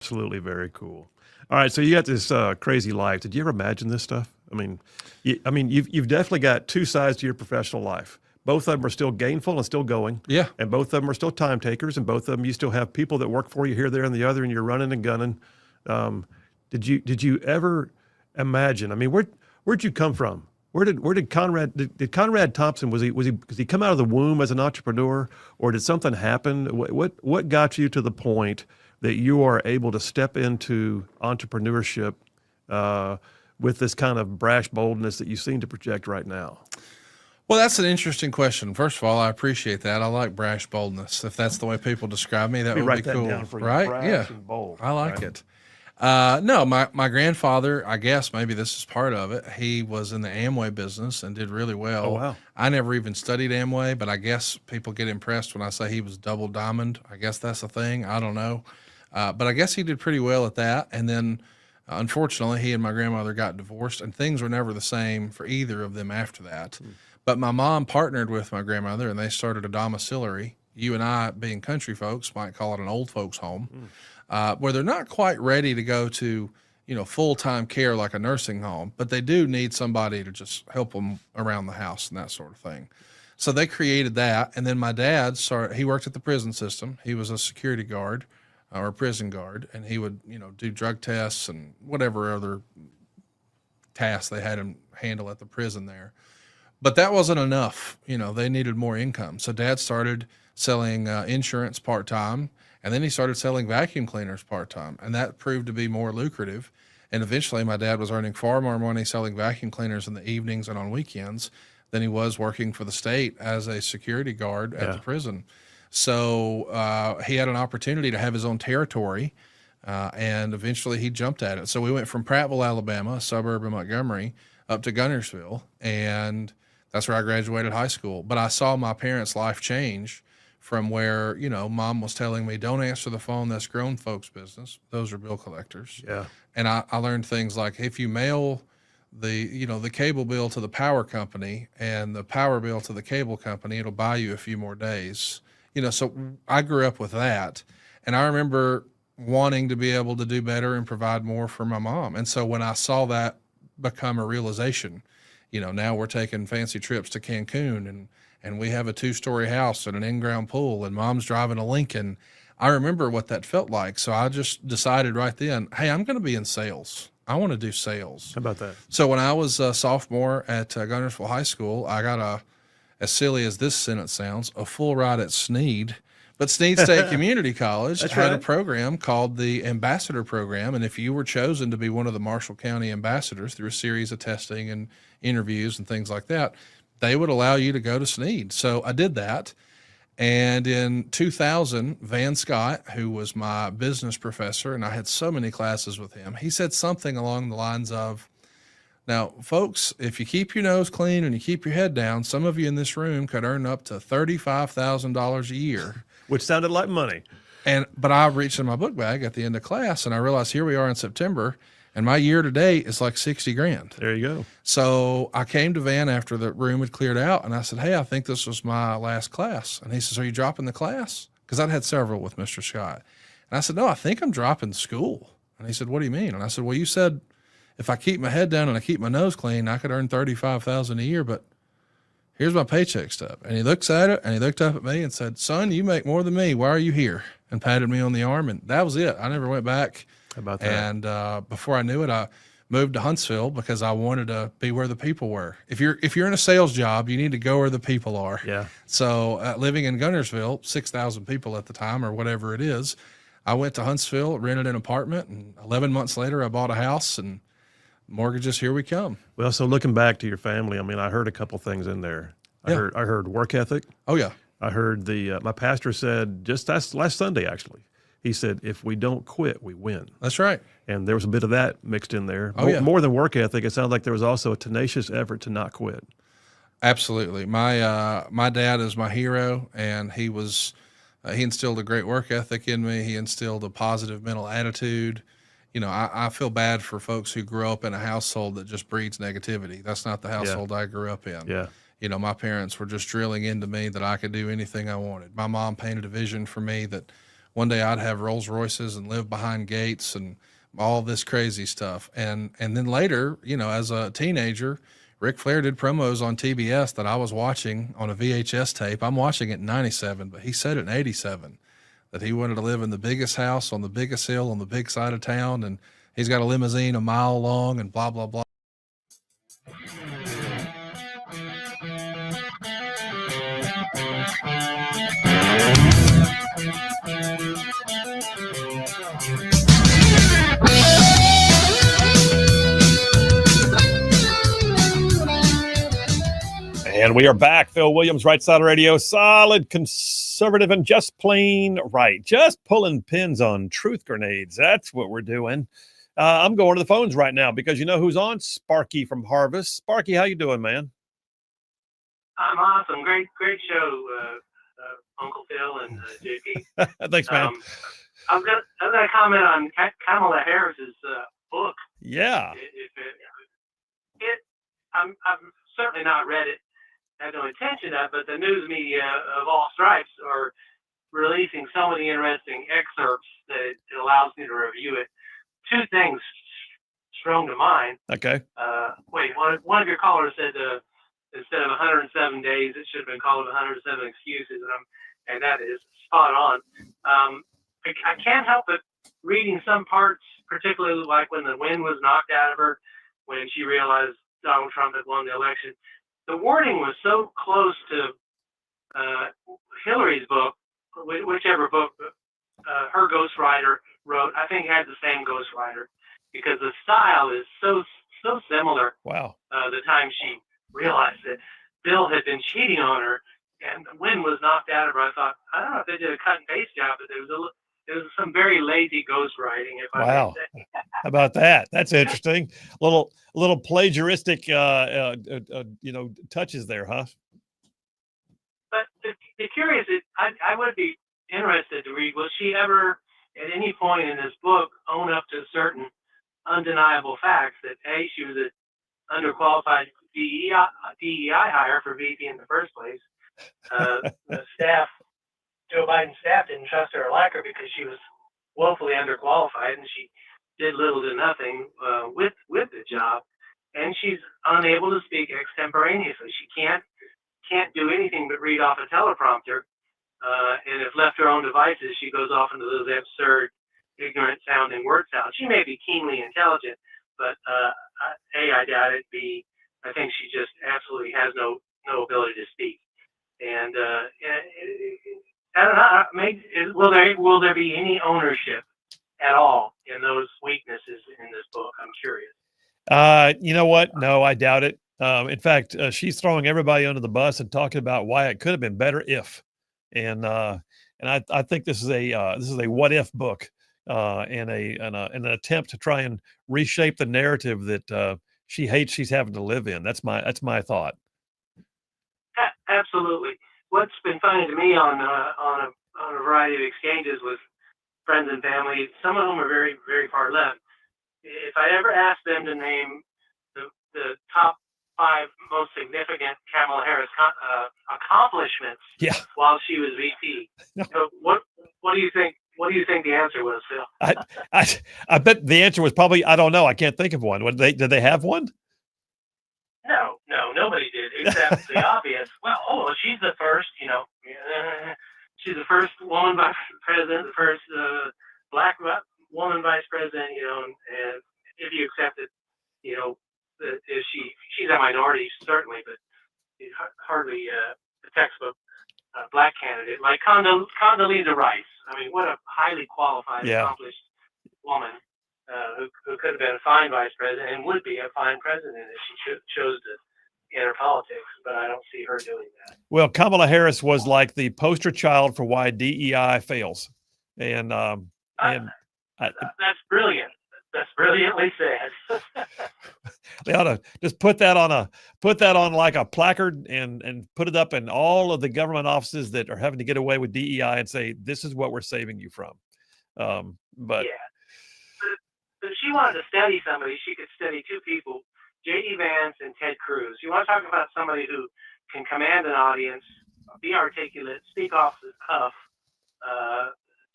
Absolutely very cool. All right, so you got this crazy life. Did you ever imagine this stuff? I mean, you've definitely got two sides to your professional life. Both of them are still gainful and still going. Yeah. And both of them are still time takers, and both of them you still have people that work for you here, there, and the other, and you're running and gunning. Did you ever imagine? I mean, where'd you come from? Where did Conrad Thompson, was he come out of the womb as an entrepreneur, or did something happen? What got you to the point that you are able to step into entrepreneurship with this kind of brash boldness that you seem to project right now? Well, that's an interesting question. First of all, I appreciate that. I like brash boldness. If that's the way people describe me, that would be cool. Down for you. Right? Brash and bold. I like it. No, my grandfather, I guess maybe this is part of it. He was in the Amway business and did really well. Oh, wow. I never even studied Amway, but I guess people get impressed when I say he was double diamond. I guess that's a thing. I don't know. But I guess he did pretty well at that. And then, unfortunately, he and my grandmother got divorced, and things were never the same for either of them after that. But my mom partnered with my grandmother, and they started a domiciliary. You and I, being country folks, might call it an old folks home, where they're not quite ready to go to, full-time care like a nursing home, but they do need somebody to just help them around the house and that sort of thing. So they created that. And then my dad he worked at the prison system. He was a security guard or a prison guard, and he would, do drug tests and whatever other tasks they had him handle at the prison there. But that wasn't enough. They needed more income. So Dad started selling insurance part-time, and then he started selling vacuum cleaners part-time, and that proved to be more lucrative. And eventually my dad was earning far more money selling vacuum cleaners in the evenings and on weekends than he was working for the state as a security guard at the prison. So he had an opportunity to have his own territory, and eventually he jumped at it. So we went from Prattville, Alabama, a suburb of Montgomery, up to Gunnersville, and that's where I graduated high school. But I saw my parents' life change from where, Mom was telling me, don't answer the phone, that's grown folks' business. Those are bill collectors. Yeah. And I learned things like, if you mail the cable bill to the power company and the power bill to the cable company, it'll buy you a few more days. So I grew up with that. And I remember wanting to be able to do better and provide more for my mom. And so when I saw that become a realization, now we're taking fancy trips to Cancun, and we have a 2-story house and an in-ground pool, and Mom's driving a Lincoln. I remember what that felt like. So I just decided right then, hey, I'm going to be in sales. I want to do sales. How about that? So when I was a sophomore at Gunnersville High School, I got as silly as this sentence sounds, a full ride at Sneed But Snead State Community College That's had a right. program called the Ambassador Program. And if you were chosen to be one of the Marshall County ambassadors through a series of testing and interviews and things like that, they would allow you to go to Snead. So I did that. And in 2000, Van Scott, who was my business professor, and I had so many classes with him, he said something along the lines of, now, folks, if you keep your nose clean and you keep your head down, some of you in this room could earn up to $35,000 a year. Which sounded like money. But I reached in my book bag at the end of class and I realized here we are in September and my year to date is like 60 grand. There you go. So I came to Van after the room had cleared out and I said, hey, I think this was my last class. And he says, are you dropping the class? Because I'd had several with Mr. Scott. And I said, no, I think I'm dropping school. And he said, what do you mean? And I said, well, you said if I keep my head down and I keep my nose clean, I could earn $35,000 a year, but here's my paycheck stub. And he looks at it and he looked up at me and said, son, you make more than me. Why are you here? And patted me on the arm. And that was it. I never went back. How about that? And before I knew it, I moved to Huntsville because I wanted to be where the people were. If you're in a sales job, you need to go where the people are. Yeah. So living in Gunnersville, 6,000 people at the time or whatever it is, I went to Huntsville, rented an apartment, and 11 months later, I bought a house and mortgages, here we come. Well, so looking back to your family, I mean, I heard a couple things in there. I heard work ethic. Oh yeah. I heard my pastor said just last Sunday, actually, he said, if we don't quit, we win. That's right. And there was a bit of that mixed in there. Oh, yeah. More than work ethic, it sounded like there was also a tenacious effort to not quit. Absolutely. My dad is my hero, and he instilled a great work ethic in me. He instilled a positive mental attitude. You know, I feel bad for folks who grew up in a household that just breeds negativity. That's not the household I grew up in. Yeah. You know, my parents were just drilling into me that I could do anything I wanted. My mom painted a vision for me that one day I'd have Rolls Royces and live behind gates and all this crazy stuff. And then later, you know, as a teenager, Ric Flair did promos on TBS that I was watching on a VHS tape. I'm watching it in 97, but he said it in 87 that he wanted to live in the biggest house on the biggest hill on the big side of town. And he's got a limousine a mile long and blah, blah, blah. And we are back. Phil Williams, Rightside Radio, solid, conservative, and just plain right. Just pulling pins on truth grenades. That's what we're doing. I'm going to the phones right now because you know who's on? Sparky from Harvest. Sparky, how you doing, man? I'm awesome. Great show, Uncle Phil and JP. Thanks, man. I'm gonna comment on Kamala Harris's book. Yeah. I've certainly not read it. I have no intention of, but the news media of all stripes are releasing so many interesting excerpts that it allows me to review it. Two things sprung to mind. Okay. One of your callers said instead of 107 days, it should have been called 107 excuses, and that is spot on. I can't help but reading some parts, particularly like when the wind was knocked out of her, when she realized Donald Trump had won the election. The wording was so close to Hillary's book, whichever book her ghostwriter wrote. I think had the same ghostwriter because the style is so similar. Wow. The time she realized that Bill had been cheating on her and the wind was knocked out of her, I thought, I don't know if they did a cut and paste job, but there was some very lazy ghostwriting. Wow. How about that? That's interesting. Little plagiaristic, touches there, huh? But the curious is, I would be interested to read, will she ever, at any point in this book, own up to certain undeniable facts that, A, she was an underqualified DEI hire for VP in the first place. The staff, Joe Biden's staff didn't trust her or like her because she was woefully underqualified and she did little to nothing with the job. And she's unable to speak extemporaneously. She can't do anything but read off a teleprompter. And if left to her own devices, she goes off into those absurd, ignorant-sounding word salads. She may be keenly intelligent, but A, I doubt it. B, I think she just absolutely has no ability to speak. And I don't know. Will there be any ownership at all in those weaknesses in this book? I'm curious. You know what? No, I doubt it. In fact, she's throwing everybody under the bus and talking about why it could have been better if, and I think this is a what if book, and an attempt to try and reshape the narrative that she hates she's having to live in. That's my thought. Absolutely. What's been funny to me on a variety of exchanges with friends and family, some of whom are very, very far left. If I ever asked them to name the top 5 most significant Kamala Harris accomplishments while she was VP, what do you think? What do you think the answer was, Phil? I bet the answer was probably, I don't know. I can't think of one. Did they have one? No, nobody did, except the obvious. Well, she's the first, she's the first woman vice president, the first black woman vice president, and if you accept it, that if she's a minority, certainly, but hardly a textbook black candidate, like Condoleezza Rice. I mean, what a highly qualified, accomplished woman who could have been a fine vice president and would be a fine president if she chose to enter politics, but I don't see her doing that. Well, Kamala Harris was like the poster child for why DEI fails, and that's brilliant. That's brilliantly said. They ought to just put that on like a placard and put it up in all of the government offices that are having to get away with DEI and say, this is what we're saving you from. But if she wanted to study somebody, she could study 2 people, J.D. Vance and Ted Cruz. You want to talk about somebody who can command an audience, be articulate, speak off the cuff,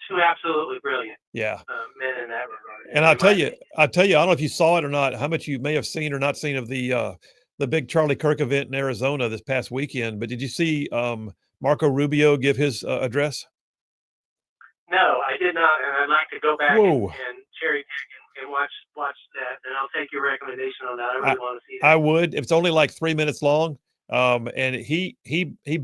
2 absolutely brilliant men in that regard. And I'll tell you, I don't know if you saw it or not, how much you may have seen or not seen of the big Charlie Kirk event in Arizona this past weekend. But did you see Marco Rubio give his address? No, I did not, and I'd like to go back and cherry pick and watch that, and I'll take your recommendation on that. I really want to see that. I would. It's only like 3 minutes long, and he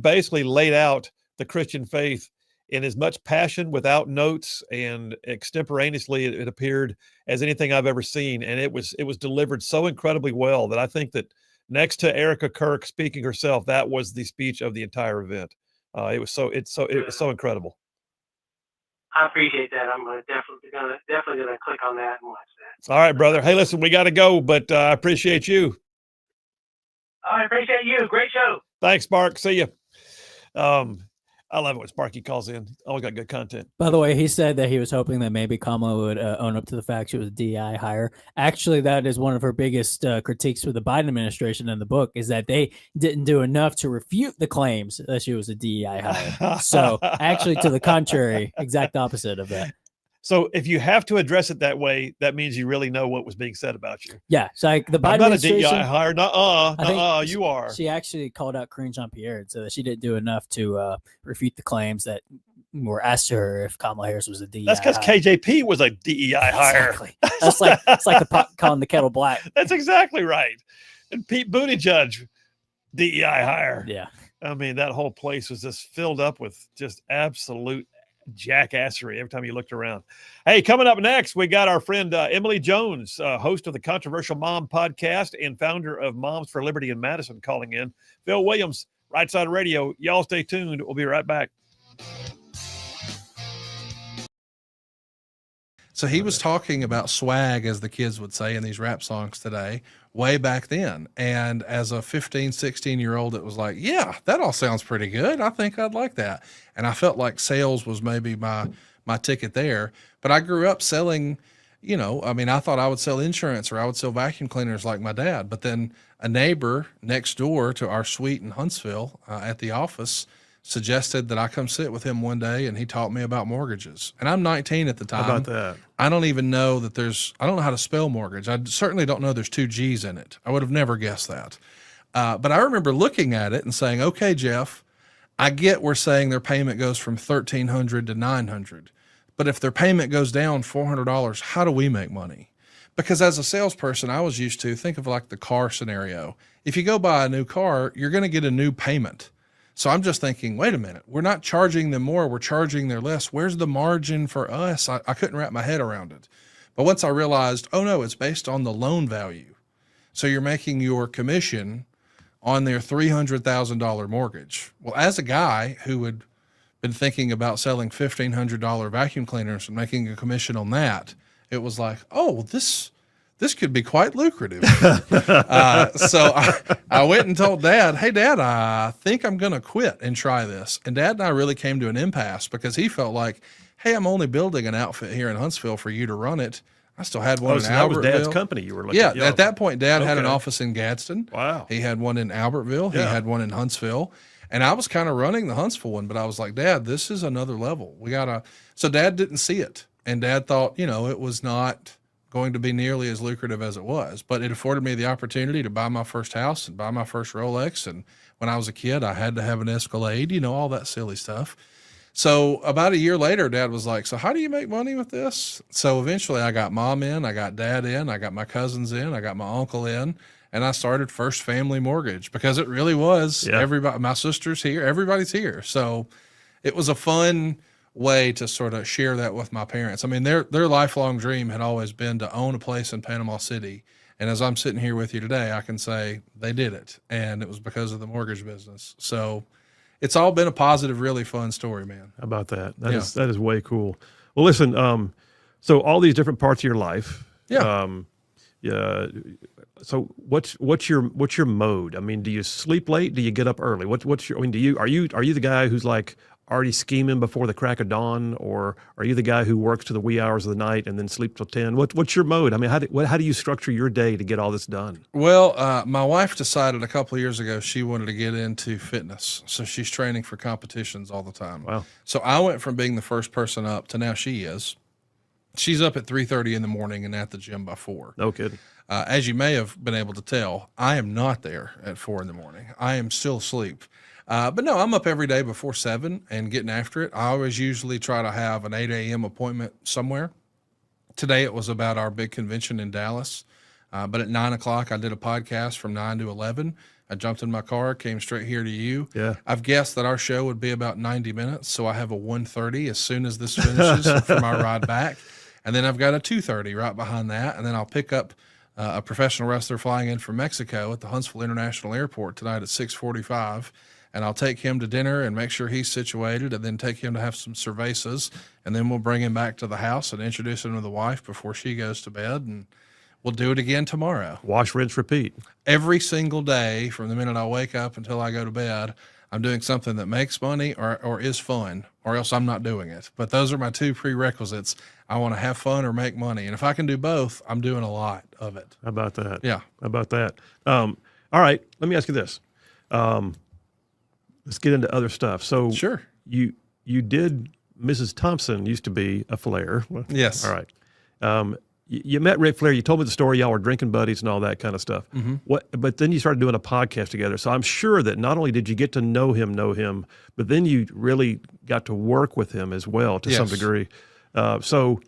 basically laid out the Christian faith in as much passion, without notes, and extemporaneously it appeared as anything I've ever seen, and it was delivered so incredibly well that I think that next to Erica Kirk speaking herself, that was the speech of the entire event. It was so incredible. I appreciate that. I'm definitely gonna click on that and watch that. All right, brother. Hey, listen, we got to go, but I appreciate you. I appreciate you. Great show. Thanks, Mark. See you. I love it when Sparky calls in. Always got good content. By the way, he said that he was hoping that maybe Kamala would own up to the fact she was a DEI hire. Actually, that is one of her biggest critiques for the Biden administration in the book, is that they didn't do enough to refute the claims that she was a DEI hire. So actually, to the contrary, exact opposite of that. So if you have to address it that way, that means you really know what was being said about you. Yeah. So like the Biden I'm not a administration, DEI hire. You are. She actually called out Karine Jean-Pierre and said that she didn't do enough to refute the claims that were asked to her if Kamala Harris was a DEI. That's because KJP was a DEI hire. Exactly. That's like the pot calling the kettle black. That's exactly right. And Pete Buttigieg, DEI hire. Yeah. I mean, that whole place was just filled up with just absolute jackassery every time you looked around. Hey, coming up next, we got our friend Emily Jones, host of the Controversial Mom podcast and founder of Moms for Liberty in Madison, calling in. Phil Williams, Rightside Radio. Y'all stay tuned. We'll be right back. So he was talking about swag, as the kids would say in these rap songs today, way back then. And as a 15, 16-year-old, it was like, yeah, that all sounds pretty good. I think I'd like that. And I felt like sales was maybe my ticket there. But I grew up selling, I thought I would sell insurance or I would sell vacuum cleaners like my dad. But then a neighbor next door to our suite in Huntsville at the office suggested that I come sit with him one day, and he taught me about mortgages. And I'm 19 at the time. How about that? I don't even know that I don't know how to spell mortgage. I certainly don't know there's 2 G's in it. I would have never guessed that. But I remember looking at it and saying, okay, Jeff, I get we're saying their payment goes from $1,300 to $900. But if their payment goes down $400, how do we make money? Because as a salesperson, I was used to think of like the car scenario. If you go buy a new car, you're going to get a new payment. So I'm just thinking, wait a minute, we're not charging them more, we're charging them less. Where's the margin for us? I couldn't wrap my head around it. But once I realized, oh no, it's based on the loan value. So you're making your commission on their $300,000 mortgage. Well, as a guy who had been thinking about selling $1,500 vacuum cleaners and making a commission on that, it was like, oh, this could be quite lucrative. So I went and told Dad, hey, Dad, I think I'm going to quit and try this. And Dad and I really came to an impasse because he felt like, hey, I'm only building an outfit here in Huntsville for you to run it. I still had one in so Albertville. That was Dad's company you were looking at. Yeah, at that point, Dad had an office in Gadsden. Wow. He had one in Albertville. He had one in Huntsville. And I was kind of running the Huntsville one, but I was like, Dad, this is another level. So Dad didn't see it. And Dad thought, it was not going to be nearly as lucrative as it was, but it afforded me the opportunity to buy my first house and buy my first Rolex. And when I was a kid, I had to have an Escalade, all that silly stuff. So about a year later, Dad was like, so how do you make money with this? So eventually I got Mom in, I got Dad in, I got my cousins in, I got my uncle in, and I started First Family Mortgage because it really was everybody, my sister's here, everybody's here. So it was a fun way to sort of share that with my parents. I mean, their lifelong dream had always been to own a place in Panama City. And as I'm sitting here with you today, I can say they did it. And it was because of the mortgage business. So it's all been a positive, really fun story, man. How about that? That is way cool. Well, listen, so all these different parts of your life. Yeah. So what's your mode? I mean, do you sleep late? Do you get up early? Are you the guy who's like already scheming before the crack of dawn, or are you the guy who works to the wee hours of the night and then sleep till 10? What's your mode? I mean, how do you structure your day to get all this done? Well, my wife decided a couple of years ago she wanted to get into fitness, so she's training for competitions all the time. Wow! So I went from being the first person up to now she is. She's up at 3:30 in the morning and at the gym by 4. No kidding. As you may have been able to tell, I am not there at 4 in the morning. I am still asleep. But no, I'm up every day before 7 and getting after it. I always usually try to have an 8 a.m. appointment somewhere. Today it was about our big convention in Dallas. But at 9 o'clock, I did a podcast from 9 to 11. I jumped in my car, came straight here to you. Yeah. I've guessed that our show would be about 90 minutes. So I have a 1:30 as soon as this finishes for my ride back. And then I've got a 2:30 right behind that. And then I'll pick up a professional wrestler flying in from Mexico at the Huntsville International Airport tonight at 6:45. And I'll take him to dinner and make sure he's situated, and then take him to have some cervezas. And then we'll bring him back to the house and introduce him to the wife before she goes to bed. And we'll do it again tomorrow. Wash, rinse, repeat. Every single day from the minute I wake up until I go to bed, I'm doing something that makes money or is fun, or else I'm not doing it. But those are my two prerequisites. I want to have fun or make money. And if I can do both, I'm doing a lot of it. How about that? Yeah. How about that? All right. Let me ask you this. Let's get into other stuff. So sure. You did, Mrs. Thompson used to be a Flair. Yes. All right. You met Ric Flair. You told me the story. Y'all were drinking buddies and all that kind of stuff. Mm-hmm. But then you started doing a podcast together. So I'm sure that not only did you get to know him, but then you really got to work with him as well to some degree. So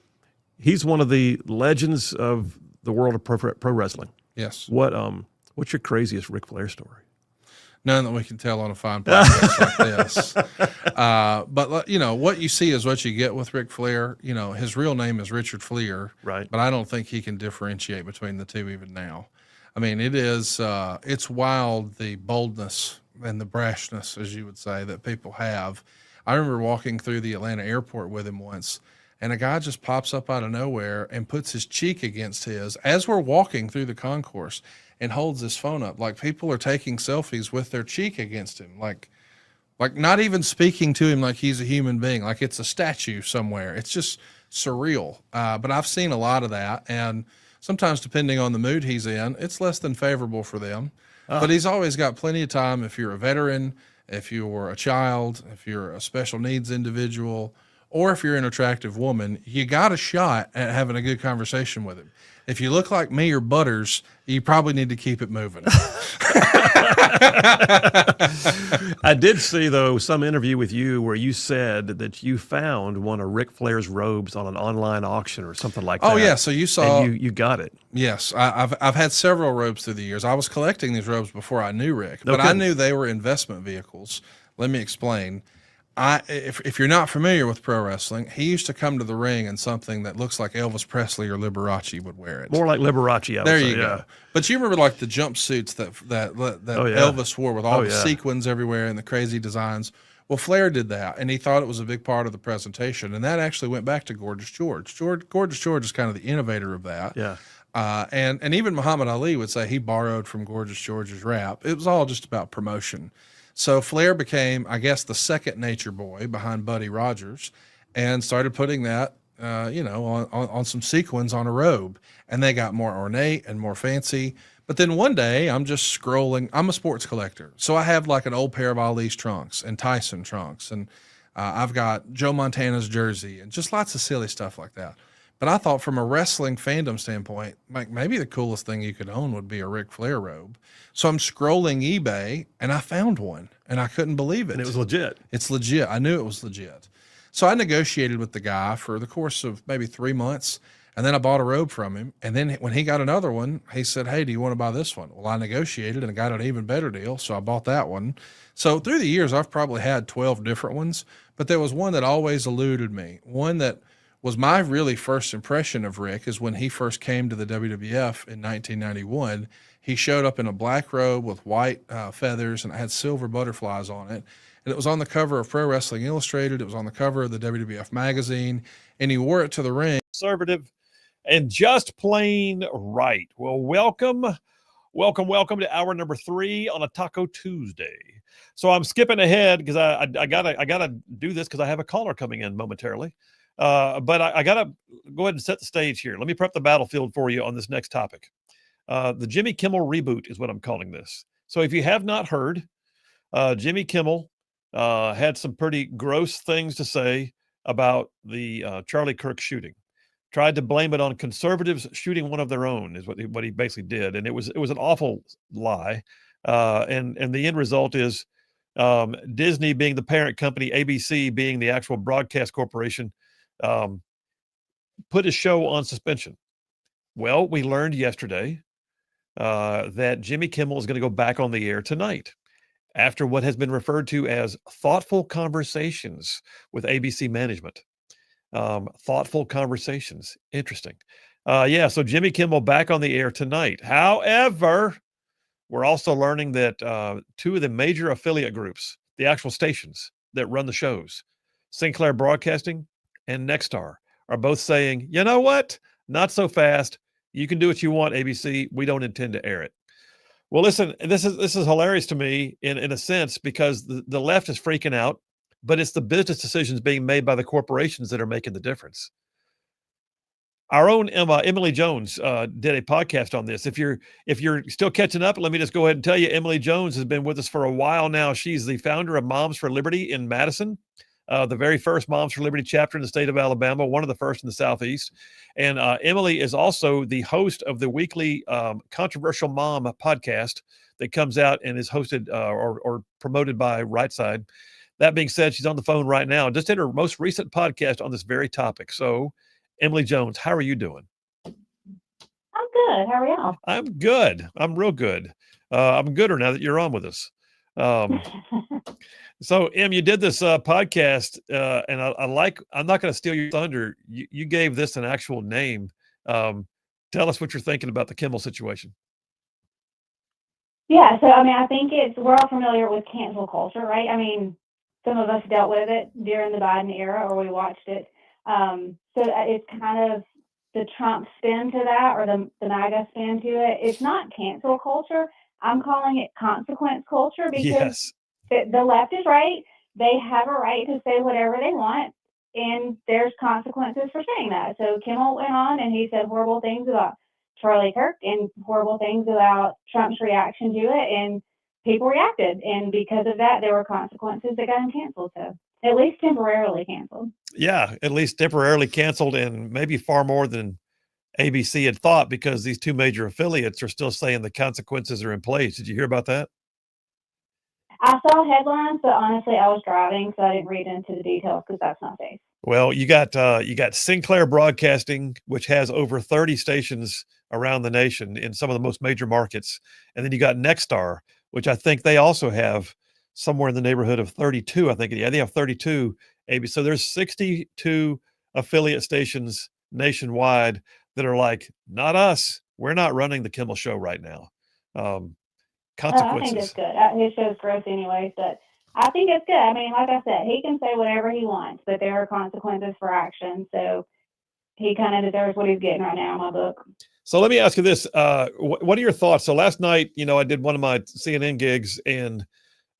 he's one of the legends of the world of pro wrestling. Yes. What's your craziest Ric Flair story? None that we can tell on a fine podcast like this. But what you see is what you get with Ric Flair. His real name is Richard Fleer. Right. But I don't think he can differentiate between the two even now. I mean, it's wild, the boldness and the brashness, as you would say, that people have. I remember walking through the Atlanta airport with him once, and a guy just pops up out of nowhere and puts his cheek against his as we're walking through the concourse, and holds his phone up. Like, people are taking selfies with their cheek against him. Like not even speaking to him like he's a human being, like it's a statue somewhere. It's just surreal. But I've seen a lot of that. And sometimes, depending on the mood he's in, it's less than favorable for them. But he's always got plenty of time. If you're a veteran, if you're a child, if you're a special needs individual, or if you're an attractive woman, you got a shot at having a good conversation with him. If you look like me or Butters, you probably need to keep it moving. I did see, though, some interview with you where you said that you found one of Ric Flair's robes on an online auction or something like that. Oh, yeah. So you saw. And you got it. Yes. I've had several robes through the years. I was collecting these robes before I knew Rick, but I knew they were investment vehicles. Let me explain. If you're not familiar with pro wrestling, he used to come to the ring in something that looks like Elvis Presley or Liberace would wear it. More like Liberace. I would There say, you go. But you remember like the jumpsuits that Oh, yeah. Elvis wore with all Oh, the yeah. sequins everywhere and the crazy designs. Well, Flair did that, and he thought it was a big part of the presentation, and that actually went back to Gorgeous George. Gorgeous George is kind of the innovator of that. Yeah. And even Muhammad Ali would say he borrowed from Gorgeous George's rap. It was all just about promotion. So Flair became, I guess, the second nature boy behind Buddy Rogers, and started putting that, on some sequins on a robe, and they got more ornate and more fancy. But then one day I'm just scrolling. I'm a sports collector, so I have like an old pair of Ali's trunks and Tyson trunks, and I've got Joe Montana's jersey and just lots of silly stuff like that. But I thought from a wrestling fandom standpoint, like maybe the coolest thing you could own would be a Ric Flair robe. So I'm scrolling eBay and I found one and I couldn't believe it. And it was legit. It's legit. I knew it was legit. So I negotiated with the guy for the course of maybe 3 months, and then I bought a robe from him. And then when he got another one, he said, "Hey, do you want to buy this one?" Well, I negotiated and I got an even better deal, so I bought that one. So through the years, I've probably had 12 different ones, but there was one that always eluded me. One that was my really first impression of Rick is when he first came to the WWF in 1991. He showed up in a black robe with white feathers, and it had silver butterflies on it. And it was on the cover of Pro Wrestling Illustrated. It was on the cover of the WWF magazine, and he wore it to the ring. Conservative and just plain right. Well, welcome to hour number 3 on a Taco Tuesday. So I'm skipping ahead because I gotta do this because I have a caller coming in momentarily. But I got to go ahead and set the stage here. Let me prep the battlefield for you on this next topic. The Jimmy Kimmel reboot is what I'm calling this. So if you have not heard, Jimmy Kimmel had some pretty gross things to say about the Charlie Kirk shooting. Tried to blame it on conservatives shooting one of their own is what he basically did. And it was an awful lie. And the end result is Disney being the parent company, ABC being the actual broadcast corporation, put his show on suspension. Well, we learned yesterday that Jimmy Kimmel is going to go back on the air tonight after what has been referred to as thoughtful conversations with ABC management. Thoughtful conversations. Interesting. So Jimmy Kimmel back on the air tonight. However, we're also learning that 2 of the major affiliate groups, the actual stations that run the shows, Sinclair Broadcasting and Nexstar, are both saying, you know what? Not so fast. You can do what you want, ABC. We don't intend to air it. Well, listen, this is hilarious to me in a sense because the left is freaking out, but it's the business decisions being made by the corporations that are making the difference. Our own Emily Jones did a podcast on this. If you're still catching up, let me just go ahead and tell you, Emily Jones has been with us for a while now. She's the founder of Moms for Liberty in Madison, the very first Moms for Liberty chapter in the state of Alabama, one of the first in the Southeast. And Emily is also the host of the weekly Controversial Mom podcast that comes out and is hosted or promoted by Rightside. That being said, she's on the phone right now, just in her most recent podcast on this very topic. So, Emily Jones, how are you doing? I'm good. How are y'all? I'm good. I'm real good. I'm gooder now that you're on with us. So, Em, you did this podcast, and I'm not going to steal your thunder. You gave this an actual name. Tell us what you're thinking about the Kimmel situation. Yeah, so I mean, I think we're all familiar with cancel culture, right? I mean, some of us dealt with it during the Biden era, or we watched it. So it's kind of the Trump spin to that, or the MAGA spin to it. It's not cancel culture. I'm calling it consequence culture because Yes. the left is right. They have a right to say whatever they want, and there's consequences for saying that. So Kimmel went on and he said horrible things about Charlie Kirk and horrible things about Trump's reaction to it, and people reacted. And because of that, there were consequences that got him canceled. So at least temporarily canceled. Yeah, at least temporarily canceled, and maybe far more than ABC had thought, because these 2 major affiliates are still saying the consequences are in place. Did you hear about that? I saw headlines, but honestly, I was driving, so I didn't read into the details because that's not safe. Well, you got Sinclair Broadcasting, which has over 30 stations around the nation in some of the most major markets, and then you got Nexstar, which I think they also have somewhere in the neighborhood of 32, I think. Yeah, they have 32 ABC. So there's 62 affiliate stations nationwide that are like, not us. We're not running the Kimmel Show right now. I think it's Consequences. good. His show's gross anyways, but I think it's good. I mean, like I said, he can say whatever he wants, but there are consequences for action. So he kind of deserves what he's getting right now in my book. So let me ask you this. What are your thoughts? So last night, I did one of my CNN gigs, and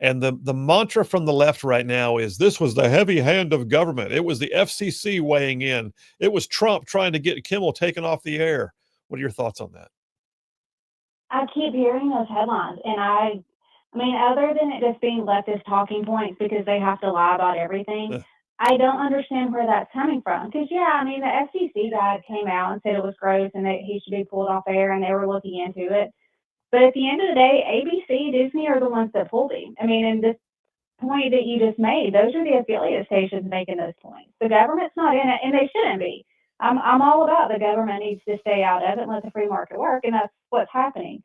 the mantra from the left right now is this was the heavy hand of government. It was the FCC weighing in. It was Trump trying to get Kimmel taken off the air. What are your thoughts on that? I keep hearing those headlines, and I mean, other than it just being leftist talking points because they have to lie about everything, I don't understand where that's coming from. Because, yeah, I mean, the FCC guy came out and said it was gross and that he should be pulled off air, and they were looking into it. But at the end of the day, ABC, Disney are the ones that pulled him. I mean, and this point that you just made, those are the affiliate stations making those points. The government's not in it, and they shouldn't be. I'm all about the government needs to stay out of it and let the free market work, and that's what's happening.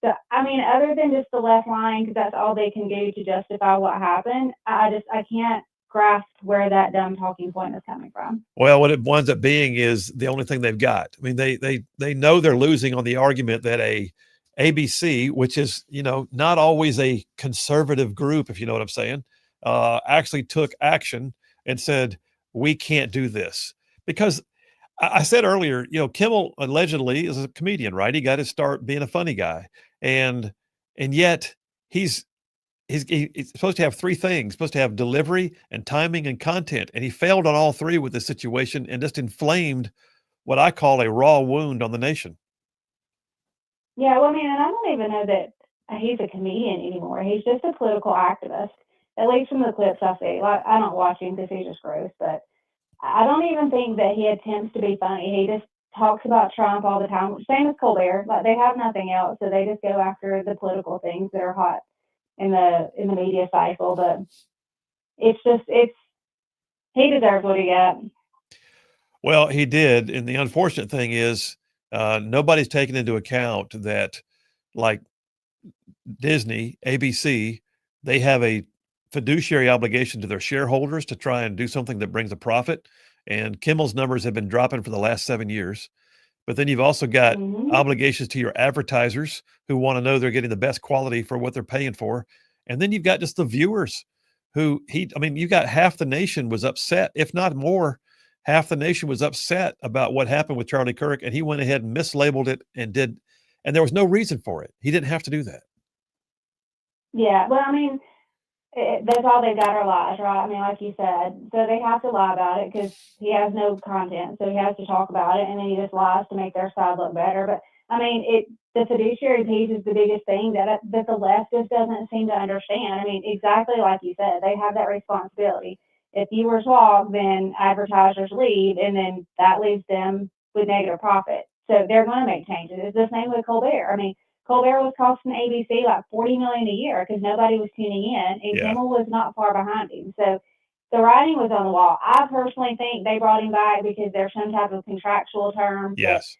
So, I mean, other than just the left line, because that's all they can do to justify what happened, I can't grasp where that dumb talking point is coming from. Well, what it winds up being is the only thing they've got. I mean, they know they're losing on the argument that a ABC, which is, not always a conservative group, if you know what I'm saying, actually took action and said, we can't do this. Because I said earlier, Kimmel allegedly is a comedian, right? He got to start being a funny guy. And yet he's supposed to have three things, supposed to have delivery and timing and content. And he failed on all three with this situation and just inflamed what I call a raw wound on the nation. Yeah, well, I mean, and I don't even know that he's a comedian anymore. He's just a political activist, at least from the clips I see. Like, I don't watch him because he's just gross, but I don't even think that he attempts to be funny. He just talks about Trump all the time, same as Colbert. Like, they have nothing else, so they just go after the political things that are hot in the media cycle. But he deserves what he got. Well, he did, and the unfortunate thing is nobody's taken into account that, like Disney, ABC, they have a fiduciary obligation to their shareholders to try and do something that brings a profit. And Kimmel's numbers have been dropping for the last 7 years. But then you've also got obligations to your advertisers who want to know they're getting the best quality for what they're paying for. And then you've got just the viewers who you got half the nation was upset, if not more. Half the nation was upset about what happened with Charlie Kirk, and he went ahead and mislabeled it and there was no reason for it. He didn't have to do that. Yeah, well, I mean, that's all they got are lies, right? I mean, like you said, so they have to lie about it because he has no content, so he has to talk about it, and then he just lies to make their side look better. But I mean, the fiduciary piece is the biggest thing that the left just doesn't seem to understand. I mean, exactly like you said, they have that responsibility. If viewers walk, then advertisers leave, and then that leaves them with negative profit. So they're going to make changes. It's the same with Colbert. I mean, Colbert was costing ABC like $40 million a year because nobody was tuning in, and Kimmel was not far behind him. So the writing was on the wall. I personally think they brought him back because there's some type of contractual term. Yes.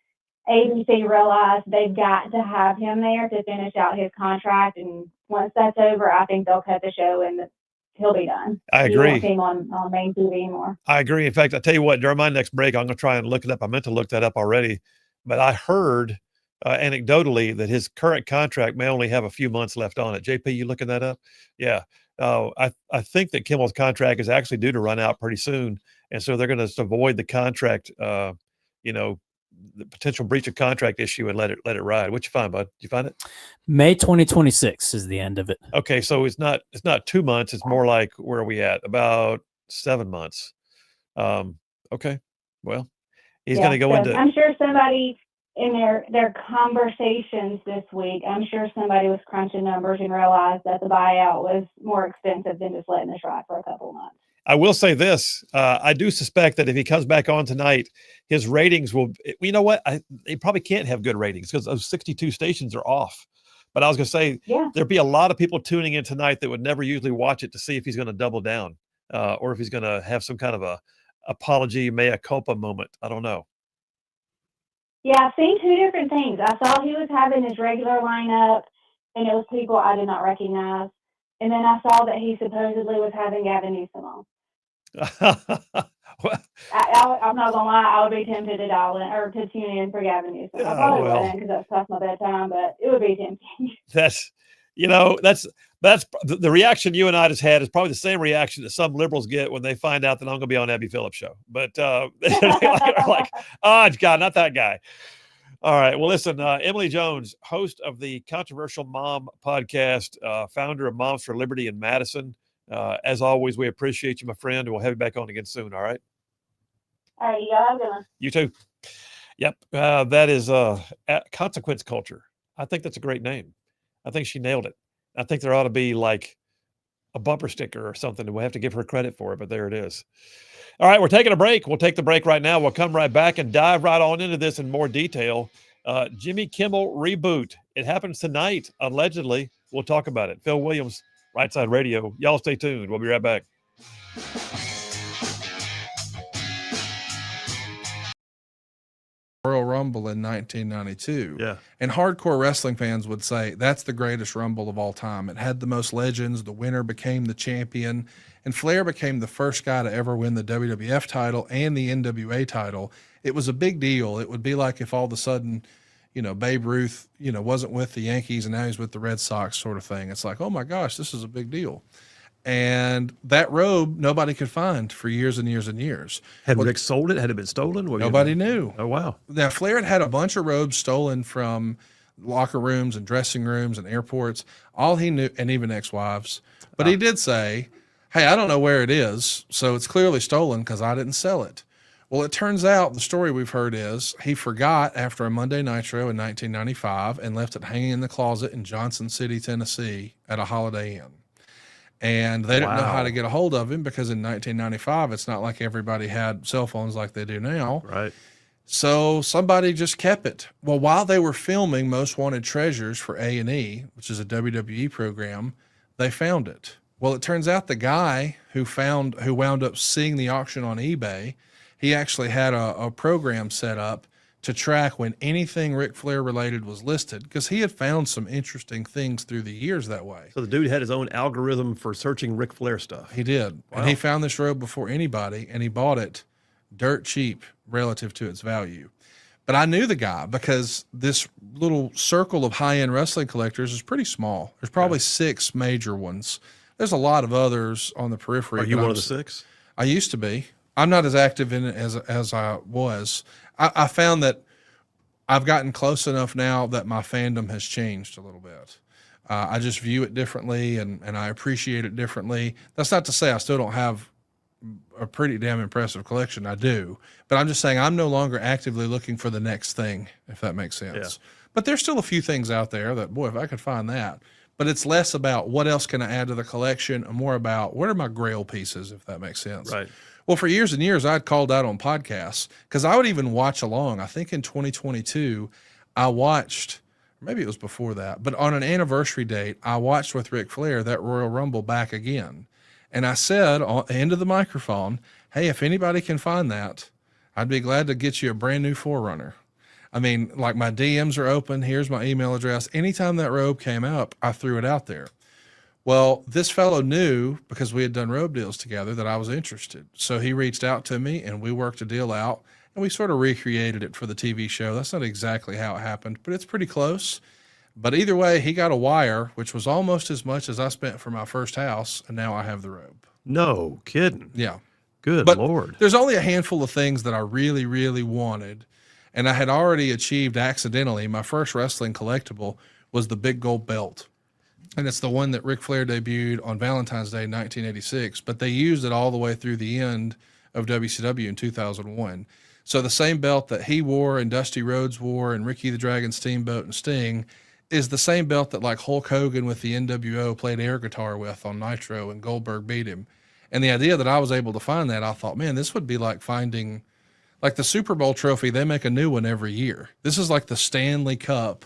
ABC realized they've got to have him there to finish out his contract, and once that's over, I think they'll cut the show and he'll be done. I agree. You won't see him on main TV anymore. I agree. In fact, I'll tell you what, during my next break, I'm going to try and look it up. I meant to look that up already, but I heard anecdotally that his current contract may only have a few months left on it. JP, you looking that up? Yeah. I think that Kimmel's contract is actually due to run out pretty soon. And so they're going to avoid the contract, the potential breach of contract issue and let it ride. What you find, bud? Did you find it? May 2026 is the end of it. Okay. So it's not 2 months. It's more like, where are we at? About 7 months. Okay. Well, he's going to go into, I'm sure somebody in their conversations this week, I'm sure somebody was crunching numbers and realized that the buyout was more expensive than just letting this ride for a couple of months. I will say this. I do suspect that if he comes back on tonight, his ratings will, you know what? They probably can't have good ratings because those 62 stations are off. But I was going to say, there'd be a lot of people tuning in tonight that would never usually watch it to see if he's going to double down or if he's going to have some kind of a apology, mea culpa moment. I don't know. Yeah, I've seen two different things. I saw he was having his regular lineup, and it was people I did not recognize. And then I saw that he supposedly was having Gavin Newsom on. I'm not gonna lie, I would be tempted to dial in or to tune in for Gavin Newsom. I probably wouldn't because that's past my bedtime, but it would be tempting. That's the reaction you and I just had is probably the same reaction that some liberals get when they find out that I'm going to be on Abby Phillips' show. But they're like, oh God, not that guy. All right. Well, listen, Emily Jones, host of the Controversial Mom podcast, founder of Moms for Liberty in Madison. As always, we appreciate you, my friend, and we'll have you back on again soon. All right. All right. You have a good one. You too. Yep. That is Consequence Culture. I think that's a great name. I think she nailed it. I think there ought to be like a bumper sticker or something, and we'll have to give her credit for it, but there it is. All right, we're taking a break. We'll take the break right now. We'll come right back and dive right on into this in more detail. Jimmy Kimmel Reboot. It happens tonight, allegedly. We'll talk about it. Phil Williams, Rightside Radio. Y'all stay tuned. We'll be right back. Royal Rumble in 1992. Yeah. And hardcore wrestling fans would say that's the greatest Rumble of all time. It had the most legends. The winner became the champion. And Flair became the first guy to ever win the WWF title and the NWA title. It was a big deal. It would be like if all of a sudden, Babe Ruth, wasn't with the Yankees and now he's with the Red Sox sort of thing. It's like, oh my gosh, this is a big deal. And that robe, nobody could find for years and years and years. Had Rick sold it? Had it been stolen? Nobody knew. Oh, wow. Now, Flair had a bunch of robes stolen from locker rooms and dressing rooms and airports. All he knew, and even ex-wives. But he did say, hey, I don't know where it is, so it's clearly stolen because I didn't sell it. Well, it turns out the story we've heard is he forgot after a Monday Nitro in 1995 and left it hanging in the closet in Johnson City, Tennessee at a Holiday Inn. And they didn't know how to get a hold of him because in 1995, it's not like everybody had cell phones like they do now. Right. So somebody just kept it. Well, while they were filming Most Wanted Treasures for A&E, which is a WWE program, they found it. Well, it turns out the guy who wound up seeing the auction on eBay, he actually had a program set up to track when anything Ric Flair related was listed because he had found some interesting things through the years that way. So the dude had his own algorithm for searching Ric Flair stuff. He did. Wow. And he found this robe before anybody, and he bought it dirt cheap relative to its value. But I knew the guy because this little circle of high-end wrestling collectors is pretty small. There's probably 6 major ones. There's a lot of others on the periphery. Are you one of the 6? I used to be. I'm not as active in it as I was. I found that I've gotten close enough now that my fandom has changed a little bit. I just view it differently and I appreciate it differently. That's not to say I still don't have a pretty damn impressive collection. I do. But I'm just saying I'm no longer actively looking for the next thing, if that makes sense. Yeah. But there's still a few things out there that, boy, if I could find that. But it's less about what else can I add to the collection and more about what are my grail pieces, if that makes sense. Right. Well, for years and years, I'd called out on podcasts because I would even watch along. I think in 2022, I watched, maybe it was before that, but on an anniversary date, I watched with Ric Flair that Royal Rumble back again. And I said into the microphone, hey, if anybody can find that, I'd be glad to get you a brand new Forerunner. I mean, like my DMs are open. Here's my email address. Anytime that robe came up, I threw it out there. Well, this fellow knew because we had done robe deals together that I was interested. So he reached out to me and we worked a deal out and we sort of recreated it for the TV show. That's not exactly how it happened, but it's pretty close. But either way, he got a wire, which was almost as much as I spent for my first house. And now I have the robe. No kidding. Yeah. Good but Lord. There's only a handful of things that I really, really wanted. And I had already achieved accidentally. My first wrestling collectible was the big gold belt. And it's the one that Ric Flair debuted on Valentine's Day, 1986, but they used it all the way through the end of WCW in 2001. So the same belt that he wore and Dusty Rhodes wore and Ricky the Dragon Steamboat and Sting is the same belt that like Hulk Hogan with the NWO played air guitar with on Nitro and Goldberg beat him. And the idea that I was able to find that, I thought, man, this would be like finding, like the Super Bowl trophy, they make a new one every year. This is like the Stanley Cup.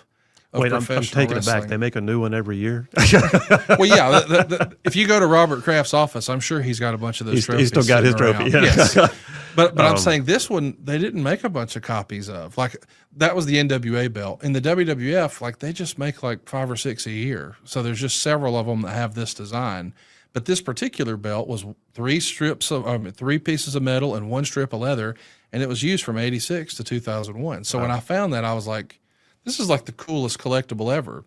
Wait, I'm taking it back. They make a new one every year. Well, yeah. If you go to Robert Kraft's office, I'm sure he's got a bunch of those trophies. He's still got his trophy. Yeah. Yes. But I'm saying this one, they didn't make a bunch of copies of. Like, that was the NWA belt. In the WWF, like, they just make like 5 or 6 a year. So there's just several of them that have this design. But this particular belt was 3 pieces of metal and 1 strip of leather, and it was used from 86 to 2001. So when I found that, I was like, this is like the coolest collectible ever.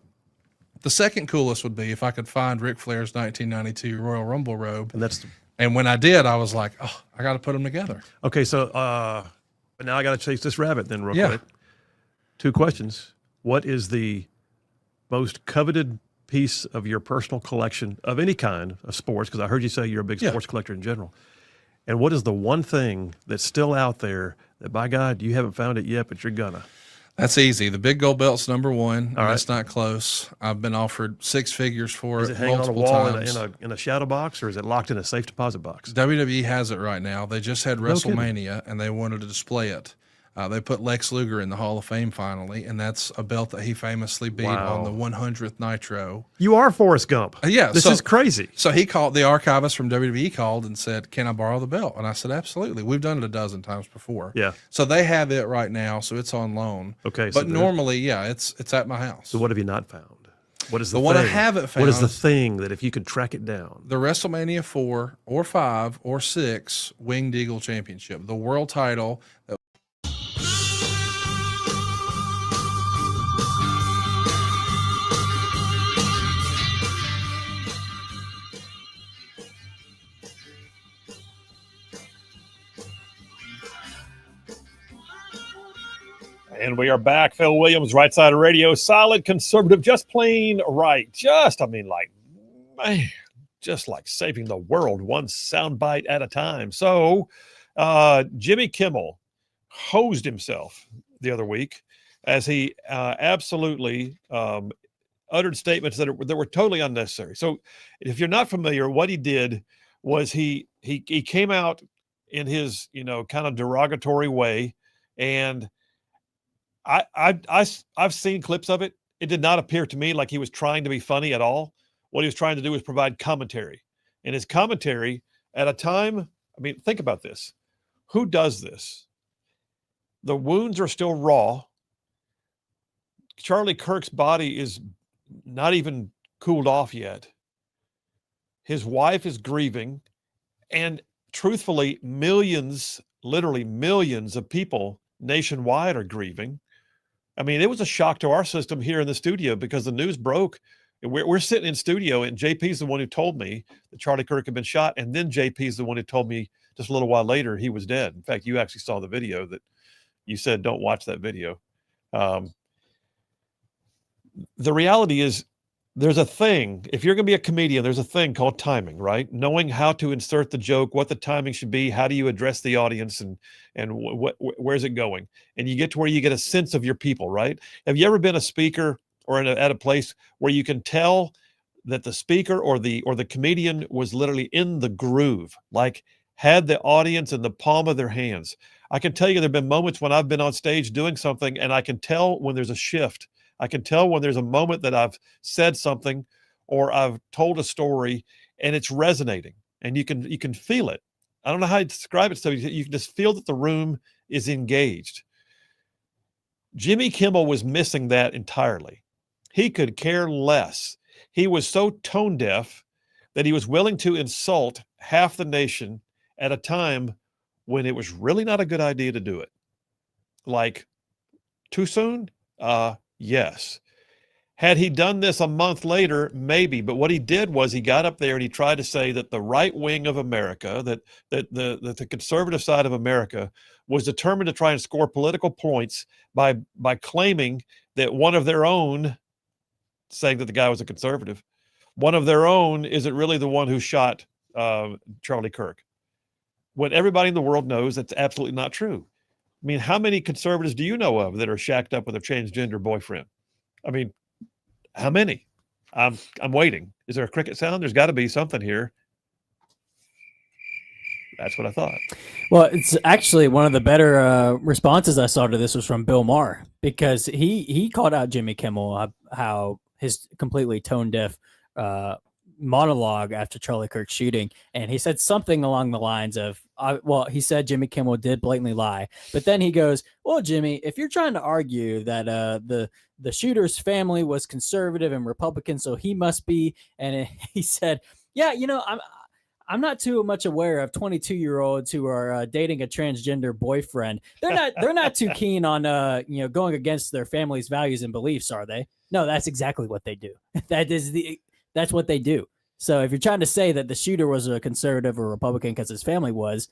The second coolest would be if I could find Ric Flair's 1992 Royal Rumble robe. And when I did, I was like, oh, I got to put them together. Okay, so but now I got to chase this rabbit then real quick. 2 questions. What is the most coveted piece of your personal collection of any kind of sports? Because I heard you say you're a big sports collector in general. And what is the one thing that's still out there that, by God, you haven't found it yet, but you're gonna? That's easy. The big gold belt's number 1. All right. That's not close. I've been offered 6 figures for it. Is it hanging on a wall in a shadow box, or is it locked in a safe deposit box? WWE has it right now. They just had WrestleMania, and they wanted to display it. They put Lex Luger in the Hall of Fame finally, and that's a belt that he famously beat on the 100th Nitro. You are Forrest Gump. This is crazy. So he called, the archivist from WWE called and said, can I borrow the belt? And I said, absolutely. We've done it a dozen times before. Yeah. So they have it right now, so it's on loan. Okay. But normally, it's at my house. So what have you not found? What is the one I haven't found? What is the thing that if you could track it down? The WrestleMania 4 or 5 or 6 Winged Eagle Championship, the world title. And we are back. Phil Williams, Rightside Radio, solid conservative, just plain right. Just like saving the world one soundbite at a time. So Jimmy Kimmel hosed himself the other week as he absolutely uttered statements that were totally unnecessary. So if you're not familiar, what he did was he came out in his, kind of derogatory way, and I've seen clips of it. It did not appear to me like he was trying to be funny at all. What he was trying to do was provide commentary. And his commentary at a time, think about this. Who does this? The wounds are still raw. Charlie Kirk's body is not even cooled off yet. His wife is grieving. And truthfully, literally millions of people nationwide are grieving. It was a shock to our system here in the studio because the news broke. We're sitting in studio, and JP's the one who told me that Charlie Kirk had been shot, and then JP's the one who told me just a little while later he was dead. In fact, you actually saw the video that you said don't watch that video. The reality is there's a thing. If you're going to be a comedian, there's a thing called timing, right? Knowing how to insert the joke, what the timing should be, how do you address the audience, and where's it going? And you get to where you get a sense of your people, right? Have you ever been a speaker or at a place where you can tell that the speaker or the comedian was literally in the groove, like had the audience in the palm of their hands? I can tell you there have been moments when I've been on stage doing something, and I can tell when there's a shift. I can tell when there's a moment that I've said something or I've told a story and it's resonating, and you can feel it. I don't know how to describe it. So you can just feel that the room is engaged. Jimmy Kimmel was missing that entirely. He could care less. He was so tone deaf that he was willing to insult half the nation at a time when it was really not a good idea to do it. Like, too soon? Yes. Had he done this a month later, maybe. But what he did was he got up there and he tried to say that the right wing of America, that the conservative side of America was determined to try and score political points by claiming that one of their own, saying that the guy was a conservative, one of their own isn't really the one who shot Charlie Kirk. When everybody in the world knows that's absolutely not true. How many conservatives do you know of that are shacked up with a transgender boyfriend? How many? I'm waiting. Is there a cricket sound? There's got to be something here. That's what I thought. Well, it's actually one of the better responses I saw to this was from Bill Maher, because he called out Jimmy Kimmel how his completely tone deaf monologue after Charlie Kirk's shooting, and he said something along the lines of, he said Jimmy Kimmel did blatantly lie, but then he goes, well, Jimmy, if you're trying to argue that the shooter's family was conservative and Republican, so he must be, and he said, yeah, I'm not too much aware of 22-year-olds who are dating a transgender boyfriend. They're not too keen on going against their family's values and beliefs, are they? No, that's exactly what they do. That's what they do. So if you're trying to say that the shooter was a conservative or Republican because his family was,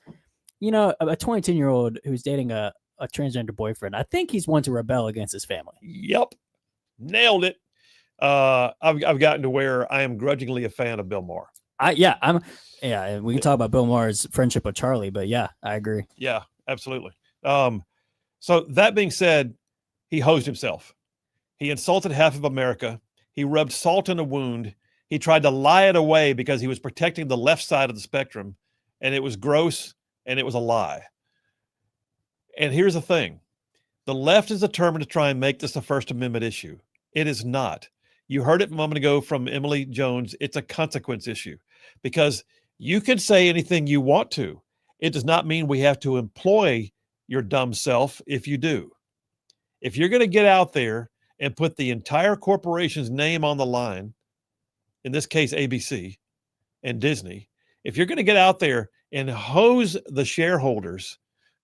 a 22-year-old who's dating a transgender boyfriend, I think he's one to rebel against his family. Yep, nailed it. I've gotten to where I am grudgingly a fan of Bill Maher. And we can talk about Bill Maher's friendship with Charlie, but yeah, I agree. Yeah, absolutely. So that being said, he hosed himself. He insulted half of America. He rubbed salt in a wound. He tried to lie it away because he was protecting the left side of the spectrum, and it was gross and it was a lie. And here's the thing. The left is determined to try and make this a First Amendment issue. It is not. You heard it a moment ago from Emily Jones. It's a consequence issue because you can say anything you want to. It does not mean we have to employ your dumb self if you do. If you're going to get out there and put the entire corporation's name on the line, in this case, ABC and Disney, if you're going to get out there and hose the shareholders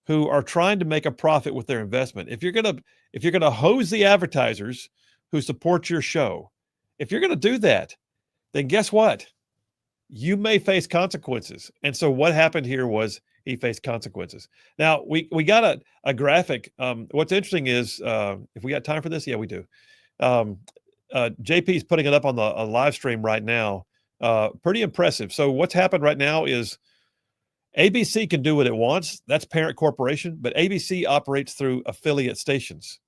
who are trying to make a profit with their investment, if you're going to hose the advertisers who support your show, if you're going to do that, then guess what? You may face consequences. And so what happened here was he faced consequences. Now, we got a graphic. What's interesting is, if we got time for this, yeah, we do. JP's putting it up on the live stream right now. Pretty impressive. So what's happened right now is ABC can do what it wants. That's parent corporation, but ABC operates through affiliate stations.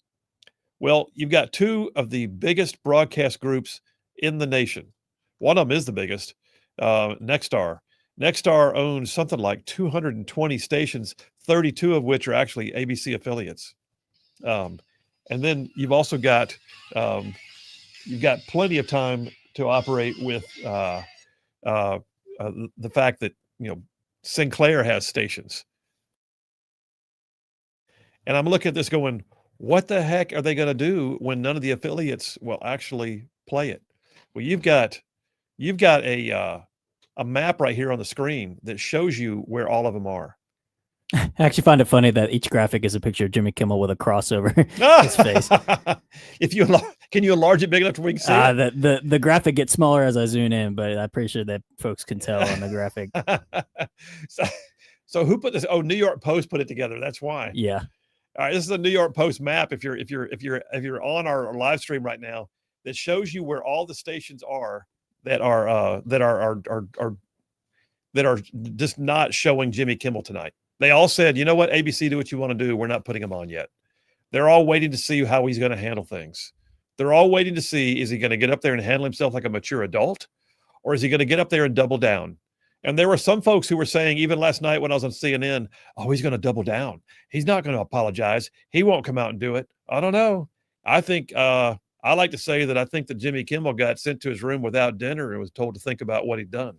Well, you've got two of the biggest broadcast groups in the nation. One of them is the biggest, Nexstar. Nexstar owns something like 220 stations, 32 of which are actually ABC affiliates. And then you've also got plenty of time to operate with the fact that Sinclair has stations. And I'm looking at this going, what the heck are they going to do when none of the affiliates will actually play it? Well, you've got a map right here on the screen that shows you where all of them are. I actually find it funny that each graphic is a picture of Jimmy Kimmel with a cross over his face. Can you enlarge it big enough where we can see it? The graphic gets smaller as I zoom in, but I'm pretty sure that folks can tell on the graphic. So who put this? Oh, New York Post put it together. That's why. Yeah. All right, this is a New York Post map. If you're on our live stream right now, that shows you where all the stations are that are just not showing Jimmy Kimmel tonight. They all said, you know what, ABC, do what you want to do. We're not putting him on yet. They're all waiting to see how he's going to handle things. They're all waiting to see, is he going to get up there and handle himself like a mature adult, or is he going to get up there and double down? And there were some folks who were saying, even last night when I was on CNN, oh, he's going to double down. He's not going to apologize. He won't come out and do it. I don't know. I think I like to say that I think that Jimmy Kimmel got sent to his room without dinner and was told to think about what he'd done.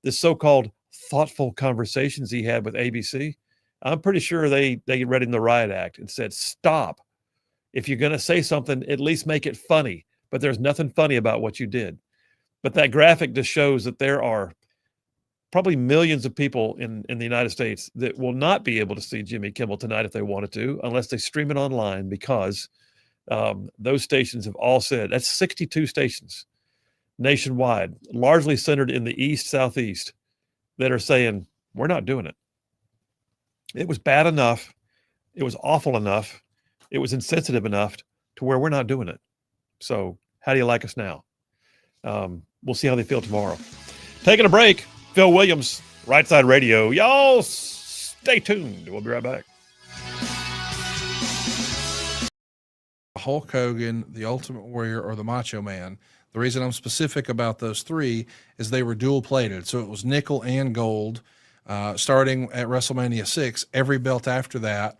This so-called thoughtful conversations he had with ABC, I'm pretty sure they read him the riot act and said, stop. If you're going to say something, at least make it funny. But there's nothing funny about what you did. But that graphic just shows that there are probably millions of people in the United States that will not be able to see Jimmy Kimmel tonight if they wanted to, unless they stream it online, because those stations have all said, that's 62 stations nationwide, largely centered in the East, Southeast, that are saying, we're not doing it. It was bad enough. It was awful enough. It was insensitive enough to where we're not doing it. So how do you like us now? We'll see how they feel tomorrow. Taking a break. Phil Williams, Rightside Radio. Y'all stay tuned. We'll be right back. Hulk Hogan, the Ultimate Warrior, or the Macho Man. The reason I'm specific about those three is they were dual plated. So it was nickel and gold. Starting at WrestleMania 6, every belt after that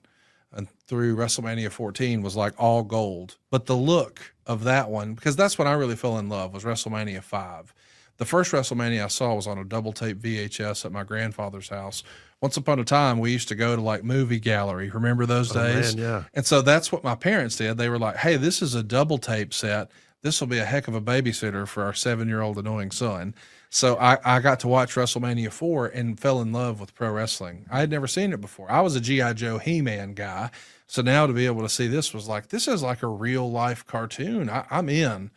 and through WrestleMania 14 was like all gold. But the look of that one, because that's when I really fell in love, was WrestleMania 5. The first WrestleMania I saw was on a double tape VHS at my grandfather's house. Once upon a time, we used to go to like movie gallery. Remember those days? Man, yeah. And so that's what my parents did. They were like, hey, this is a double tape set. This will be a heck of a babysitter for our 7-year-old annoying son. So I got to watch WrestleMania 4 and fell in love with pro wrestling. I had never seen it before. I was a G.I. Joe He-Man guy. So now to be able to see this was like, this is like a real life cartoon. I'm in.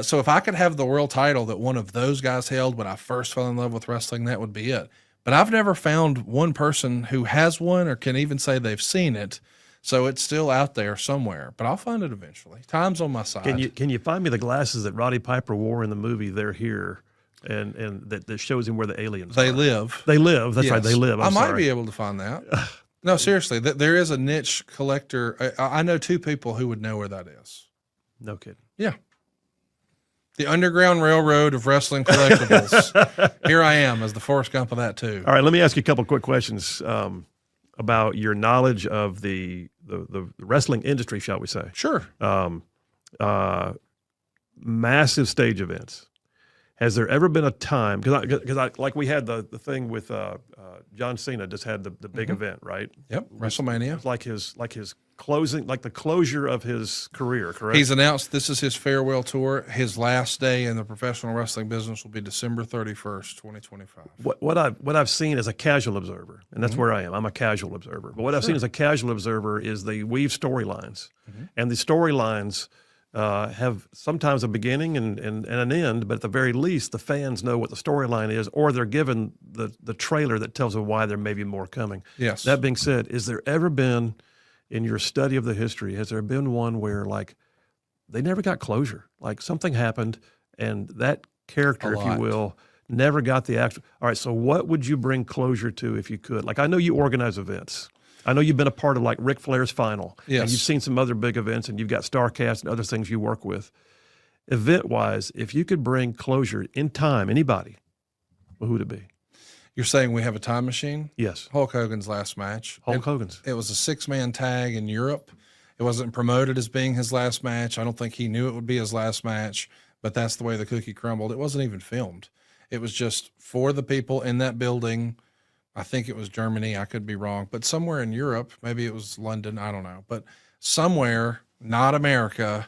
So if I could have the world title that one of those guys held when I first fell in love with wrestling, that would be it. But I've never found one person who has one or can even say they've seen it. So it's still out there somewhere, but I'll find it eventually. Time's on my side. Can you find me the glasses that Roddy Piper wore in the movie They're Here? And that shows him where the aliens They are. live. They live. That's Yes. right. They live. I might sorry. be able to find that. No, seriously, there is a niche collector. I know 2 people who would know where that is. No kidding. Yeah. The Underground Railroad of wrestling collectibles. Here I am as the Forrest Gump of that too. All right, let me ask you a couple quick questions about your knowledge of the wrestling industry, shall we say? Sure. Massive stage events. Has there ever been a time, because I like we had the thing with John Cena just had the big event, right? Yep, WrestleMania. It's like his closing, like the closure of his career, correct? He's announced this is his farewell tour. His last day in the professional wrestling business will be December 31st, 2025. What I've seen as a casual observer, and that's where I am. I'm a casual observer. But what I've seen as a casual observer is they weave storylines, and the storylines have sometimes a beginning and an end, but at the very least, the fans know what the storyline is, or they're given the trailer that tells them why there may be more coming. Yes. That being said, is there ever been, in your study of the history, has there been one where like they never got closure? Like something happened and that character, if you will, never got the actual. All right, so what would you bring closure to if you could? Like I know you organize events. I know you've been a part of like Ric Flair's Final. Yes. And you've seen some other big events and you've got StarCast and other things you work with. Event-wise, if you could bring closure in time, anybody, who would it be? You're saying we have a time machine? Yes. Hulk Hogan's last match. Hulk Hogan's. It was a 6-man tag in Europe. It wasn't promoted as being his last match. I don't think he knew it would be his last match, but that's the way the cookie crumbled. It wasn't even filmed. It was just for the people in that building. I think it was Germany. I could be wrong, but somewhere in Europe, maybe it was London. I don't know, but somewhere, not America,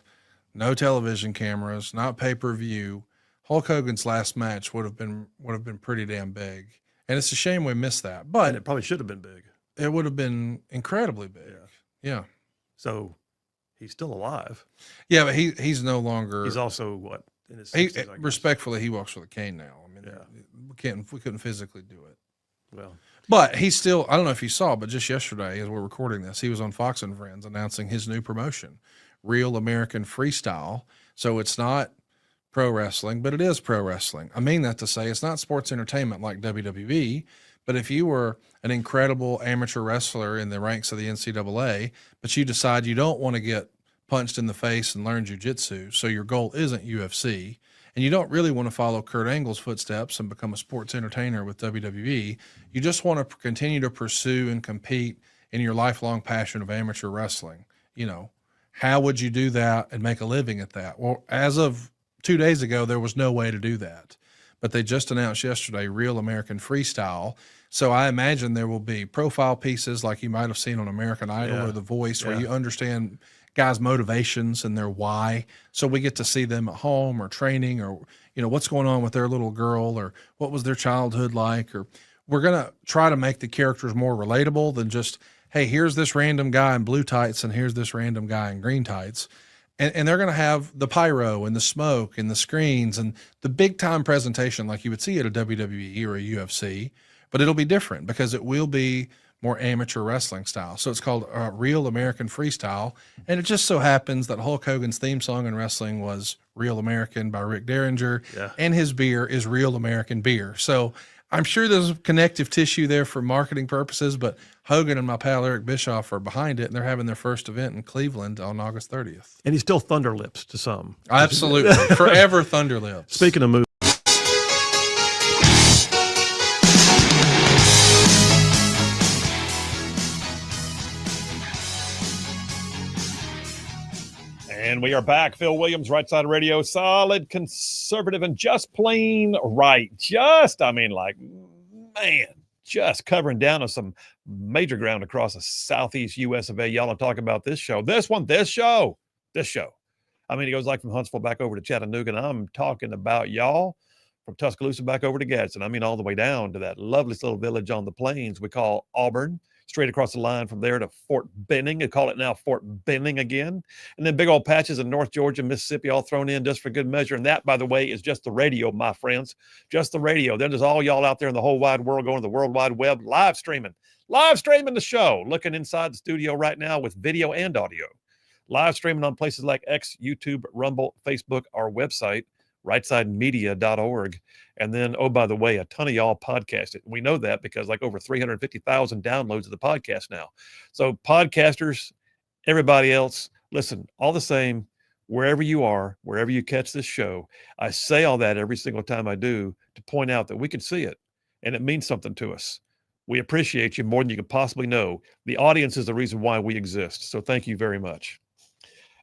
no television cameras, not pay-per-view. Hulk Hogan's last match would have been pretty damn big. And it's a shame we missed that, but And it probably should have been big. it would have been incredibly big. Yeah. So he's still alive. Yeah, but he's no longer. He's also what, in his 60s, I guess. Respectfully, he walks with a cane now. I mean, Yeah. we couldn't physically do it. Well, But he's still. I don't know if you saw, but just yesterday, as we're recording this, he was on Fox and Friends announcing his new promotion, Real American Freestyle. So it's not pro wrestling, but it is pro wrestling. I mean that to say it's not sports entertainment like WWE, but if you were an incredible amateur wrestler in the ranks of the NCAA, but you decide you don't want to get punched in the face and learn jiu-jitsu, so your goal isn't UFC, and you don't really want to follow Kurt Angle's footsteps and become a sports entertainer with WWE, you just want to continue to pursue and compete in your lifelong passion of amateur wrestling. You know, how would you do that and make a living at that? Well, as of 2 days ago, there was no way to do that. But they just announced yesterday Real American Freestyle. So I imagine there will be profile pieces like you might have seen on American Idol or The Voice, where you understand guys' motivations and their why. So we get to see them at home or training, or, you know, what's going on with their little girl, or what was their childhood like. Or we're going to try to make the characters more relatable than just, hey, here's this random guy in blue tights and here's this random guy in green tights. And they're going to have the pyro and the smoke and the screens and the big time presentation like you would see at a WWE or a UFC, but it'll be different because it will be more amateur wrestling style. So it's called Real American Freestyle. And it just so happens that Hulk Hogan's theme song in wrestling was Real American by Rick Derringer, and his beer is Real American Beer. So I'm sure there's connective tissue there for marketing purposes, but Hogan and my pal Eric Bischoff are behind it, and they're having their first event in Cleveland on August 30th. and he's still Thunder Lips to some. Absolutely. Forever Thunder Lips. Speaking of movies. And we are back. Phil Williams, Rightside Radio, solid conservative and just plain right. Just covering down on some major ground across the southeast US of A. Y'all are talking about this show. This show. I mean, it goes like from Huntsville back over to Chattanooga, and I'm talking about y'all from Tuscaloosa back over to Gadsden. I mean, all the way down to that lovely little village on the plains we call Auburn, straight across the line from there to Fort Benning. They call it now Fort Benning again. And then big old patches in North Georgia, Mississippi, all thrown in just for good measure. And that, by the way, is just the radio, my friends. Just the radio. Then there's all y'all out there in the whole wide world going to the World Wide Web, live streaming the show, looking inside the studio right now with video and audio. Live streaming on places like X, YouTube, Rumble, Facebook, our website, rightside.media.org. And then, oh, by the way, a ton of y'all podcast it. We know that because like over 350,000 downloads of the podcast now. So podcasters, everybody else, listen, all the same, wherever you are, wherever you catch this show, I say all that every single time I do to point out that we can see it and it means something to us. We appreciate you more than you can possibly know. The audience is the reason why we exist. So thank you very much.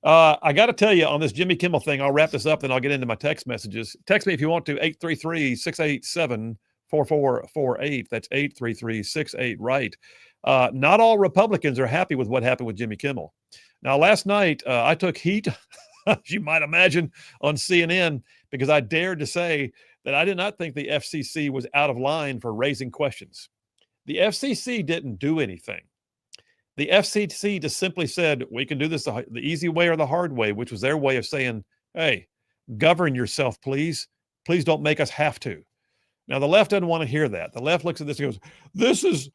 I got to tell you on this Jimmy Kimmel thing, I'll wrap this up, then I'll get into my text messages. Text me if you want to, 833-687-4448. That's 833-68-RIGHT. Not all Republicans are happy with what happened with Jimmy Kimmel. Now, last night, I took heat, as you might imagine, on CNN because I dared to say that I did not think the FCC was out of line for raising questions. The FCC didn't do anything. The FCC just simply said, we can do this the easy way or the hard way, which was their way of saying, hey, govern yourself, please. Please don't make us have to. Now, the left doesn't want to hear that. The left looks at this and goes, this is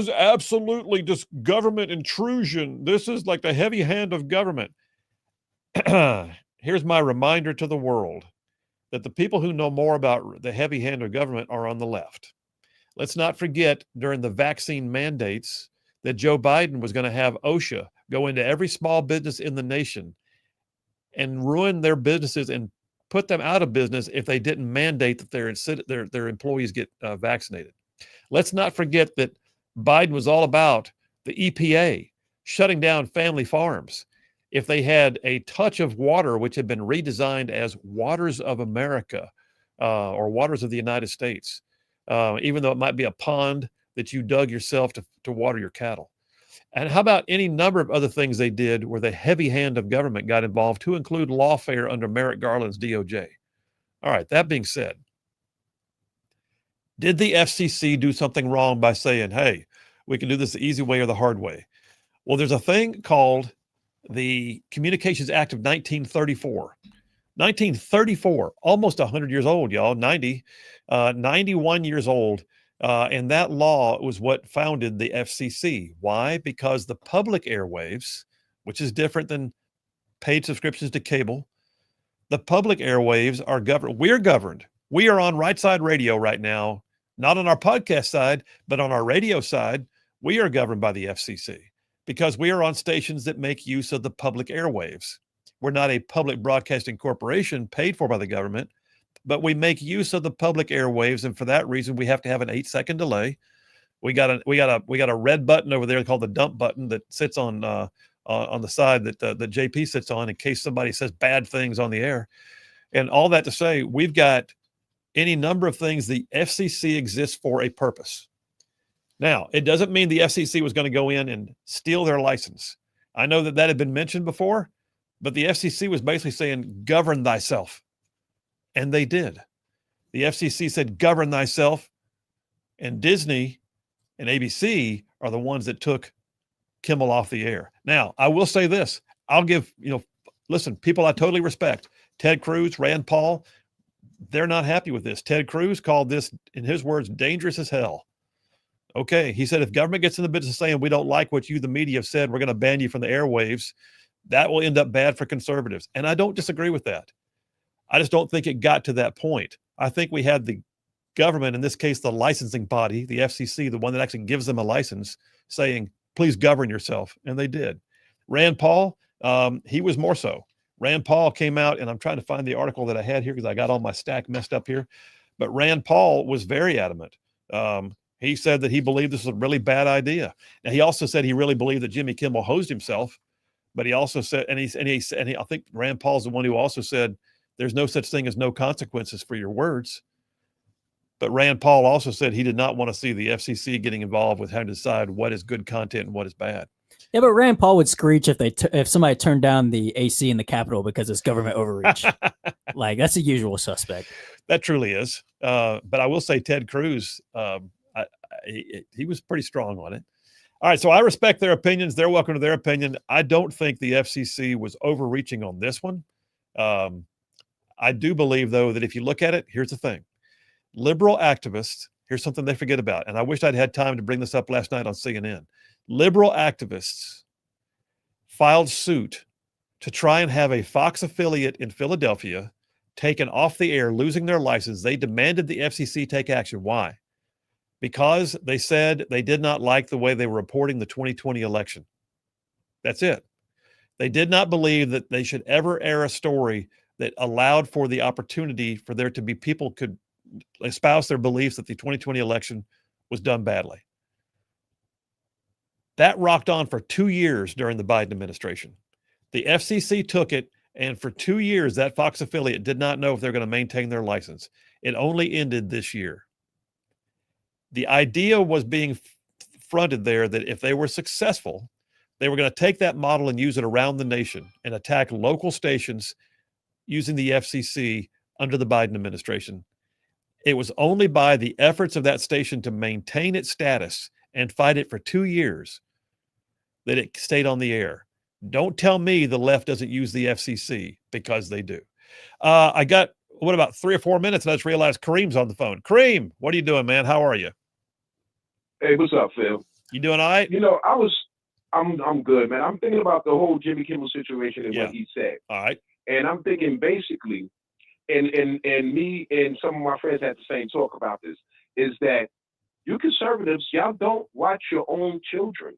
absolutely just government intrusion. This is like the heavy hand of government. Here's my reminder to the world that the people who know more about the heavy hand of government are on the left. Let's not forget during the vaccine mandates that Joe Biden was going to have OSHA go into every small business in the nation and ruin their businesses and put them out of business if they didn't mandate that their employees get vaccinated. Let's not forget that Biden was all about the EPA shutting down family farms. If they had a touch of water, which had been redesigned as Waters of America or Waters of the United States, even though it might be a pond that you dug yourself to water your cattle. And how about any number of other things they did where the heavy hand of government got involved, to include lawfare under Merrick Garland's DOJ? All right, that being said, did the FCC do something wrong by saying, hey, we can do this the easy way or the hard way? Well, there's a thing called the Communications Act of 1934. 1934, almost 100 years old, y'all, 91 years old. And that law was what founded the FCC. Why? Because the public airwaves, which is different than paid subscriptions to cable, the public airwaves are governed. We're governed. We are on Rightside Radio right now, not on our podcast side, but on our radio side. We are governed by the FCC because we are on stations that make use of the public airwaves. We're not a public broadcasting corporation paid for by the government, but we make use of the public airwaves, and for that reason, we have to have an 8-second delay. We got a red button over there called the dump button that sits on the side that JP sits on in case somebody says bad things on the air, and all that to say, we've got any number of things. The FCC exists for a purpose. Now, it doesn't mean the FCC was going to go in and steal their license. I know that had been mentioned before, but the FCC was basically saying, govern thyself. And they did. The FCC said, govern thyself. And Disney and ABC are the ones that took Kimmel off the air. Now, I will say this. I'll give, listen, people I totally respect. Ted Cruz, Rand Paul, they're not happy with this. Ted Cruz called this, in his words, dangerous as hell. Okay, he said, if government gets in the business of saying we don't like what you, the media, have said, we're going to ban you from the airwaves, that will end up bad for conservatives. And I don't disagree with that. I just don't think it got to that point. I think we had the government, in this case, the licensing body, the FCC, the one that actually gives them a license, saying, please govern yourself. And they did. Rand Paul, he was more so. Rand Paul came out, and I'm trying to find the article that I had here because I got all my stack messed up here. But Rand Paul was very adamant. He said that he believed this was a really bad idea. Now, he also said he really believed that Jimmy Kimmel hosed himself. But he also said, and I think Rand Paul's the one who also said, there's no such thing as no consequences for your words. But Rand Paul also said he did not want to see the FCC getting involved with having to decide what is good content and what is bad. Yeah, but Rand Paul would screech if somebody turned down the AC in the Capitol because it's government overreach. Like, that's a usual suspect. That truly is. But I will say Ted Cruz, he was pretty strong on it. All right, so I respect their opinions. They're welcome to their opinion. I don't think the FCC was overreaching on this one. I do believe, though, that if you look at it, here's the thing. Liberal activists, here's something they forget about, and I wish I'd had time to bring this up last night on CNN. Liberal activists filed suit to try and have a Fox affiliate in Philadelphia taken off the air, losing their license. They demanded the FCC take action. Why? Because they said they did not like the way they were reporting the 2020 election. That's it. They did not believe that they should ever air a story that allowed for the opportunity for there to be people could espouse their beliefs that the 2020 election was done badly. That rocked on for 2 years during the Biden administration. The FCC took it, and for 2 years, that Fox affiliate did not know if they're going to maintain their license. It only ended this year. The idea was being fronted there that if they were successful, they were going to take that model and use it around the nation and attack local stations using the FCC under the Biden administration. It was only by the efforts of that station to maintain its status and fight it for 2 years that it stayed on the air. Don't tell me the left doesn't use the FCC, because they do. I got, what, about 3 or 4 minutes, and I just realized Kareem's on the phone. Kareem, what are you doing, man? How are you? Hey, what's up, Phil? You doing all right? You know, I'm good, man. I'm thinking about the whole Jimmy Kimmel situation and what he said. All right. And I'm thinking basically, and me and some of my friends had the same talk about this, is that you conservatives, y'all don't watch your own children.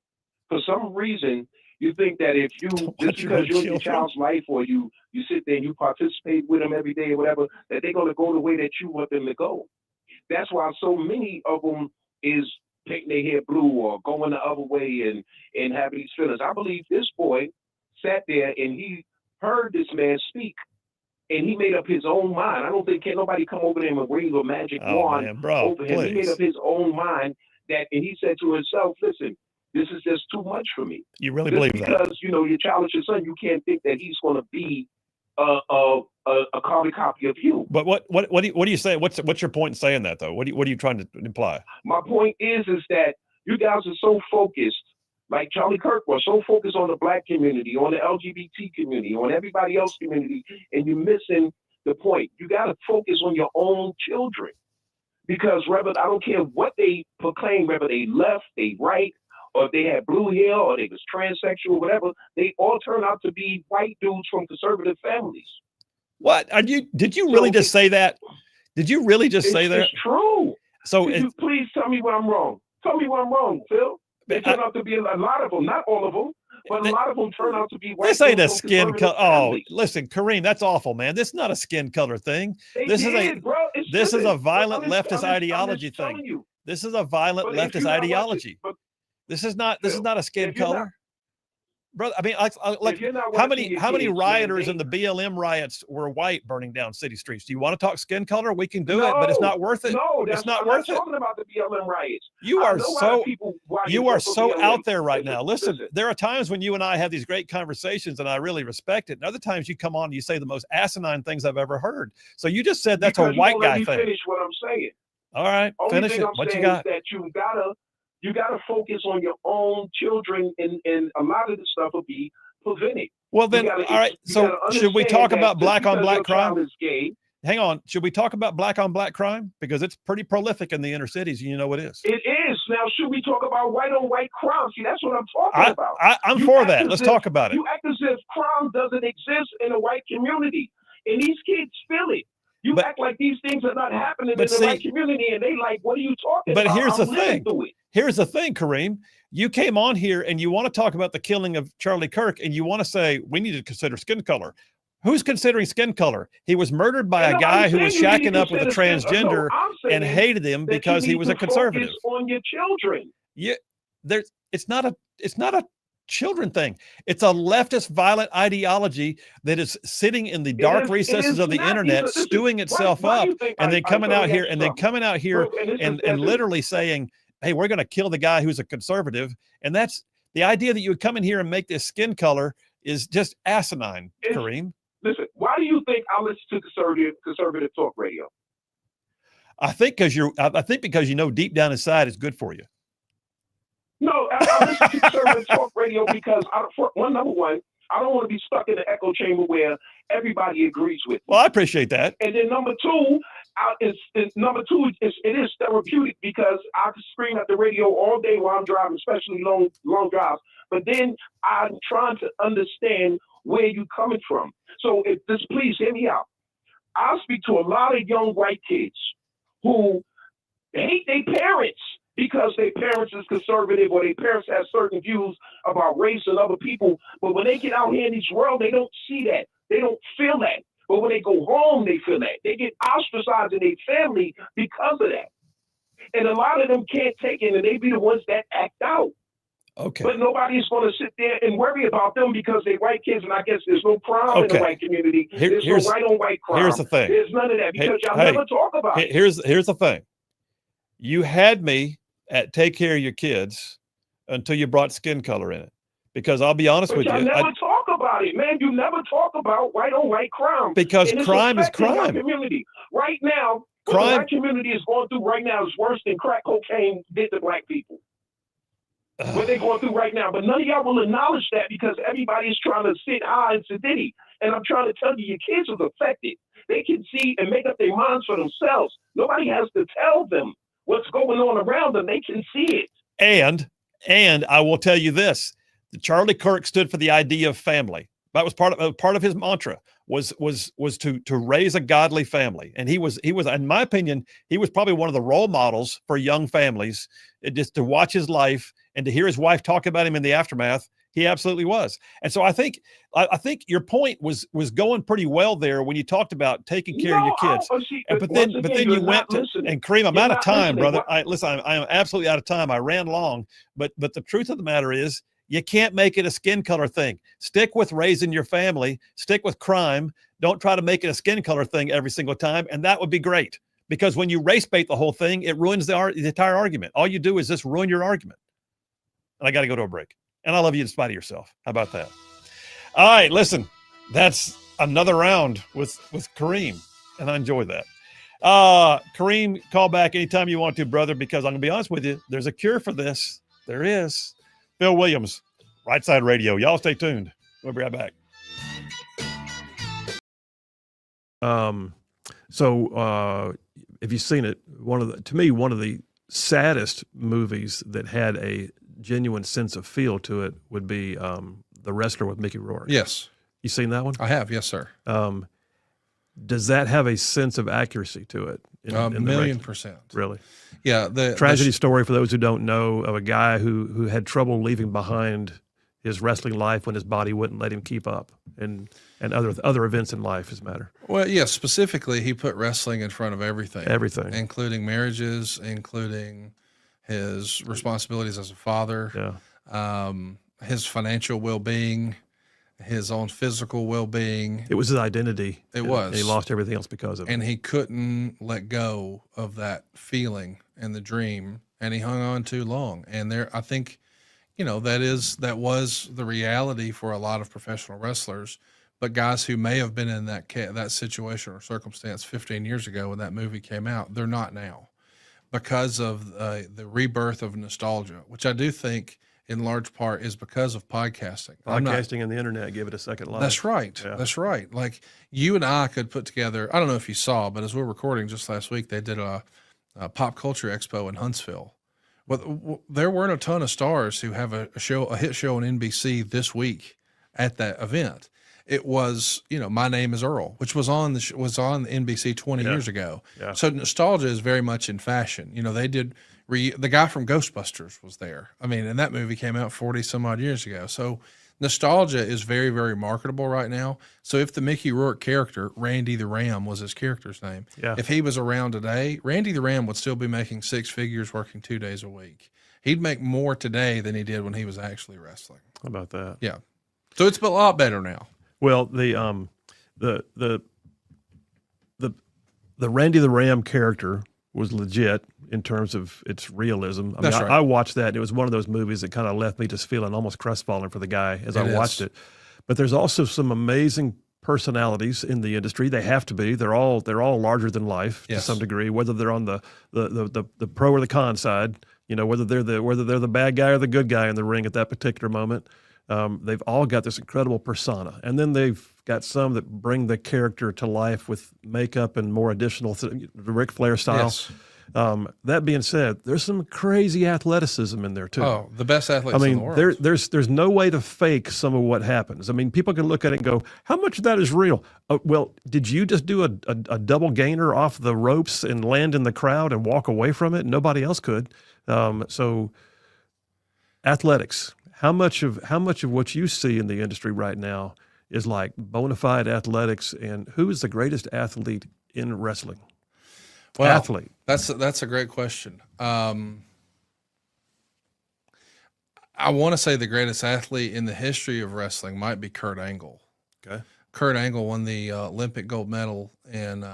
For some reason, you think that if you, just because you're in your child's life, or you sit there and you participate with them every day or whatever, that they're going to go the way that you want them to go. That's why so many of them is painting their hair blue or going the other way and having these feelings. I believe this boy sat there and he heard this man speak, and he made up his own mind. I don't think can't nobody come over there and wave a magic wand over him. He made up his own mind and he said to himself, listen, this is just too much for me. You really believe that? Because, you know, your child is your son. You can't think that he's going to be a carbon copy of you. But what do you say? What's your point in saying that, though? What are you trying to imply? My point is that you guys are so focused, like Charlie Kirk was, so focused on the black community, on the LGBT community, on everybody else's community, and you're missing the point. You got to focus on your own children. Because I don't care what they proclaim, whether they left, they right, or if they had blue hair, or they was transsexual, whatever, they all turn out to be white dudes from conservative families. What? Did you really just say that? Did you really just say that? It's true. So you please tell me where I'm wrong. Tell me where I'm wrong, Phil. They turn out to be a lot of them, not all of them, but a lot of them turn out to be white. This ain't a skin color. Oh, families. listen, Kareem, that's awful, man. This is not a skin color thing. This is This a violent leftist ideology thing. This is a violent leftist ideology. This is not a skin color. Brother, I mean, like how many rioters in the BLM riots were white burning down city streets? Do you want to talk skin color? We can do it, but it's not worth it. No, it's not worth it. Talking about the BLM riots. You are so out there right now. Listen, there are times when you and I have these great conversations, and I really respect it. And other times you come on and you say the most asinine things I've ever heard. So you just said that's a white guy thing. Finish what I'm saying. All right, finish it. What you got? That you gotta focus on your own children, and a lot of the stuff will be prevented. Well, then, all right. So should we talk about black on black crime? Hang on. Should we talk about black on black crime? Because it's pretty prolific in the inner cities. And you know it is. It is. Now, should we talk about white on white crime? See, that's what I'm talking about. I'm for that. Let's talk about it. You act as if crime doesn't exist in a white community, and these kids feel it. You act like these things are not happening in the white community, and they like, what are you talking about? But here's the thing. Here's the thing, Kareem. You came on here and you want to talk about the killing of Charlie Kirk, and you want to say we need to consider skin color. Who's considering skin color? He was murdered by a guy who was shacking up with a transgender and hated him because he was a conservative. On your children. Yeah, it's not a children thing. It's a leftist violent ideology that is sitting in the dark recesses of the internet, stewing itself up, and then coming out here and literally saying, hey, we're going to kill the guy who's a conservative. And that's the idea that you would come in here and make this skin color is just asinine, Kareem. Listen, why do you think I listen to conservative talk radio? I think because you know deep down inside it's good for you. No, I listen to conservative talk radio because number one, I don't want to be stuck in the echo chamber where everybody agrees with me. Well, I appreciate that. And then number two, it is therapeutic because I can scream at the radio all day while I'm driving, especially long drives. But then I'm trying to understand where you're coming from. So please hear me out. I speak to a lot of young white kids who hate their parents because their parents is conservative or their parents have certain views about race and other people. But when they get out here in this world, they don't see that. They don't feel that. But when they go home, they feel that. They get ostracized in their family because of that. And a lot of them can't take it, and they be the ones that act out. Okay. But nobody's going to sit there and worry about them because they're white kids, and I guess there's no crime in the white community. There's no white on white crime. Here's the thing. There's none of that because y'all never talk about it. Here's the thing. You had me at take care of your kids until you brought skin color in it. Because I'll be honest with you. You never talk about it, man. You never talk about white on white crime. Because crime is crime. Community. Right now, what crime. the white community is going through right now is worse than crack cocaine did to black people. What they're going through right now. But none of y'all will acknowledge that because everybody is trying to sit high and sit ditty. And I'm trying to tell you, your kids are affected. They can see and make up their minds for themselves. Nobody has to tell them what's going on around them. They can see it. And I will tell you this. Charlie Kirk stood for the idea of family. That was part of his mantra was to raise a godly family. And he was, in my opinion, he was probably one of the role models for young families. Just to watch his life and to hear his wife talk about him in the aftermath, he absolutely was. And so I think your point was going pretty well there when you talked about taking care of your kids. But then you went to, and Kareem, I'm out of time, brother. I am absolutely out of time. I ran long, but the truth of the matter is, you can't make it a skin color thing. Stick with raising your family. Stick with crime. Don't try to make it a skin color thing every single time. And that would be great. Because when you race bait the whole thing, it ruins the entire argument. All you do is just ruin your argument. And I got to go to a break. And I love you in spite of yourself. How about that? All right, listen. That's another round with Kareem. And I enjoy that. Kareem, call back anytime you want to, brother, because I'm going to be honest with you. There's a cure for this. There is. Phil Williams, Rightside Radio. Y'all stay tuned. We'll be right back. So if you've seen it, to me, one of the saddest movies that had a genuine sense of feel to it would be The Wrestler with Mickey Rourke. Yes. You seen that one? I have, yes, sir. Does that have a sense of accuracy to it? In 1,000,000%. Really? Yeah. The tragedy story, for those who don't know, of a guy who had trouble leaving behind his wrestling life when his body wouldn't let him keep up, and other events in life, as a matter. Well, yeah, specifically, he put wrestling in front of everything. Everything. Including marriages, including his responsibilities as a father, his financial well-being, his own physical well-being. It was his identity. It was. He lost everything else because of it. And he couldn't let go of that feeling and the dream, and he hung on too long. And I think, that was the reality for a lot of professional wrestlers. But guys who may have been in that situation or circumstance 15 years ago when that movie came out, they're not now because of the rebirth of nostalgia, which I do think in large part is because of podcasting. Podcasting and the internet gave it a second life. That's right. Yeah. That's right. Like you and I could put together, I don't know if you saw, but as we're recording just last week, they did a pop culture expo in Huntsville. Well, there weren't a ton of stars who have a hit show on NBC this week at that event. It was, My Name is Earl, which was on NBC 20 years ago. Yeah. So nostalgia is very much in fashion. They did the guy from Ghostbusters was there. I mean, and that movie came out 40 some odd years ago. So nostalgia is very, very marketable right now. So if the Mickey Rourke character, Randy the Ram was his character's name. Yeah. If he was around today, Randy the Ram would still be making six figures, working 2 days a week. He'd make more today than he did when he was actually wrestling. How about that? Yeah. So it's a lot better now. Well, the Randy the Ram character was legit in terms of its realism. I mean, I watched that. And it was one of those movies that kind of left me just feeling almost crestfallen for the guy as I watched it. But there's also some amazing personalities in the industry. They have to be. They're all larger than life to some degree, whether they're on the pro or the con side. You know, whether they're the bad guy or the good guy in the ring at that particular moment. They've all got this incredible persona, and then they've got some that bring the character to life with makeup and more additional, Ric Flair style. Yes. That being said, there's some crazy athleticism in there too. Oh, the best athletes in the world. There's no way to fake some of what happens. I mean, people can look at it and go, how much of that is real? Well, did you just do a double gainer off the ropes and land in the crowd and walk away from it? Nobody else could. So athletics, how much of what you see in the industry right now is like bona fide athletics, and who is the greatest athlete in wrestling? Well, athlete. That's a great question. I want to say the greatest athlete in the history of wrestling might be Kurt Angle. Okay. Kurt Angle won the Olympic gold medal in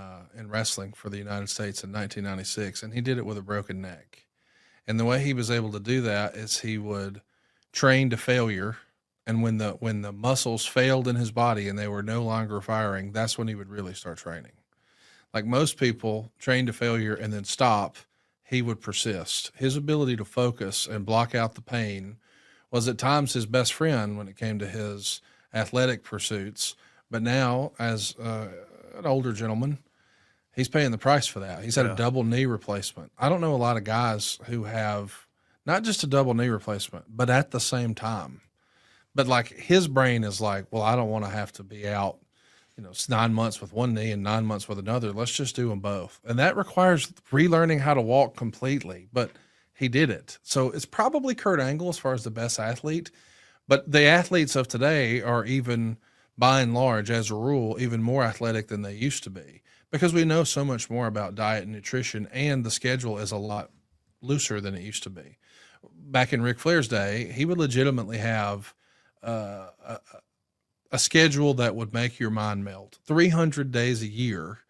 wrestling for the United States in 1996, and he did it with a broken neck. And the way he was able to do that is he would train to failure, and when the muscles failed in his body and they were no longer firing, that's when he would really start training. Like most people train to failure and then stop, he would persist. His ability to focus and block out the pain was at times his best friend when it came to his athletic pursuits. But now, as an older gentleman, he's paying the price for that. He's had a double knee replacement. I don't know a lot of guys who have not just a double knee replacement, but at the same time. But like his brain is like, well, I don't want to have to be out, 9 months with one knee and 9 months with another. Let's just do them both. And that requires relearning how to walk completely, but he did it. So it's probably Kurt Angle as far as the best athlete, but the athletes of today are even, by and large, as a rule, even more athletic than they used to be, because we know so much more about diet and nutrition, and the schedule is a lot looser than it used to be. Back in Ric Flair's day, he would legitimately have a schedule that would make your mind melt. 300 days a year,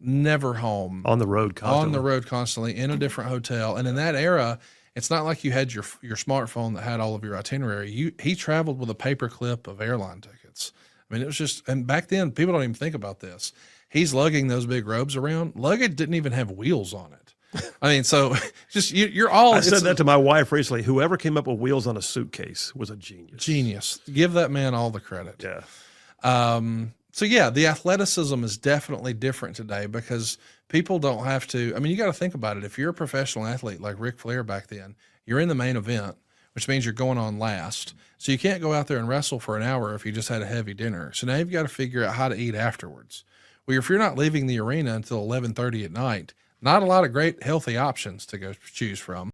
never home. On the road constantly. In a different hotel. And in that era, it's not like you had your smartphone that had all of your itinerary. He traveled with a paper clip of airline tickets. I mean, it was just, and back then, people don't even think about this. He's lugging those big robes around. Luggage didn't even have wheels on it. I mean, so just you're all. I said that to my wife recently. Whoever came up with wheels on a suitcase was a genius. Genius. Give that man all the credit. Yeah. So yeah, the athleticism is definitely different today because people don't have to. I mean, you got to think about it. If you're a professional athlete like Ric Flair back then, you're in the main event, which means you're going on last. So you can't go out there and wrestle for an hour if you just had a heavy dinner. So now you've got to figure out how to eat afterwards. Well, if you're not leaving the arena until 11:30 at night, not a lot of great healthy options to go choose from.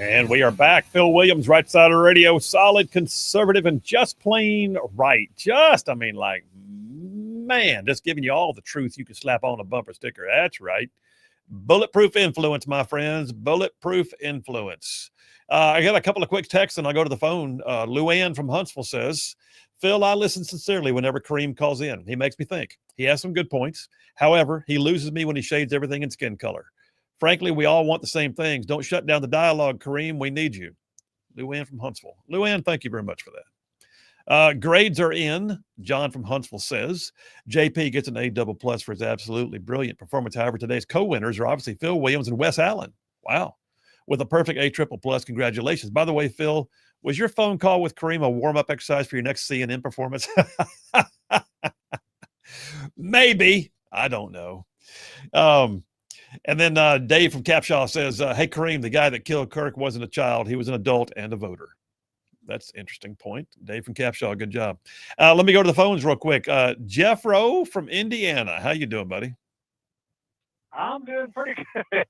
And we are back. Phil Williams, Right Side of Radio, solid, conservative, and just plain right. Just giving you all the truth you can slap on a bumper sticker. That's right. Bulletproof influence, my friends. Bulletproof influence. I got a couple of quick texts, and I'll go to the phone. Luann from Huntsville says, Phil, I listen sincerely whenever Kareem calls in. He makes me think. He has some good points. However, he loses me when he shades everything in skin color. Frankly, we all want the same things. Don't shut down the dialogue, Kareem. We need you. Luann from Huntsville. Luann, thank you very much for that. Grades are in. John from Huntsville says, JP gets an A++ for his absolutely brilliant performance. However, today's co-winners are obviously Phil Williams and Wes Allen. Wow. With a perfect A++. Congratulations. By the way, Phil, was your phone call with Kareem a warm-up exercise for your next CNN performance? Maybe. I don't know. And then Dave from Capshaw says, hey, Kareem, the guy that killed Kirk wasn't a child. He was an adult and a voter. That's an interesting point. Dave from Capshaw, good job. Let me go to the phones real quick. Jeff Rowe from Indiana. How you doing, buddy? I'm doing pretty good.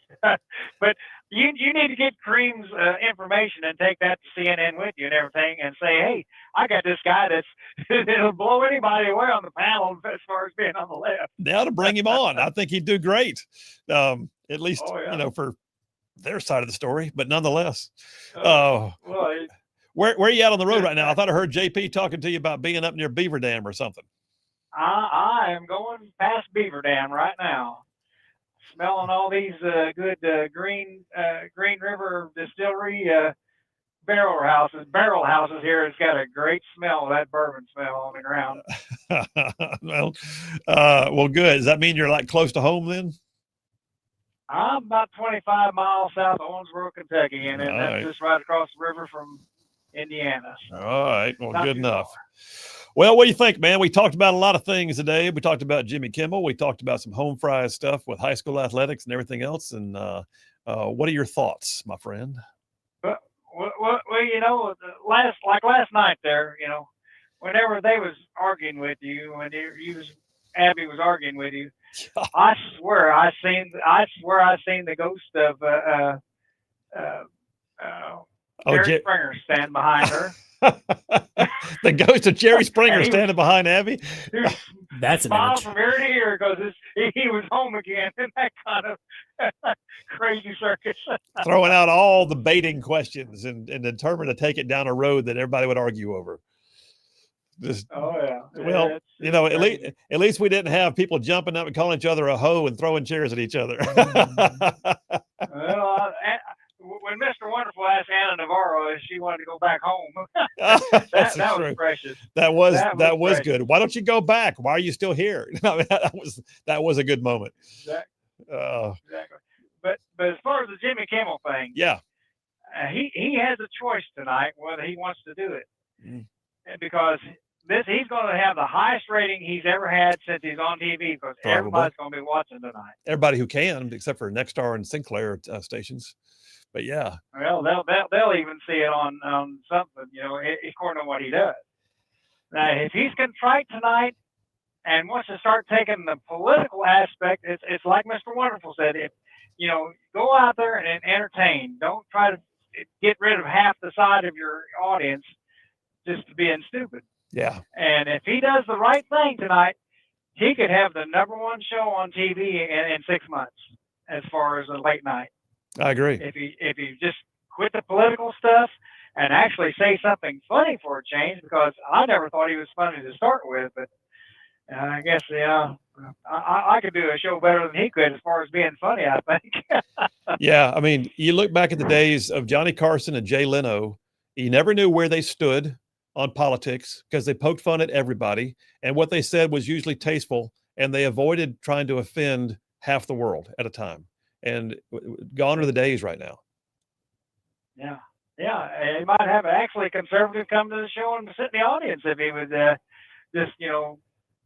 But you need to get Cream's information and take that to CNN with you and everything and say, hey, I got this guy that'll blow anybody away on the panel as far as being on the left. Now to bring him on. I think he'd do great. At least, for their side of the story, but nonetheless. Well, where are you at on the road right now? I thought I heard JP talking to you about being up near Beaver Dam or something. I am going past Beaver Dam right now, smelling all these good Green River Distillery barrel houses here. It's got a great smell of that bourbon smell on the ground. Well, good. Does that mean you're like close to home then? I'm about 25 miles south of Owensboro, Kentucky, and that's just right across the river from Indiana. So all right. Well, good enough. Well, what do you think, man? We talked about a lot of things today. We talked about Jimmy Kimmel. We talked about some home fries stuff with high school athletics and everything else. And what are your thoughts, my friend? Well, last night there, whenever they was arguing with you, when Abby was arguing with you, I swear I seen the ghost of Jerry Springer stand behind her. The ghost of Jerry Springer standing behind Abby. That's an smile image. from ear to ear because he was home again in that kind of crazy circus. Throwing out all the baiting questions and determined to take it down a road that everybody would argue over. Well, at least we didn't have people jumping up and calling each other a hoe and throwing chairs at each other. Well, when Mr. Wonderful asked Anna Navarro if she wanted to go back home, that was precious. That was good. Why don't you go back? Why are you still here? That was a good moment. Exactly. But as far as the Jimmy Kimmel thing, he has a choice tonight whether he wants to do it, because he's going to have the highest rating he's ever had since he's on TV, because everybody's going to be watching tonight. Everybody who can, except for Nexstar and Sinclair stations. But yeah. Well, they'll even see it on something, according to what he does. Now, if he's contrite tonight and wants to start taking the political aspect, it's like Mr. Wonderful said. If go out there and entertain. Don't try to get rid of half the side of your audience just being stupid. Yeah. And if he does the right thing tonight, he could have the #1 show on TV in 6 months as far as a late night. I agree. If he just quit the political stuff and actually say something funny for a change, because I never thought he was funny to start with, but I guess I could do a show better than he could as far as being funny, I think. Yeah, I mean, you look back at the days of Johnny Carson and Jay Leno, you never knew where they stood on politics because they poked fun at everybody, and what they said was usually tasteful, and they avoided trying to offend half the world at a time. And gone are the days right now. Yeah. He might have actually a conservative come to the show and sit in the audience if he would just,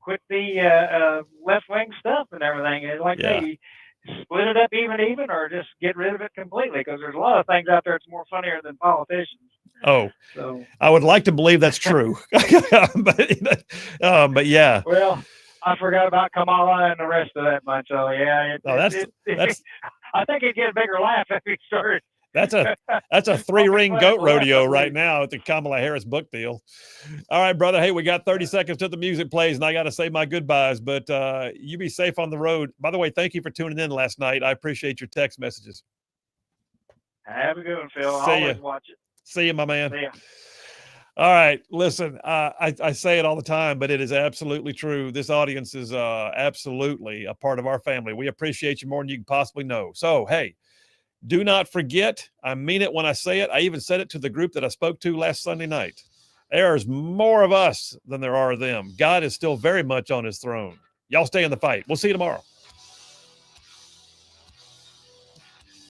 quit the left-wing stuff and everything. And like say, split it up even, or just get rid of it completely, because there's a lot of things out there that's more funnier than politicians. Oh, so I would like to believe that's true. but yeah. Well, I forgot about Kamala and the rest of that bunch. So yeah, that's. I think he'd get a bigger laugh if he started. That's a 3-ring goat rodeo right now at the Kamala Harris book deal. All right, brother. Hey, we got 30 seconds till the music plays, and I got to say my goodbyes. But you be safe on the road. By the way, thank you for tuning in last night. I appreciate your text messages. Have a good one, Phil. I'll always watch it. See you, my man. See ya. All right, listen, I say it all the time, but it is absolutely true. This audience is absolutely a part of our family. We appreciate you more than you can possibly know. So, hey, do not forget, I mean it when I say it. I even said it to the group that I spoke to last Sunday night. There's more of us than there are of them. God is still very much on his throne. Y'all stay in the fight. We'll see you tomorrow.